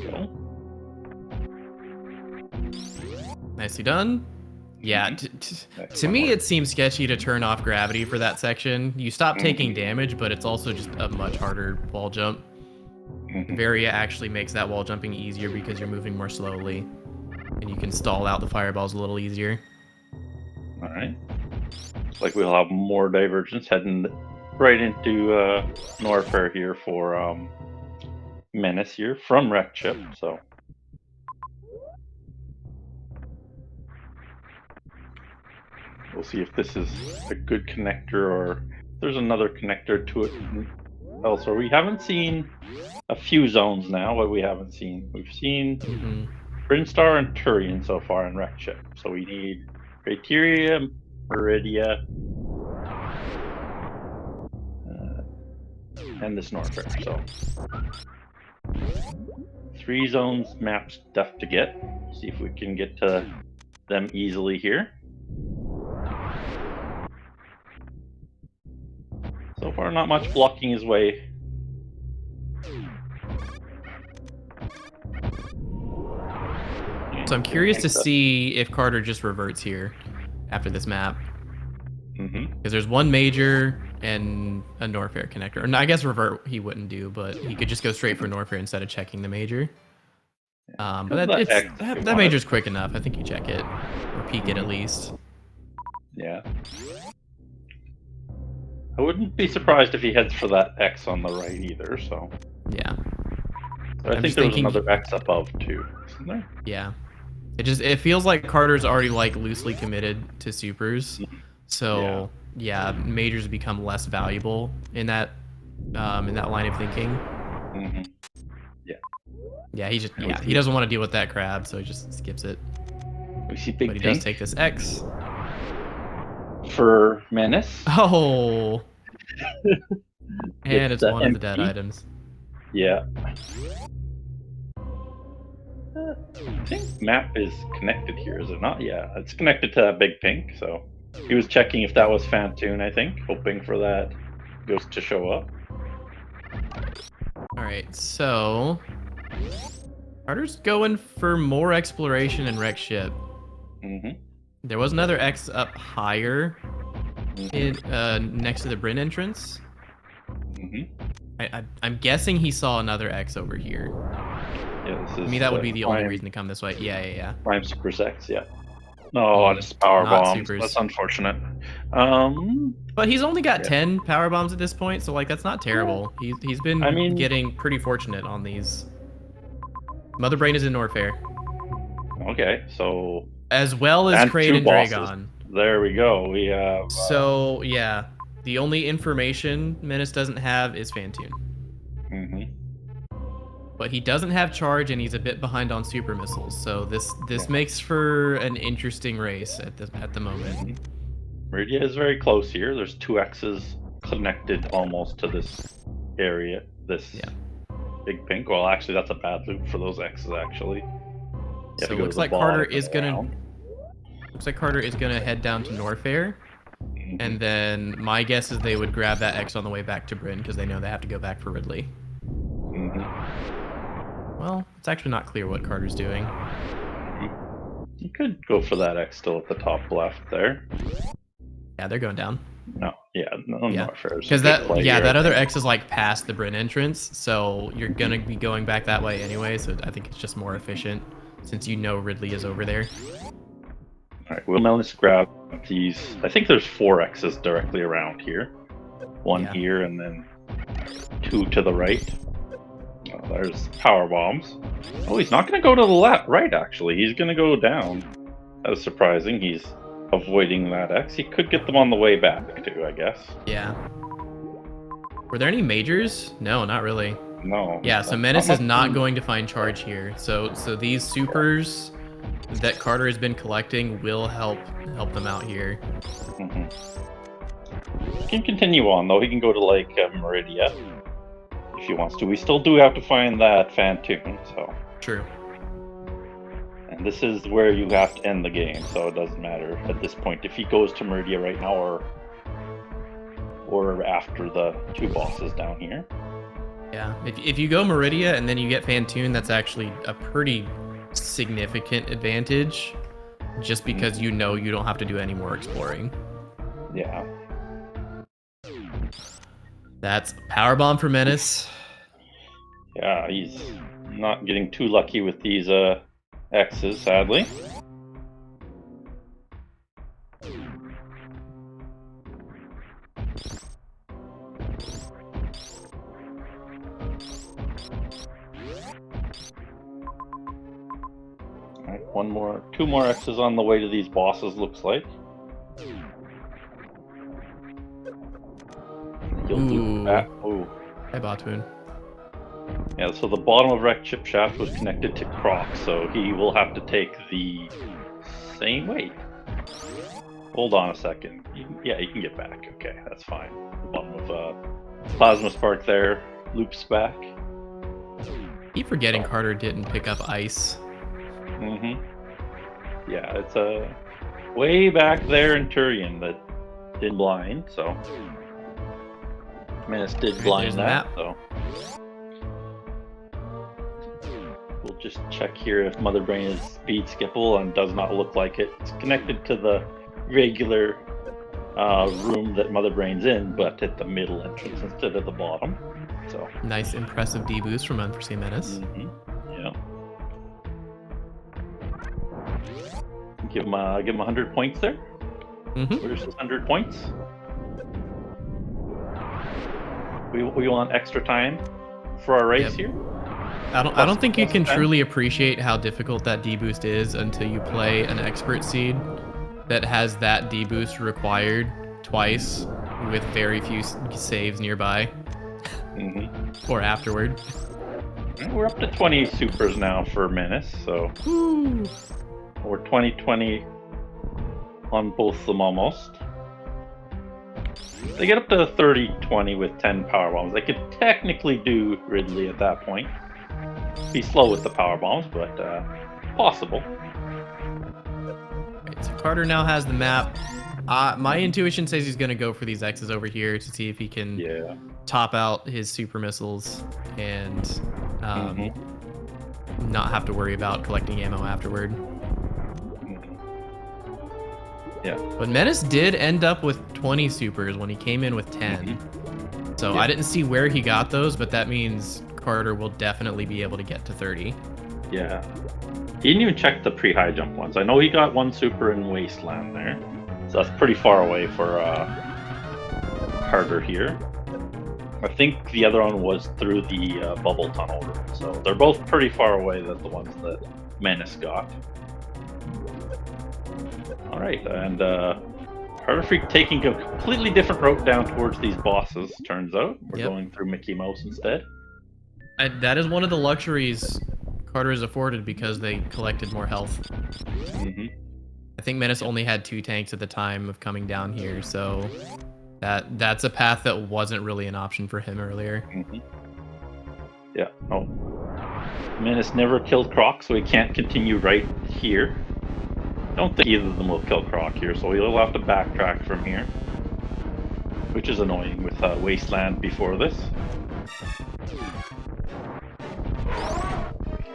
Go.
Nicely done. Yeah, to me it seems sketchy to turn off gravity for that section. You stop taking damage, but it's also just a much harder wall jump. Varia actually makes that wall jumping easier because you're moving more slowly, and you can stall out the fireballs a little easier.
All right. Looks like we'll have more divergence heading right into Norfair here for Menace here from Wreck Chip. So. We'll see if this is a good connector or there's another connector to it elsewhere. We haven't seen a few zones now, but we haven't seen. We've seen Brinstar and Turian so far in Wreck Chip. So we need Criteria, Meridia, and this Norfair. So 3 zones mapped stuff to get. See if we can get to them easily here. So far, not much blocking his way.
So I'm curious to see if Carter just reverts here after this map. Because there's one major and a Norfair connector. Or I guess revert he wouldn't do, but he could just go straight for Norfair instead of checking the major. But that major's quick enough. I think you check it or peek it at least.
Yeah. I wouldn't be surprised if he heads for that X on the right either, so.
Yeah.
So I think there was another X above too, isn't there?
Yeah. It feels like Carter's already like loosely committed to supers. So yeah, majors become less valuable in that line of thinking.
Yeah.
Yeah, he doesn't want to deal with that crab, so he just skips it.
We see big
but he does take this X.
For Menace.
Oh. And it's one of the dead items.
Yeah. I think map is connected here, is it not? Yeah, it's connected to that big pink, so he was checking if that was Fantoon, I think, hoping for that ghost to show up.
Alright, so Carter's going for more exploration and wreck ship. There was another X up higher in next to the Bryn entrance. I'm guessing he saw another X over here.
Yeah, this is,
to me, that would be the only reason to come this way. Yeah.
Prime Super X, yeah. No, just power bombs. That's unfortunate.
But he's only got 10 power bombs at this point, so like that's not terrible. He's been getting pretty fortunate on these. Mother Brain is in Norfair.
Okay, so
as well as Crane and Dragon.
There we go. We have.
So yeah, the only information Menace doesn't have is Fantoon. But he doesn't have charge, and he's a bit behind on super missiles. So this makes for an interesting race at the moment.
Meridia is very close here. There's 2 X's connected almost to this area. This big pink. Well, actually, that's a bad loop for those X's. Actually.
So it looks like Carter is gonna. Looks like Carter is gonna head down to Norfair, and then my guess is they would grab that X on the way back to Bryn because they know they have to go back for Ridley. Well, it's actually not clear what Carter's doing.
You could go for that X still at the top left there.
Yeah, they're going down.
No, Norfair.
Because that other X is like past the Bryn entrance, so you're gonna be going back that way anyway. So I think it's just more efficient since you know Ridley is over there.
All right, we'll Menace grab these. I think there's 4 X's directly around here. 1 here and then 2 to the right. Oh, there's power bombs. Oh, he's not going to go to the left, right, actually. He's going to go down. That was surprising. He's avoiding that X. He could get them on the way back, too, I guess.
Yeah. Were there any majors? No, not really.
No.
Yeah, so Menace is not going to find charge here. So these supers that Carter has been collecting will help them out here.
Mm-hmm. He can continue on though. He can go to like Meridia if he wants to. We still do have to find that Phantoon, so.
True.
And this is where you have to end the game, so it doesn't matter at this point if he goes to Meridia right now or after the 2 bosses down here.
Yeah, if you go Meridia and then you get Phantoon, that's actually a pretty significant advantage, just because you know you don't have to do any more exploring.
Yeah.
That's Powerbomb for Menace.
Yeah, he's not getting too lucky with these X's, sadly. Alright, 2 more X's on the way to these bosses, looks like. He'll do that. Ooh.
Hey, Batoon.
Yeah, so the bottom of Wreck Chip Shaft was connected to Croc, so he will have to take the same way. Hold on a second. Yeah, you can get back. Okay, that's fine. The bottom of Plasma Spark there loops back.
Keep forgetting Carter didn't pick up ice.
Mm-hmm. Yeah, it's way back there in Turian that did blind, so Menace did blind that, so we'll just check here if Mother Brain is speed skippable, and does not look like it. It's connected to the regular room that Mother Brain's in, but at the middle entrance instead of the bottom. So
nice, impressive D-boost from Unforeseenmenace.
Mm-hmm. Yeah. Give him 100 points there.
Mm-hmm.
Where's his 100 points? We want extra time for our race here.
I don't think you can truly appreciate how difficult that D-boost is until you play an expert seed that has that D-boost required twice with very few saves nearby.
Mm-hmm.
Or afterward.
We're up to 20 supers now for Menace, so we're 20-20 on both of them almost. They get up to 30-20 with 10 power bombs. They could technically do Ridley at that point. Be slow with the power bombs, but possible.
Right, so Carter now has the map. My intuition says he's going to go for these X's over here to see if he can top out his super missiles and not have to worry about collecting ammo afterward.
Yeah.
But Menace did end up with 20 supers when he came in with 10. So I didn't see where he got those, but that means Carter will definitely be able to get to 30.
Yeah. He didn't even check the pre-high jump ones. I know he got 1 super in Wasteland there. So that's pretty far away for Carter here. I think the other one was through the bubble tunnel room. So they're both pretty far away than the ones that Menace got. Alright, and karterfreak taking a completely different route down towards these bosses, turns out. We're going through Mickey Mouse instead.
That is one of the luxuries Carter is afforded because they collected more health. I think Menace only had 2 tanks at the time of coming down here, so that's a path that wasn't really an option for him earlier.
Yeah, oh. Menace never killed Croc, so he can't continue right here. I don't think either of them will kill Croc here, so he'll have to backtrack from here. Which is annoying with Wasteland before this.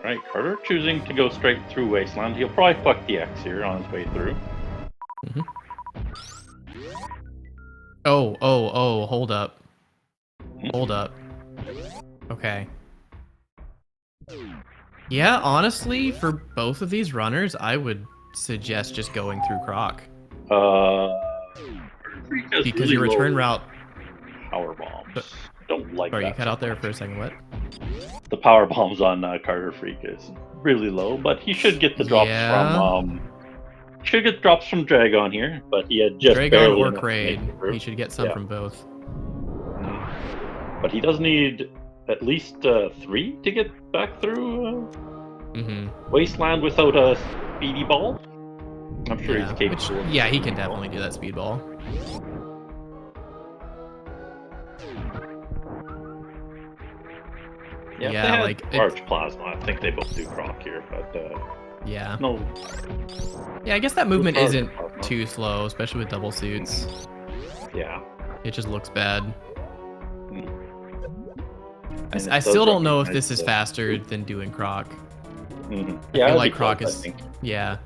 Right, Carter choosing to go straight through Wasteland. He'll probably fuck the X here on his way through.
Oh, hold up. Hold up. Okay. Yeah, honestly, for both of these runners, I would suggest just going through Croc. Because
really
your return route...
Power bombs. Don't like
Sorry,
that.
you cut out there for a second, what?
The power bombs on Karterfreak is really low, but he should get the drops from should get drops from Dragon here, but he had just
Dragon or Kraid. He should get some from both.
But he does need at least 3 to get back through Wasteland without a speedy ball. I'm sure he's capable. Of
Yeah, he can
speedy ball.
definitely do that speed ball.
Yeah,
Yeah,
if they had
like,
large plasma, I think they both do croc here, but
yeah.
no.
Yeah, I guess that movement
charge
isn't
plasma.
too slow, especially with double suits.
Yeah.
It just looks bad.
And
I
it
still
does
don't know if this
recognize
is
the-
faster than doing croc.
Mhm.
I
Yeah,
feel
it'll
like
be
croc
close,
is.
I think.
Yeah.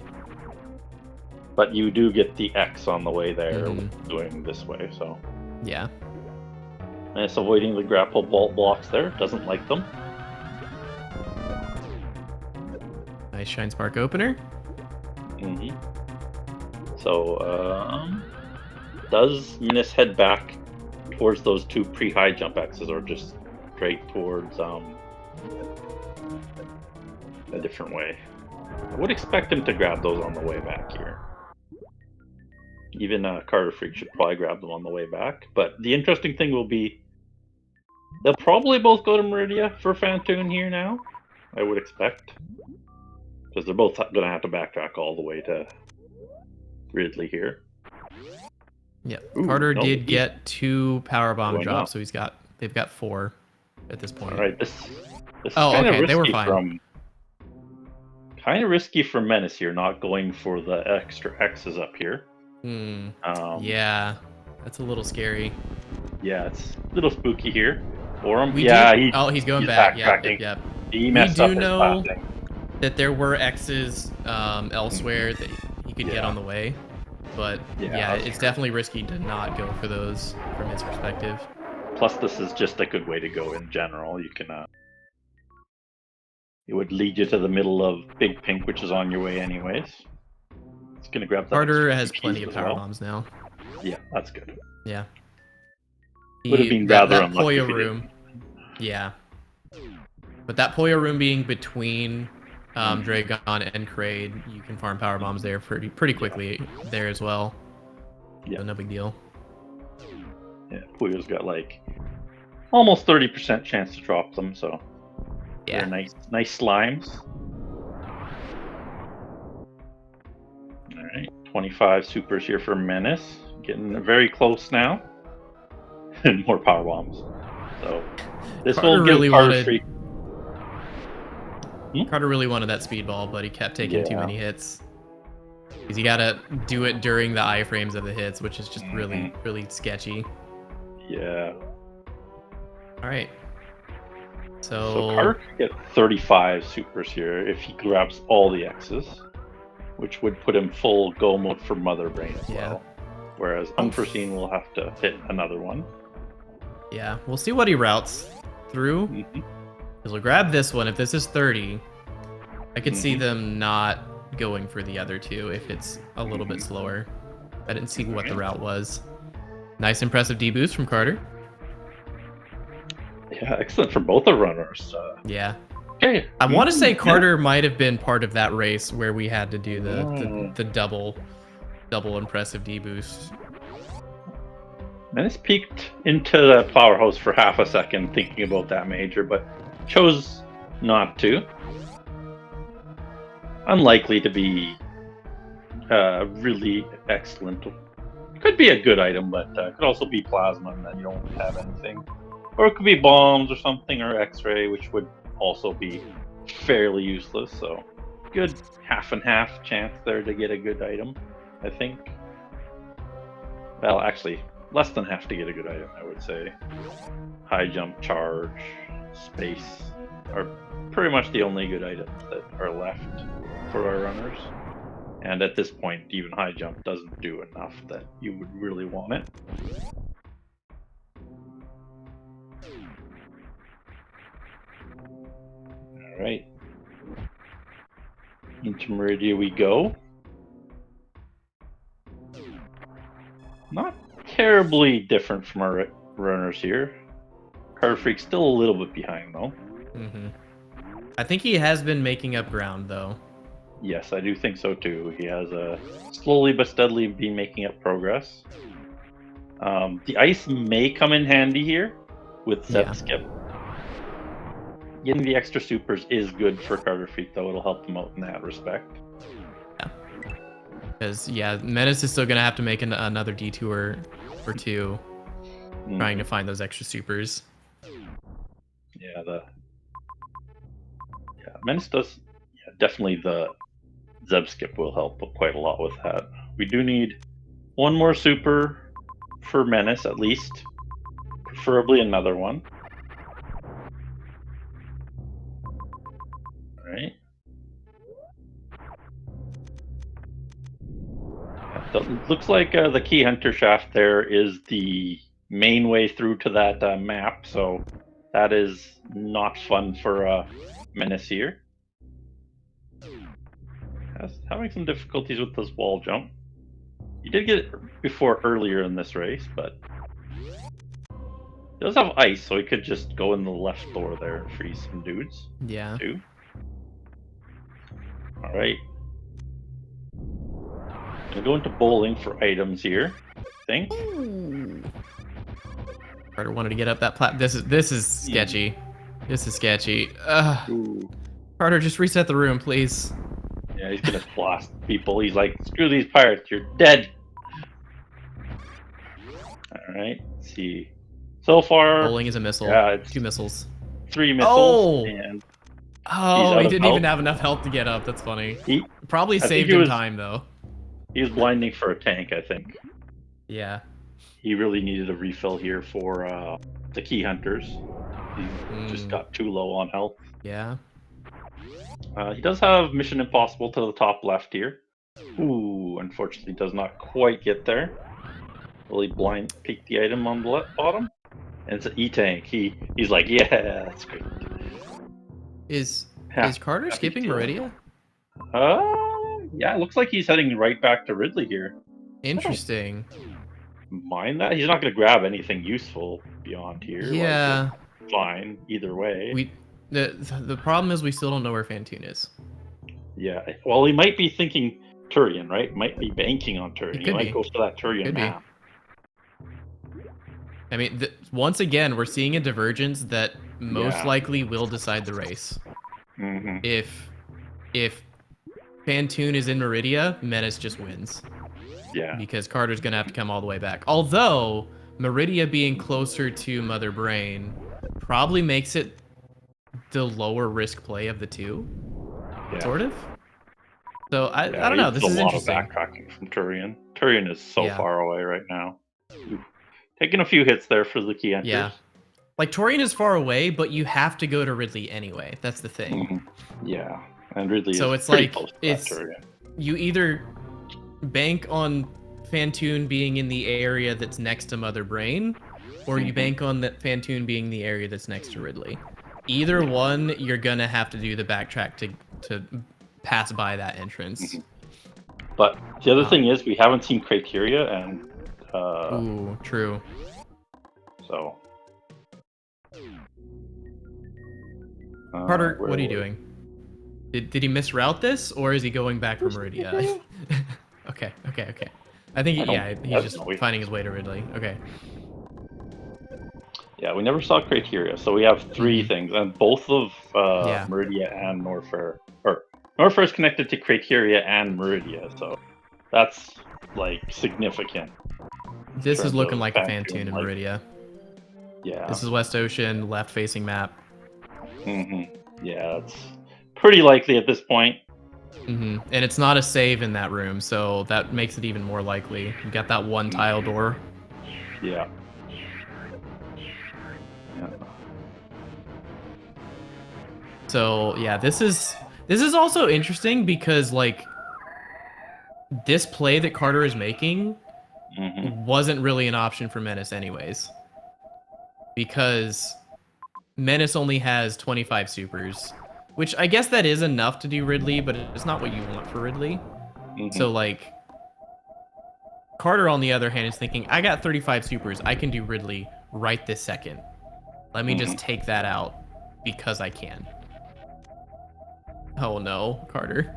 But you do get the X on the way there
Mhm.
doing this way, so.
Yeah.
And it's avoiding the grapple bolt blocks there. Doesn't like them.
Nice Shine Spark opener.
Mm-hmm. So, does Menace head back towards those two pre-high jump X's, or just straight towards a different way? I would expect him to grab those on the way back here. Even karterfreak should probably grab them on the way back. But the interesting thing will be, they'll probably both go to Meridia for Phantoon here now, I would expect. Because they're both going to have to backtrack all the way to Ridley here.
Yep.
Ooh,
Carter
no,
did
he's
get 2 power bomb
going
drops,
up.
so they've got 4 at this point.
All right, this is
Oh,
kind of
okay,
risky
they were fine.
for Menace here, not going for the extra X's up here.
Yeah, that's a little scary.
Yeah, it's a little spooky here for him.
He's going back.
backtracking.
Yep.
He messed up his
know
passing.
that there were X's elsewhere that he could get on the way, but yeah,
that's
it's
true.
definitely risky to not go for those from his perspective.
Plus, this is just a good way to go in general. You can, it would lead you to the middle of Big Pink, which is on your way anyways. It's gonna grab that.
Carter
extra
has
piece
plenty of
as
power
well.
bombs now.
Yeah, that's good.
Yeah.
Would have been rather
that
unlucky
Poyo
if he
room. Yeah. But that Poyo room being between Dragon and Kraid, you can farm power bombs there pretty quickly there as well.
Yeah.
So no big deal.
Yeah, Puyo's got like almost 30% chance to drop them, so
yeah,
they're nice slimes. All right, 25 supers here for Menace, getting very close now, and more power bombs. So this will give Carter free.
Carter really wanted that speed ball, but he kept taking too many hits. Because you gotta do it during the iframes of the hits, which is just really sketchy.
Yeah.
Alright.
So Carter could get 35 supers here if he grabs all the X's, which would put him full go mode for Mother Brain as well. Whereas Unforeseen will have to hit another one.
Yeah, we'll see what he routes through. Because we'll grab this one. If this is 30, I could see them not going for the other two if it's a little bit slower. I didn't see what the route was. Nice, impressive D-boost from Carter.
Yeah, excellent for both the runners.
Yeah.
Okay.
I want to say Carter might have been part of that race where we had to do the double impressive D-boost.
Menace peeked into the powerhouse for half a second thinking about that major, but chose not to. Unlikely to be really excellent. Could be a good item, but could also be plasma and then you don't have anything. Or it could be bombs or something, or X-ray, which would also be fairly useless. So good half and half chance there to get a good item, I think. Well, actually, less than half to get a good item, I would say. High jump, charge, space are pretty much the only good items that are left for our runners. And at this point, even high jump doesn't do enough that you would really want it. Alright. Into Meridia we go. Not terribly different from our runners here. Karterfreak's still a little bit behind though.
I think he has been making up ground though.
Yes, I do think so too. He has slowly but steadily been making up progress. The ice may come in handy here with set skip. Getting the extra supers is good for Karterfreak though. It'll help him out in that respect.
Because, yeah, Menace is still going to have to make another detour or two trying to find those extra supers.
Yeah, Menace does. Yeah, definitely the Zeb skip will help quite a lot with that. We do need one more super for Menace at least, preferably another one. All right. Looks like the Key Hunter shaft there is the main way through to that map, so that is not fun for Menace here. Having some difficulties with this wall jump. You did get it before earlier in this race, but he does have ice, so he could just go in the left door there and freeze some dudes.
Yeah.
Too. All right. Gonna go into bowling for items here. I think.
Carter wanted to get up that plat. This is sketchy. This is sketchy. Carter, just reset the room, please.
Yeah, he's gonna blast people. He's like, screw these pirates, you're dead. Alright, let's see. So far,
Bowling is a missile.
Yeah, it's
2 missiles.
3 missiles.
Oh!
And
He didn't even have enough health to get up. That's funny. Probably saved him time, though.
He was blinding for a tank, I think.
Yeah.
He really needed a refill here for the Key Hunters. He just got too low on health.
Yeah.
He does have Mission Impossible to the top left here. Ooh, unfortunately does not quite get there. Will he blind peek the item on the bottom? And it's an E-tank. He's like, yeah, that's great.
Is Carter skipping Meridia?
Yeah, it looks like he's heading right back to Ridley here.
Interesting.
Mind that? He's not going to grab anything useful beyond here.
Yeah.
Like, fine, either way.
The problem is we still don't know where Fantoon is.
Yeah, well, he might be thinking Turian, right? Might be banking on Turian. He might go for that Turian map.
I mean, once again, we're seeing a divergence that most likely will decide the race. If Fantoon is in Meridia, Menace just wins.
Yeah.
Because Carter's going to have to come all the way back. Although, Meridia being closer to Mother Brain probably makes it the lower risk play of the two. Sort of. So, I don't know. This is interesting.
A lot of backtracking from Turian. Turian is so far away right now. Taking a few hits there for the Key Hunters.
Yeah. Like, Turian is far away, but you have to go to Ridley anyway. That's the thing.
Yeah. And Ridley
so
is
it's
pretty
like,
close to Turian.
You either bank on Fantoon being in the area that's next to Mother Brain, or you bank on that Fantoon being the area that's next to Ridley. Either one, you're gonna have to do the backtrack to pass by that entrance.
But the other thing is, we haven't seen Criteria, and
ooh, true.
So,
Carter, what are you doing? Did he misroute this, or is he going back from Meridia? Okay. I think he's just finding his way to Ridley. Okay.
Yeah, we never saw Criteria, so we have 3 things, and both of Meridia and Norfair, or Norfair is connected to Criteria and Meridia, so that's like significant.
This is looking like a Fantoon in Meridia.
Yeah.
This is West Ocean, left-facing map.
Yeah, it's pretty likely at this point.
And it's not a save in that room, so that makes it even more likely. You got that one tile door.
Yeah.
So yeah, this is also interesting because like this play that Carter is making wasn't really an option for Menace anyways. Because Menace only has 25 supers, which I guess that is enough to do Ridley, but it's not what you want for Ridley. So like Carter on the other hand is thinking, I got 35 supers, I can do Ridley right this second. Let me just take that out because I can. Oh no, Carter.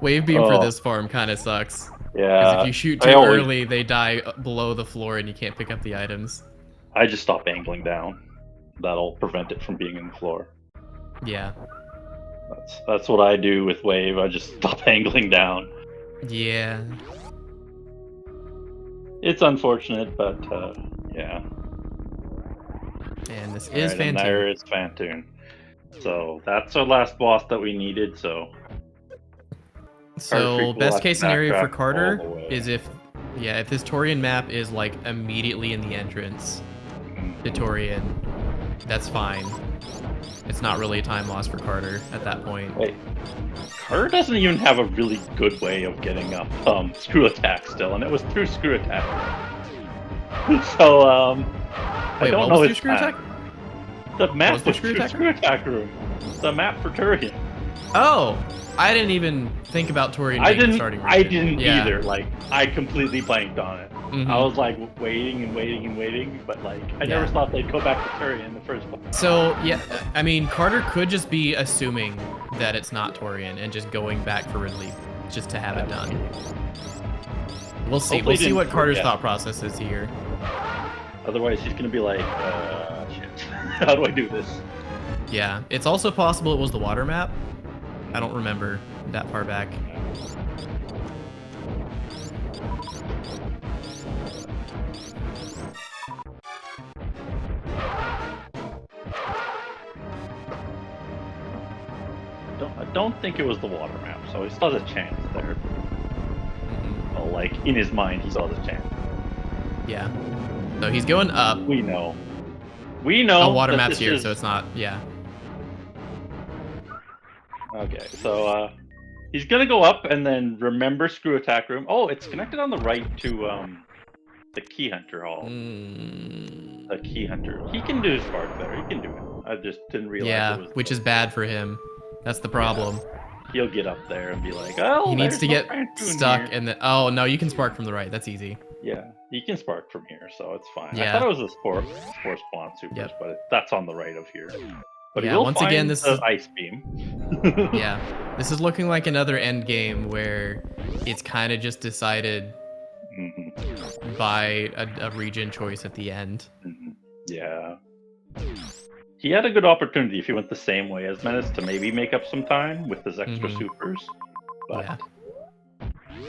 Wave beam for this farm kind of sucks.
Yeah.
Because if you shoot too early, they die below the floor and you can't pick up the items.
I just stop angling down. That'll prevent it from being in the floor.
Yeah.
That's what I do with Wave. I just stop angling down.
Yeah.
It's unfortunate, but yeah.
And this is
And there
Fantoon.
is Fantoon. So that's our last boss that we needed. So
So
will
best
have to
case scenario for
backtrack all
Carter
the way.
is if this Torian map is like immediately in the entrance to Torian, that's fine. It's not really a time loss for Carter at that point.
Wait, Carter doesn't even have a really good way of getting up screw attack still, and it was through screw attack. So I don't know his
screw attack?
The map was
screw
through
attack?
screw attack room. The map for Turian.
Oh, I didn't even think about Torian being the starting region.
I didn't
Yeah.
either. Like, I completely blanked on it.
Mhm.
I was like waiting and waiting and waiting, but like I never thought they'd go back to Turian in the first place.
So yeah, I mean Carter could just be assuming that it's not Torian and just going back for Ridley just to have it done. We'll see.
Hopefully
We'll see
didn't
what Carter's
forget.
thought process is here.
Otherwise, he's gonna be like, shit. How do I do this?
Yeah, it's also possible it was the water map. I don't remember that far back.
I don't think it was the water map, so he still has a chance there.
Mhm.
Well, like in his mind, he still has a chance.
Yeah. So he's going up.
We know. We know.
Oh, water
that
map's
this
here,
is-
so it's not. Yeah.
Okay, so he's gonna go up and then remember screw attack room. Oh, it's connected on the right to the key hunter hall. The key hunter. He can do his part better. He can do it. I just didn't realize.
Yeah,
it was
which is bad for him. That's the problem.
He'll get up there and be like, "Oh,
He needs
there's
to
no
get
Fantoon
stuck,
here."
and then oh no, you can spark from the right. That's easy.
Yeah, he can spark from here, so it's fine.
Yeah.
I thought it was a spore spawn supers,
Yep.
but that's on the right of here. But
Yeah,
he will
once
find
again, this
the
is-
ice beam.
Yeah, this is looking like another end game where it's kind of just decided
Mhm,
by a region choice at the end.
mhm. Yeah. He had a good opportunity if he went the same way as Menace to maybe make up some time with his extra
Mhm.
supers. But
Yeah.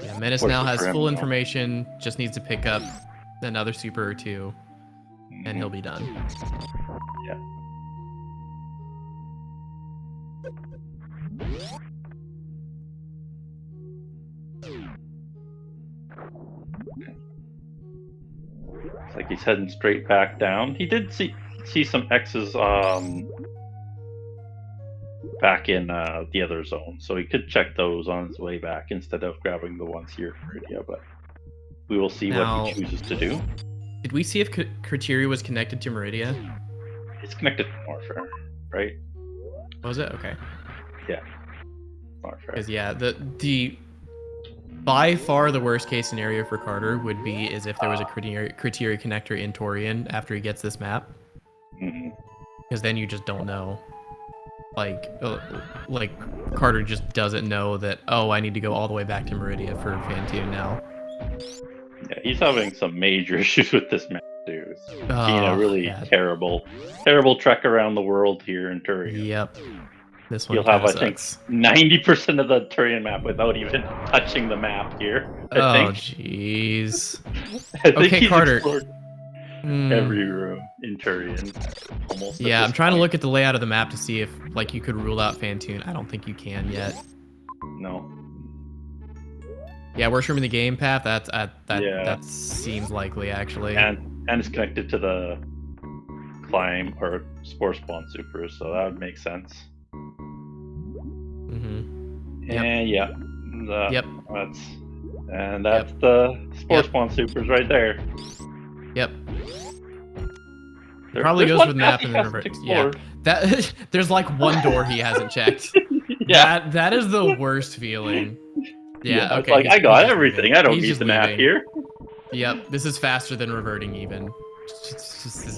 Yeah, Menace
Fortunate
now has
for him,
full
though.
information, just needs to pick up another super or two, and he'll be done.
Yeah. It's like he's heading straight back down. He did see some X's back in the other zone, so he could check those on his way back instead of grabbing the ones here in Meridia, but we will see
Now-
what he chooses to do.
Did we see if Criteria was connected to Meridia?
It's connected to Warfare, right?
Was it? Okay.
Warfare.
Because yeah, the by far the worst case scenario for Carter would be is if there was a criteria connector in Torian after he gets this map,
Mhm.
because then you just don't know. Like Carter just doesn't know that. Oh, I need to go all the way back to Meridia for Fantoon now.
Yeah, he's having some major issues with this map, too. It's being a
Oh,
really
yeah.
terrible trek around the world here in Turian.
Yep. This one
You'll have, I
kinda
think,
sucks.
90% of the Turian map without even touching the map here. I
Oh
think.
jeez.
I think
Okay,
he's
Carter.
explored
Hmm.
every room in Turian. Almost. at
Yeah,
this
I'm trying to
point.
look at the layout of the map to see if like you could rule out Fantoon. I don't think you can yet.
No.
Yeah, worst room in the game path. Yeah.
Yeah.
That seems likely actually.
And it's connected to the climb or spore spawn supers, so that would make sense.
Mm-hmm. Yep.
And yeah.
Yep.
That's the spore
Yep.
spawn supers right there.
Yep.
There-
Probably
there's
goes
one
with map
path he
and then
hasn't
reverse. Yeah.
explored.
That there's like one door he hasn't checked.
Yeah.
That is the worst feeling. Yeah.
It's
Okay.
like
he's-
I
he's
got
just
everything.
leaving.
I don't
He's
need
just
the map
leaving.
here.
Yep. This is faster than reverting even.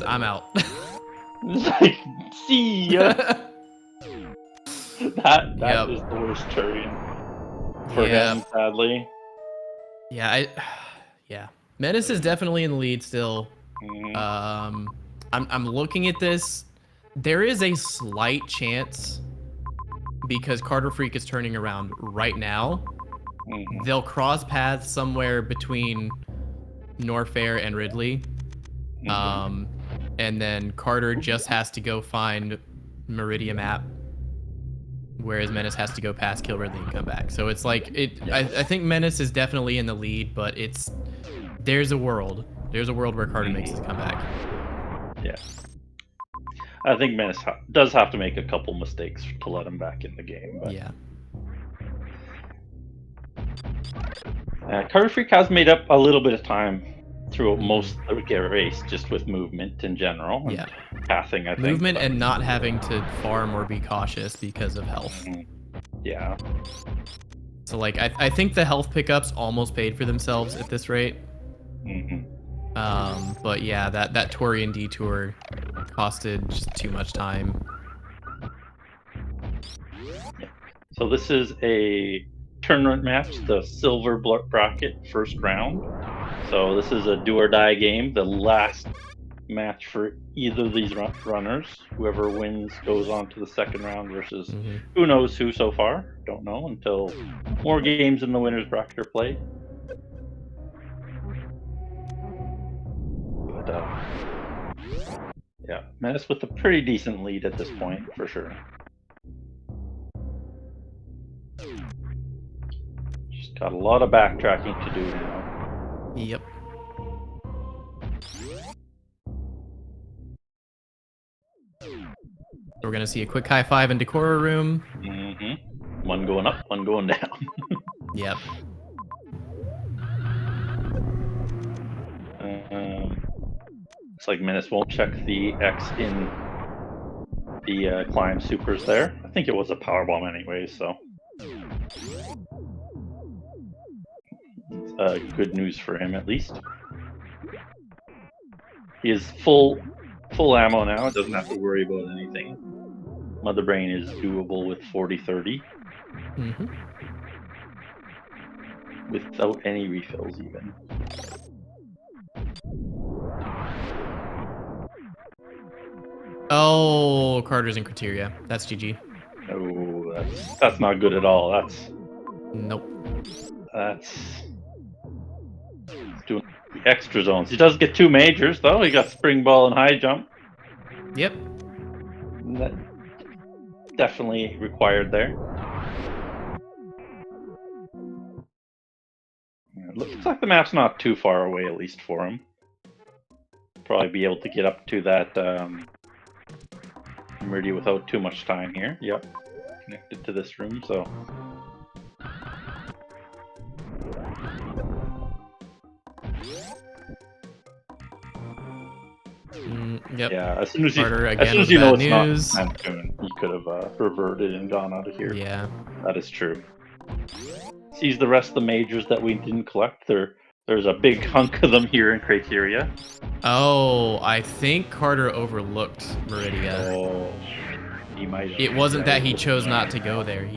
I'm out.
It's like, see ya. That
Yep.
is the worst Turian for
Yeah.
him, sadly.
Yeah. Yeah. Menace is definitely in the lead still.
Mhm.
I'm looking at this. There is a slight chance because Carter Freak is turning around right now.
Mhm.
They'll cross paths somewhere between Norfair and Ridley.
Mhm.
And then Carter just has to go find Meridia map, whereas Menace has to go past Kill Ridley and come back. So it's like I think Menace is definitely in the lead, but there's a world where Carter makes his comeback.
Yeah. I think Menace does have to make a couple mistakes to let him back in the game. But
Yeah.
Carter Freak has made up a little bit of time throughout most of the race, just with movement in general and
Yeah.
pathing, I think.
Movement and not having to farm or be cautious because of health.
Yeah.
So like I think the health pickups almost paid for themselves at this rate. But yeah, that Torian detour costed just too much time.
So this is a tournament match, the silver bracket first round. So this is a do or die game, the last match for either of these runners. Whoever wins goes on to the second round versus who knows who so far. Don't know until more games in the winners bracket are played. But yeah, Menace with a pretty decent lead at this point for sure. Just got a lot of backtracking to do now.
Yep. We're gonna see a quick high five in Decora room.
One going up, one going down.
Yep.
Looks like Menace won't check the X in the climb supers there. I think it was a power bomb anyway, so it's good news for him at least. He is full ammo now. Doesn't have to worry about anything. Mother Brain is doable with 40-30. Without any refills even.
Oh, Carter's in criteria. That's GG.
Oh, that's not good at all.
Nope.
That's doing the extra zones. He does get 2 majors though. He got spring ball and high jump.
Yep.
That definitely required there. It looks like the map's not too far away, at least for him. Probably be able to get up to that Meridia without too much time here. Yep, connected to this room, so.
Yep.
Yeah, as soon as you
news.
know it's not Neptune, you could have reverted and gone out of here.
Yeah.
That is true. Sees the rest of the majors that we didn't collect. There's a big hunk of them here in criteria.
Oh, I think Carter overlooked Meridia.
Oh, he might have.
It wasn't that he chose not to go there.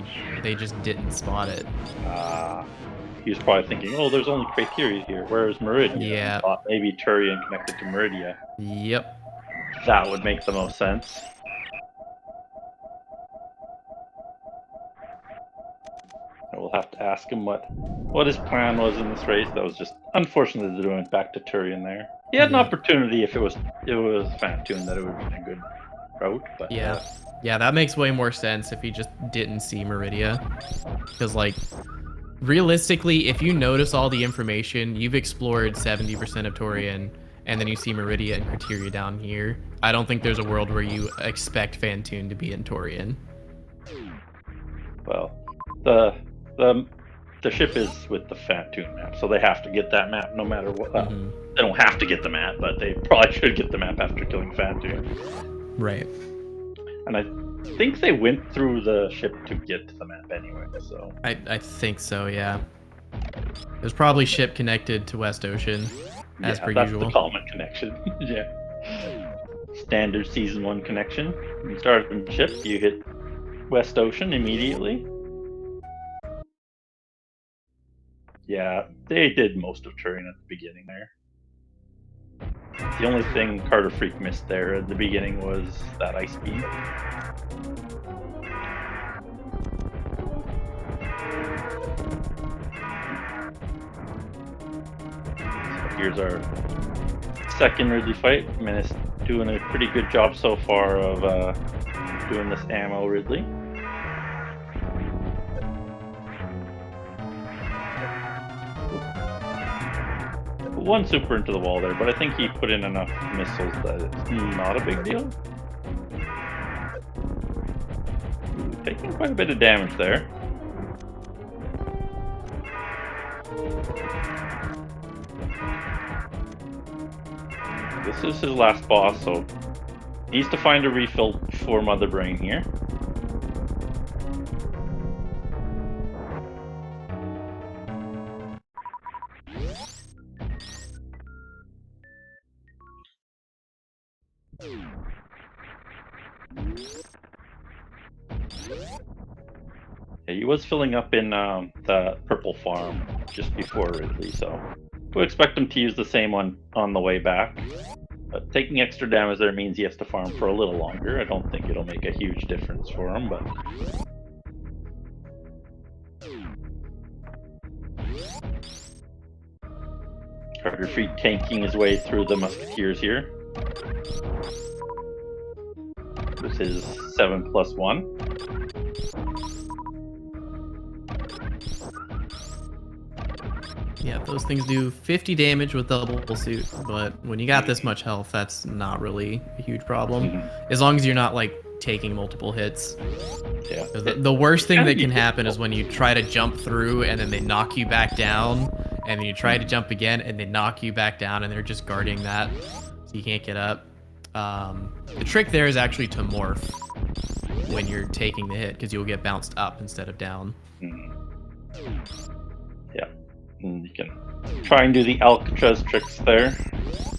They just didn't spot it.
He was probably thinking, oh, there's only criteria here. Where is Meridia?
Yeah.
Thought maybe Turian connected to Meridia.
Yep.
That would make the most sense. We'll have to ask him what his plan was in this race. That was just unfortunate that it went back to Turian there. He had an opportunity if it was Fantune that it would have been a good route, but
yeah, that makes way more sense if he just didn't see Meridia, because like realistically, if you notice all the information, you've explored 70% of Torian, and then you see Meridia and criteria down here. I don't think there's a world where you expect Fantune to be in Torian.
Well, the ship is with the Fantune map, so they have to get that map no matter what. They don't have to get the map, but they probably should get the map after killing Fantune.
Right.
And I think they went through the ship to get to the map anyway, so.
I think so, yeah. There's probably ship connected to West Ocean, as per usual.
That's the common connection. Yeah. Standard Season 1 connection. You start from ship, you hit West Ocean immediately. Yeah, they did most of Turian at the beginning there. The only thing Carter Freak missed there at the beginning was that ice beam. So here's our second Ridley fight. Menace doing a pretty good job so far of doing this ammo Ridley. One super into the wall there, but I think he put in enough missiles that it's not a big deal. Taking quite a bit of damage there. This is his last boss, so he needs to find a refill for Mother Brain here. Yeah, he was filling up in the purple farm just before Ridley, so we expect him to use the same one on the way back. But taking extra damage there means he has to farm for a little longer. I don't think it'll make a huge difference for him, but karterfreak tanking his way through the musketeers here. This is 7+1.
Yeah, those things do 50 damage with double suit, but when you got this much health, that's not really a huge problem. As long as you're not like taking multiple hits.
Yeah.
The worst thing that can happen is when you try to jump through and then they knock you back down, and then you try to jump again and they knock you back down, and they're just guarding that, so you can't get up. The trick there is actually to morph when you're taking the hit, because you'll get bounced up instead of down.
Yeah. And you can try and do the Alcatraz tricks there.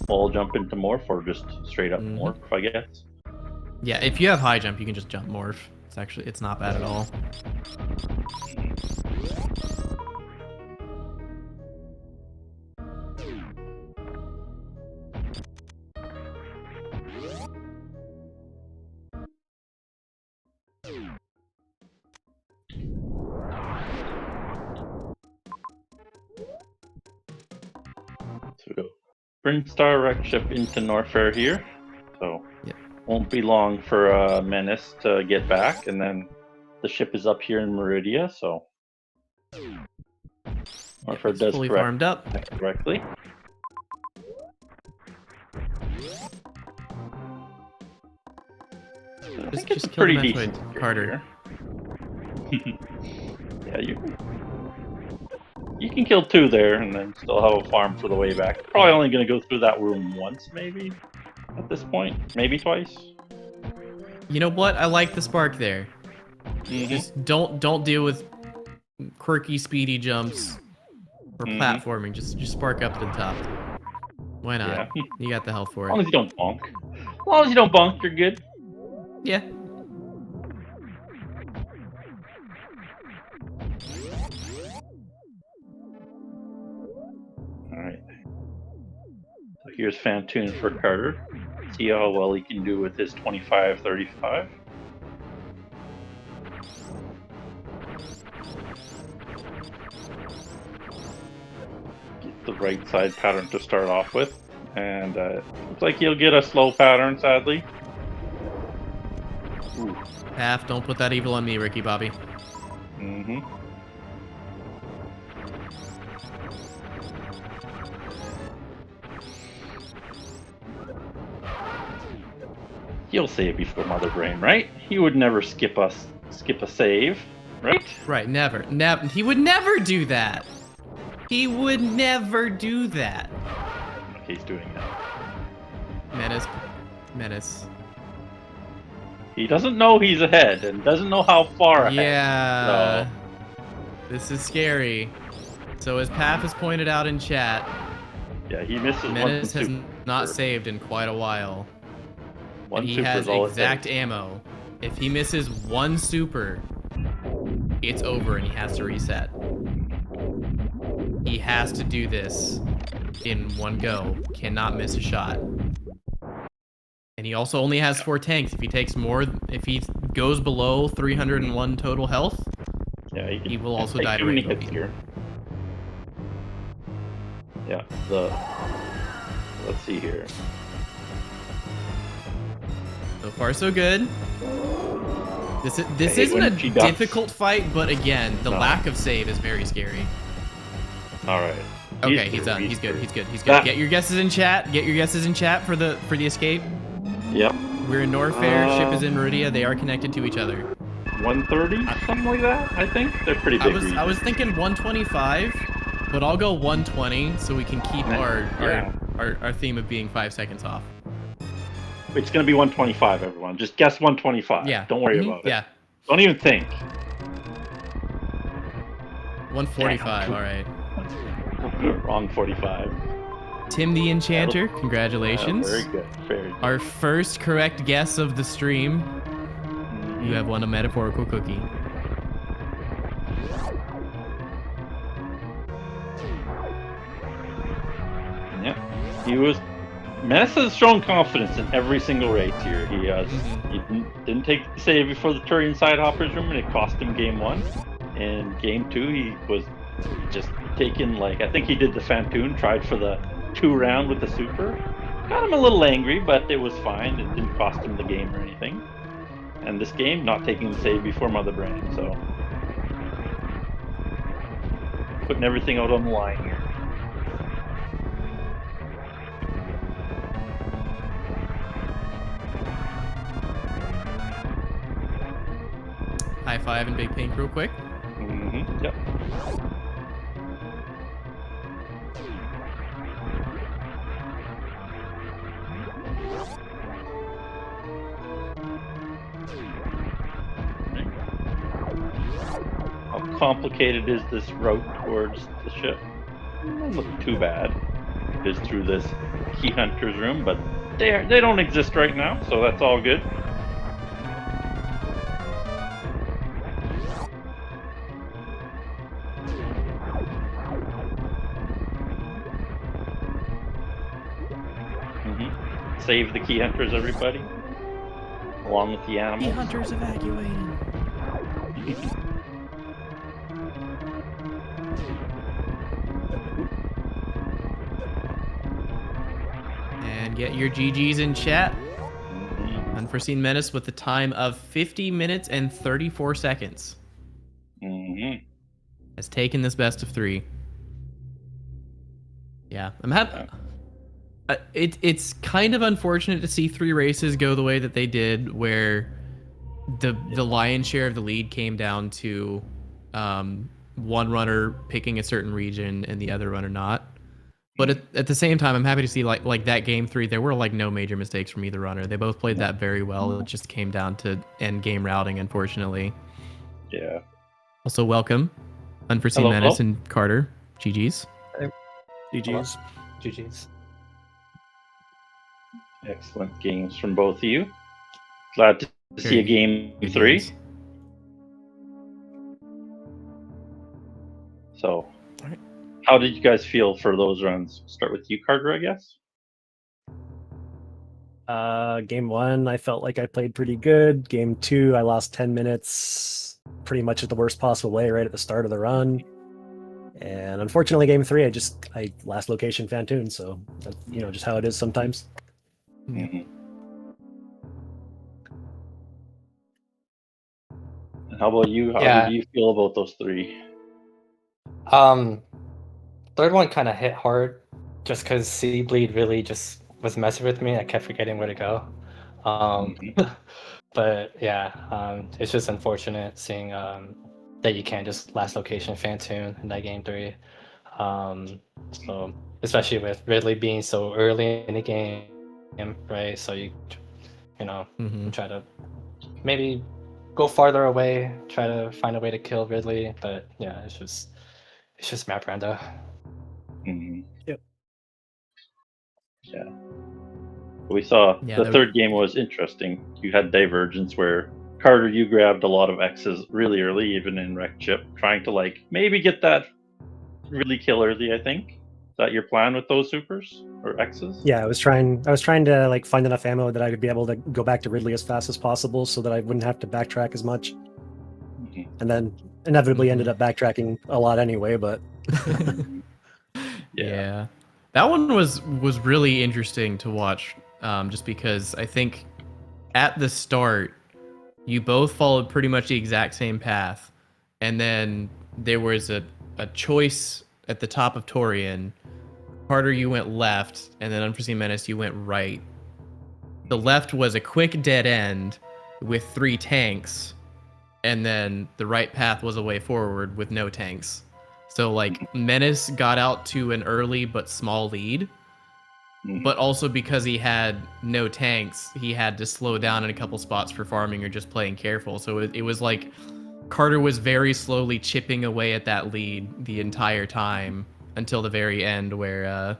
Or jump into morph, or just straight up morph, I guess.
Yeah, if you have high jump, you can just jump morph. It's not bad at all.
So we go Brinstar wreck ship into Norfair here. So won't be long for Menace to get back, and then the ship is up here in Meridia, so Norfair does
fully farmed up
correctly.
Just kill the Metroid, Carter.
Yeah, you can kill 2 there and then still have a farm for the way back. Probably only going to go through that room once, maybe, at this point. Maybe twice.
You know what? I like the spark there. Just don't deal with quirky speedy jumps or platforming. Just spark up to the top. Why not?
Yeah.
You got the health for
As long
it.
as you don't bonk. As long as you don't bonk, you're good.
Yeah.
Alright. So here's Fantoon for Carter. See how well he can do with his 25-35. Get the right side pattern to start off with. And looks like he'll get a slow pattern, sadly. Ooh.
Half, don't put that evil on me, Ricky Bobby.
He'll save before Mother Brain, right? He would never skip a save, right?
Right, never. He would never do that. He would never do that.
Okay, he's doing that.
Menace.
He doesn't know he's ahead and doesn't know how far ahead.
Yeah. So. This is scary. So as Paf has pointed out in chat,
yeah, he misses
Menace
one
has not saved in quite a while.
One
and he
super
has
is all
exact ammo. If he misses one super, it's over and he has to reset. He has to do this in one go. Cannot miss a shot. And he also only has 4 tanks. If he takes more, if he goes below 301 total health,
Yeah,
He will also
take
die to
too many
Rainbow
hits
Beam.
here. Yeah, let's see here.
So far, so good. This
hate
isn't
when
a
she ducks.
difficult fight, but again, the
No.
lack of save is very scary.
All right.
Okay, he's done. He's good. He's good. He's good.
Ah.
Get your guesses in chat. Get your guesses in chat for the escape.
Yep.
We're in Norfair. Ship is in Meridia. They are connected to each other.
130, something like that. I think they're pretty big.
I was thinking 125, but I'll go 120 so we can keep our theme of being 5 seconds off.
It's gonna be 125, everyone. Just guess 125.
Yeah.
Don't worry about it.
Yeah.
Don't even think.
145. All right.
Wrong 45.
Tim the Enchanter, congratulations.
Very good. Very good.
Our first correct guess of the stream. You have won a metaphorical cookie.
Yeah. Menace has shown confidence in every single race here. He didn't take the save before the Turian side hopper's room, and it cost him game 1. In game 2, he was just taking, like, I think he did the Fantoon, tried for the 2 round with the super. Got him a little angry, but it was fine. It didn't cost him the game or anything. And this game, not taking the save before Mother Brain, so putting everything out on the line here.
High five and big pink real quick.
Yep. How complicated is this route towards the ship? Doesn't look too bad. It is through this Key Hunter's room, but they don't exist right now, so that's all good. Save the Key Hunters, everybody, along with the animals.
Key Hunters evacuating. And get your GGs in chat. Unforeseenmenace with the time of 50 minutes and 34 seconds. Has taken this best of 3. Yeah, I'm happy. It's kind of unfortunate to see 3 races go the way that they did, where the lion's share of the lead came down to one runner picking a certain region and the other runner not. But at the same time, I'm happy to see like that game 3, there were like no major mistakes from either runner. They both played that very well. It just came down to end game routing, unfortunately.
Yeah.
Also, welcome, Unforeseenmenace and Carter. GGs.
GGs.
GGs.
Excellent games from both of you. Glad to see a game 3.
Games.
So, how did you guys feel for those runs? Start with you, Carter, I guess.
Game 1, I felt like I played pretty good. Game 2, I lost 10 minutes, pretty much at the worst possible way, right at the start of the run. And unfortunately, game 3, I last location Fantoon, so that's, just how it is sometimes.
And how about you? How did you feel about those 3?
Third one kind of hit hard, just because Sea Bleed really just was messing with me. I kept forgetting where to go. But yeah, it's just unfortunate seeing that you can't just last location Fantoon in that game 3. So especially with Ridley being so early in the game, right? So you try to maybe go farther away, try to find a way to kill Ridley. But yeah, it's just map Rando.
Yep.
Yeah. We saw the third game was interesting. You had Divergence where Carter, you grabbed a lot of X's really early, even in Wrecked Ship, trying to maybe get that really kill early, I think. Is that your plan with those supers or X's?
Yeah, I was trying to find enough ammo that I would be able to go back to Ridley as fast as possible so that I wouldn't have to backtrack as much. and then inevitably ended up backtracking a lot anyway. But
Yeah. That one was really interesting to watch, just because I think at the start you both followed pretty much the exact same path, and then there was a choice at the top of Torian. Carter, you went left, and then Unforeseen Menace, you went right. The left was a quick dead end with 3 tanks, and then the right path was a way forward with no tanks. So like Menace got out to an early but small lead, but also because he had no tanks, he had to slow down in a couple spots for farming or just playing careful. So it was like Carter was very slowly chipping away at that lead the entire time until the very end, where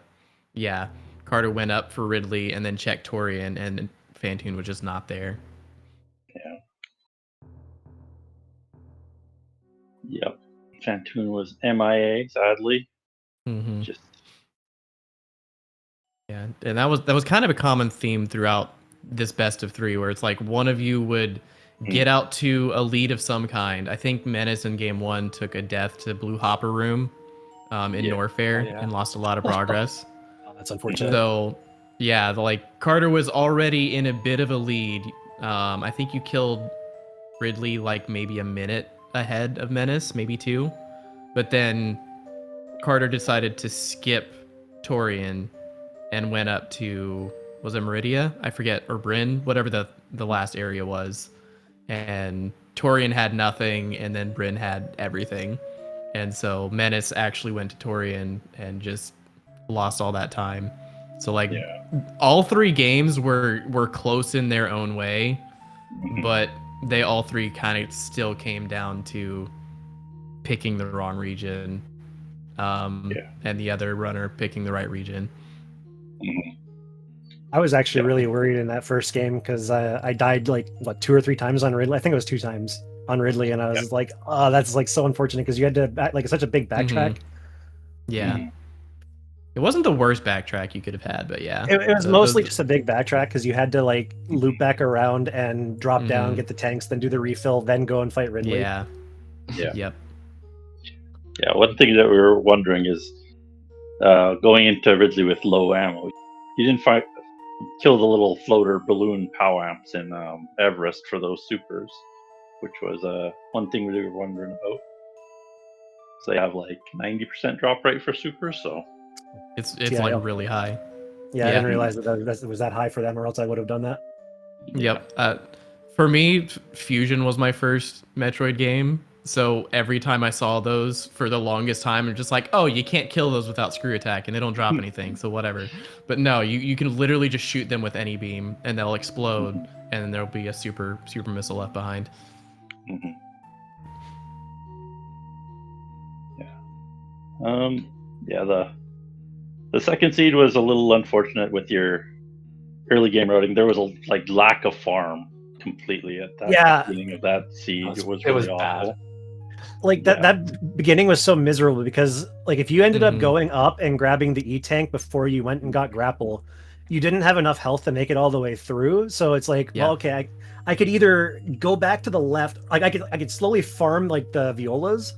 Carter went up for Ridley and then checked Torian, and Fantoon was just not there.
Yeah. Yep. Fantoon was MIA, sadly.
Mm-hmm.
Just
Yeah, and that was kind of a common theme throughout this best of 3, where it's like one of you would get out to a lead of some kind. I think Menace in game 1 took a death to Blue Hopper Room in Norfair and lost a lot of progress.
Oh, that's unfortunate.
So yeah, like Carter was already in a bit of a lead. I think you killed Ridley like maybe a minute ahead of Menace, maybe 2. But then Carter decided to skip Torian and went up to, was it Meridia? I forget, or Bryn, whatever the last area was. And Torian had nothing, and then Bryn had everything. And so Menace actually went to Torian and just lost all that time. So like all 3 games were close in their own way, but they all 3 kind of still came down to picking the wrong region, and the other runner picking the right region.
I was actually really worried in that first game because I died like 2 or 3 times on Ridley. I think it was 2 times on Ridley, and I was like, oh, that's like so unfortunate because you had to like such a big backtrack.
Yeah. It wasn't the worst backtrack you could have had, but yeah.
It was mostly just a big backtrack because you had to like loop back around and drop down, get the tanks, then do the refill, then go and fight Ridley.
Yeah.
Yeah, one thing that we were wondering is going into Ridley with low ammo. You didn't kill the little floater balloon power amps in Everest for those supers, which was one thing we were wondering about. So they have like 90% drop rate for supers, so
it's like really high.
Yeah, I didn't realize that was that high for them, or else I would have done that.
Yep. For me, Fusion was my first Metroid game. So every time I saw those for the longest time, I'm just like, oh, you can't kill those without screw attack, and they don't drop anything, so whatever. But no, you can literally just shoot them with any beam, and they'll explode, and then there'll be a super missile left behind.
The second seed was a little unfortunate with your early game routing. There was a lack of farm completely at that beginning of that seed. It was really awful.
Bad.
Like that beginning was so miserable because like if you ended up going up and grabbing the E-tank before you went and got grapple, you didn't have enough health to make it all the way through. So it's like, well, okay, I could either go back to the left, like I could slowly farm like the violas,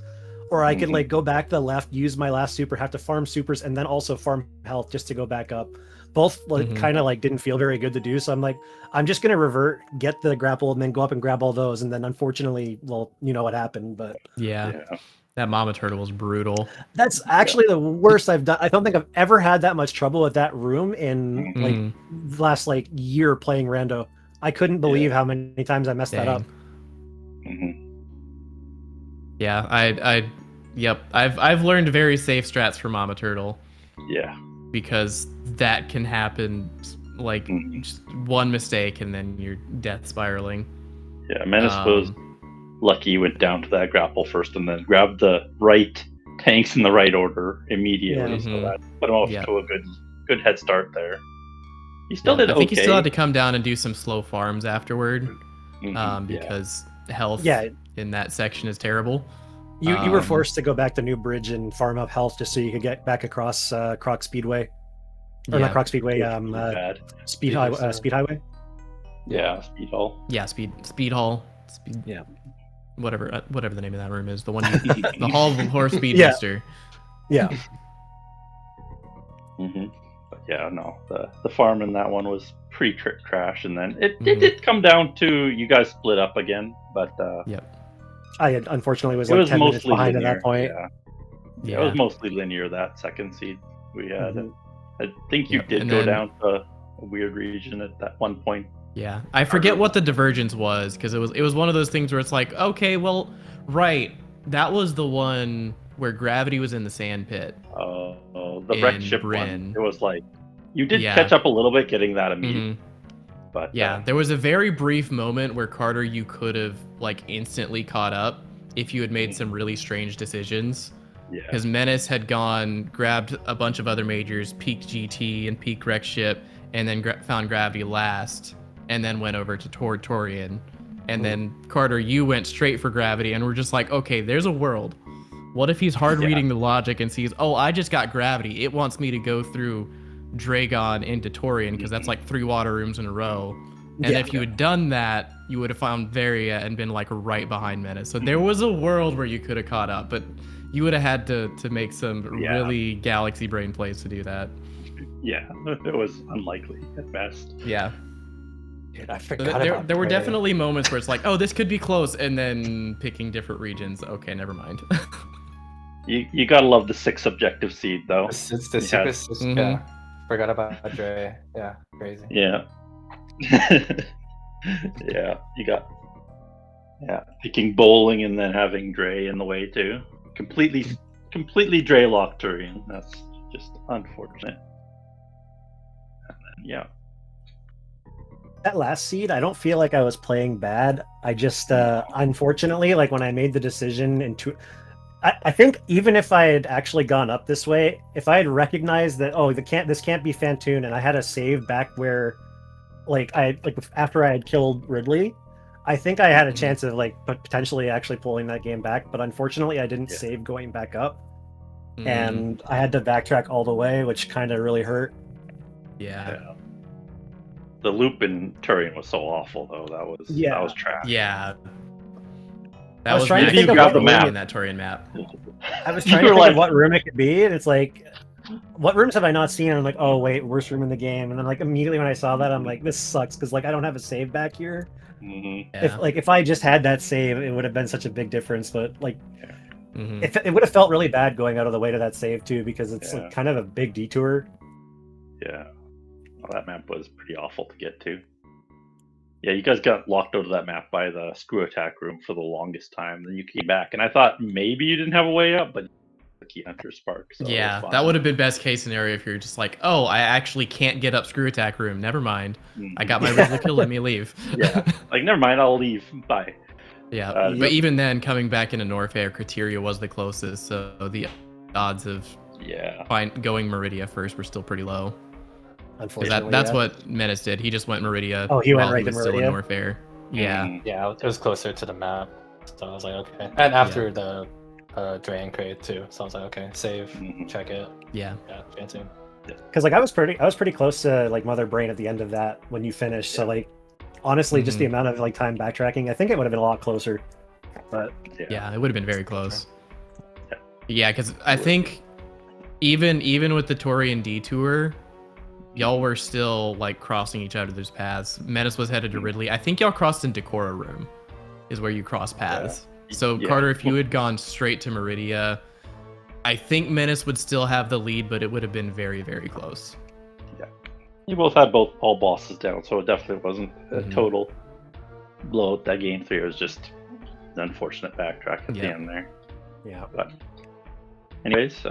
or I could like go back to the left, use my last super, have to farm supers, and then also farm health just to go back up. Both kind of like didn't feel very good to do. So I'm like, I'm just gonna revert, get the grapple, and then go up and grab all those. And then unfortunately, well, you know what happened. But
that Mama Turtle was brutal.
That's actually the worst I've done. I don't think I've ever had that much trouble with that room in like the last like year playing Rando. I couldn't believe how many times I messed that up.
Yeah, I've learned very safe strats for Mama Turtle.
Yeah.
Because that can happen, like just one mistake and then you're death spiraling.
Yeah, Menace was lucky he went down to that grapple first and then grabbed the right tanks in the right order immediately. So that put him off to a good head start there. He still did okay.
I think he still had to come down and do some slow farms afterward, because health in that section is terrible.
You were forced to go back to New Bridge and farm up health just so you could get back across Croc Speedway. Or not Croc Speedway, Speed Highway.
Yeah, Speed Hall.
Yeah, Speed Hall. whatever the name of that room is, the one the Hall of Horse Speed
Yeah.
Booster.
Yeah.
But yeah, no, the farm in that one was pretty trash, and then it
Mhm.
did come down to you guys split up again, but
I unfortunately was
it
like
was
10 minutes
mostly
behind
linear.
at that point.
Yeah, it was mostly linear, that second seed we had.
Mhm.
I think you
Yep,
did
and
go
then-
down to a weird region at that one point.
Yeah, I forget what the divergence was because it was one of those things where it's like, okay, well, right, that was the one where gravity was in the sand pit.
The wreck
In
ship
Bryn.
one. It was like you did
Yeah.
catch up a little bit getting that immediately,
Mhm.
but
Yeah, there was a very brief moment where Carter, you could have like instantly caught up if you had made some really strange decisions.
yeah,
Because Menace had grabbed a bunch of other majors, peaked GT and peaked wreck ship, and then found gravity last, and then went over to toward Torian. And then Carter, you went straight for gravity, and we're just like, okay, there's a world. What if he's hard reading the logic and sees, oh, I just got gravity. It wants me to go through Dragon into Torian because that's like 3 water rooms in a row. And
Yeah.
if you had done that, you would have found Varia and been like right behind Menace. So there was a world where you could have caught up, but you would have had to make some really galaxy brain plays to do that.
yeah, it was unlikely at best.
Yeah.
Dude, I
So
forgot about
there were
Prey.
definitely moments where it's like, oh, this could be close, and then picking different regions. Okay, never mind.
You gotta love the 6 objective seed though.
It's the
Yeah.
secret.
Mhm.
Yeah, forgot about Dre. Yeah, crazy.
Yeah. Yeah, you got picking bowling and then having Dre in the way too. Completely Dre locked Turian. That's just unfortunate. And then, yeah.
That last seed, I don't feel like I was playing bad. I just, unfortunately, like when I made the decision into, I think even if I had actually gone up this way, if I had recognized that, oh, this can't be Fantoon, and I had a save back where, after I had killed Ridley, I think I had a chance of like potentially actually pulling that game back. But unfortunately, I didn't save going back up, and I had to backtrack all the way, which kind of really hurt.
Yeah.
The loop in Turian was so awful though. That was trash.
Yeah. That
I was trying to
actually
think of
what
the
map.
in that Torian map.
I was trying to
You're
think
like-
of what room it could be, and it's like, what rooms have I not seen? And I'm like, oh wait, worst room in the game. And then like immediately when I saw that, I'm like, this sucks because like I don't have a save back here.
Mhm.
Yeah.
If I just had that save, it would have been such a big difference. But like,
Mhm.
it would have felt really bad going out of the way to that save too, because it's
Yeah.
like kind of a big detour.
Yeah. Well, that map was pretty awful to get to. Yeah, you guys got locked out of that map by the screw attack room for the longest time. Then you came back, and I thought maybe you didn't have a way up, but the key hunter spark. So it was
Yeah,
fine.
that would have been best case scenario if you're just like, oh, I actually can't get up screw attack room. Never mind. I got my Ridley kill. Let me leave.
Yeah. Like, never mind. I'll leave. Bye.
Yeah,
Yep.
but even then, coming back into Norfair, Criteria was the closest, so the odds of
Yeah.
going Meridia first were still pretty low. 'Cause
Unfortunately,
that's
yeah.
what Menace did. He just went Meridia.
Oh, he went
while
right to
was still in
Meridia?
Norfair. Yeah.
Mhm.
Yeah, it was closer to the map, so I was like, okay. And after the Drain crate too, so I was like, okay, save,
Mhm.
check it.
Yeah.
Yeah, fancy.
Because like I was pretty close to like Mother Brain at the end of that when you finished. So like honestly, just the amount of like time backtracking, I think it would have been a lot closer. But
Yeah, it would have been very close.
Yeah.
Yeah, because I think even with the Torian detour, y'all were still like crossing each other's paths. Menace was headed to Ridley. I think y'all crossed in Decora Room, is where you cross paths. So
Yeah.
Carter, if you had gone straight to Meridia, I think Menace would still have the lead, but it would have been very, very close.
You both had all bosses down, so it definitely wasn't a
Mhm.
total blowout. That game 3 was just an unfortunate backtrack at the
Yeah.
end there.
yeah,
But anyways,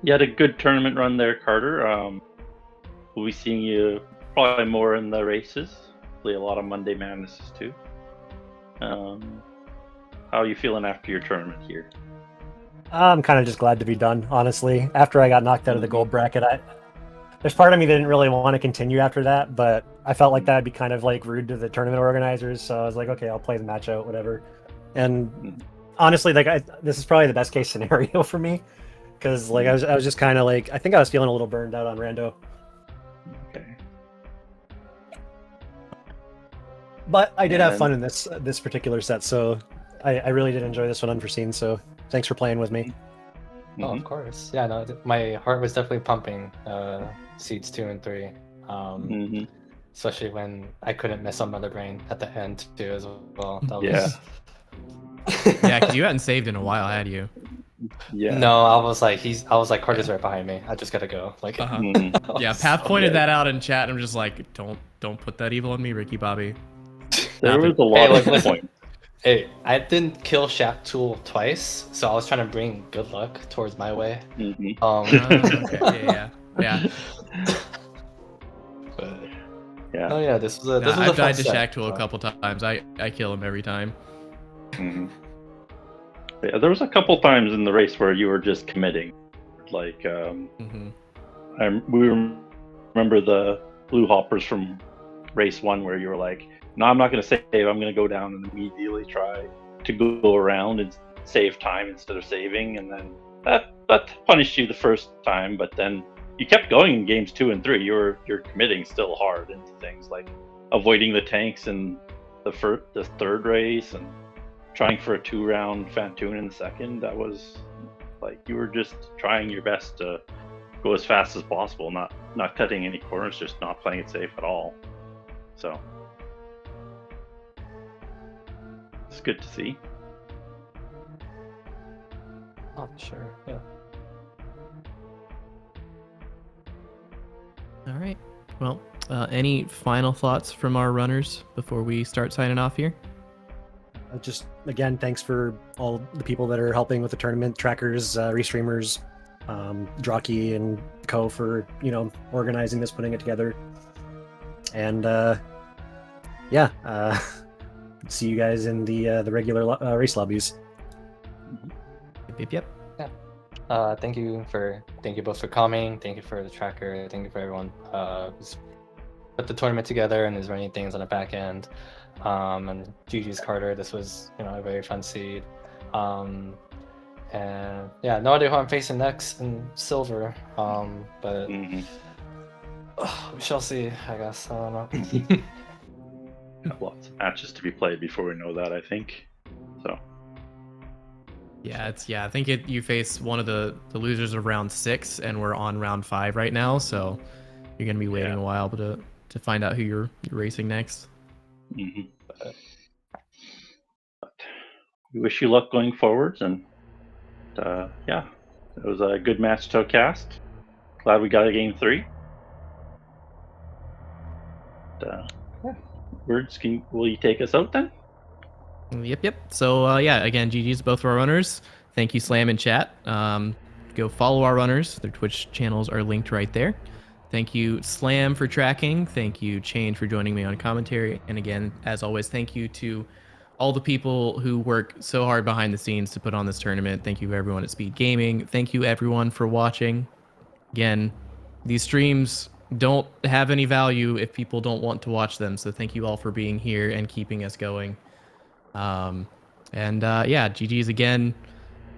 you had a good tournament run there, Carter. We'll be seeing you probably more in the races. Play a lot of Monday Madnesses too. How are you feeling after your tournament here?
I'm kind of just glad to be done, honestly. After I got knocked out of the gold bracket, there's part of me that didn't really want to continue after that, but I felt like that'd be kind of like rude to the tournament organizers. So I was like, okay, I'll play the match out, whatever. And honestly, like this is probably the best case scenario for me, because like I was just kind of like I think I was feeling a little burned out on Rando.
Okay.
But I did have
And-
fun in this particular set, so I really did enjoy this one, Unforeseen. So thanks for playing with me.
Oh,
Mhm.
of course. Yeah, no, my heart was definitely pumping. Seeds 2 and 3.
Mhm.
Especially when I couldn't miss on Mother Brain at the end too as well. That
Yeah.
was...
Yeah, because you hadn't saved in a while, had you?
Yeah.
No, I was like, Carter's right behind me. I just gotta go. Like,
Uh-huh.
Mhm.
I
Yeah,
was
Path
so-
pointed
Yeah.
that out in chat, and I'm just like, don't put that evil on me, Ricky Bobby.
There
Not
was
that-
a lot
Hey,
of
look, listen.
points.
Hey, I didn't kill Shaft Tool twice, so I was trying to bring good luck towards my way.
Mhm.
Okay, yeah.
But,
Yeah.
oh yeah, this was a
Nah,
this was
I've
a fun
died to
set,
Shacktool a
so.
couple times. I kill him every time.
Mhm. Yeah, there was a couple times in the race where you were just committing, like
Hmm.
we remember the blue hoppers from race 1 where you were like, no, I'm not going to save, I'm going to go down and immediately try to go around and save time instead of saving, and then that punished you the first time, but then you kept going in games 2 and 3. You're committing still hard into things like avoiding the tanks in the third race and trying for a 2-round Fantoon in the second. That was like you were just trying your best to go as fast as possible, not cutting any corners, just not playing it safe at all. So it's good to see.
Oh, sure. Yeah.
All right. Well, any final thoughts from our runners before we start signing off here?
Just again, thanks for all the people that are helping with the tournament, trackers, restreamers, Drocky and Co for organizing this, putting it together, and see you guys in the regular race lobbies.
Yep.
Thank you both for coming. Thank you for the tracker. Thank you for everyone who's put the tournament together and is running things on the back end. And GG's Carter. This was a very fun seed. And yeah, no idea who I'm facing next in silver. But
Mhm.
we shall see. I guess I don't know.
Got lots of matches to be played before we know that, I think. So
Yeah, I think you face one of the losers of round 6, and we're on round 5 right now, so you're gonna be waiting
Yeah.
a while to find out who you're racing next.
mhm. But we wish you luck going forwards, and yeah, it was a good match to cast. Glad we got a game 3. Yeah. Words, will you take us out then?
Yep. So yeah, again, GG's both of our runners. Thank you, Slam in chat. Go follow our runners. Their Twitch channels are linked right there. Thank you, Slam, for tracking. Thank you, Change, for joining me on commentary. And again, as always, thank you to all the people who work so hard behind the scenes to put on this tournament. Thank you, everyone at SpeedGaming. Thank you, everyone, for watching. Again, these streams don't have any value if people don't want to watch them. So thank you all for being here and keeping us going. Yeah, GG's again.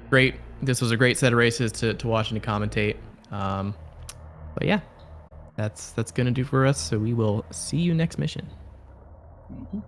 Great. This was a great set of races to watch and to commentate. But yeah, that's gonna do for us. So we will see you next mission.
Mhm.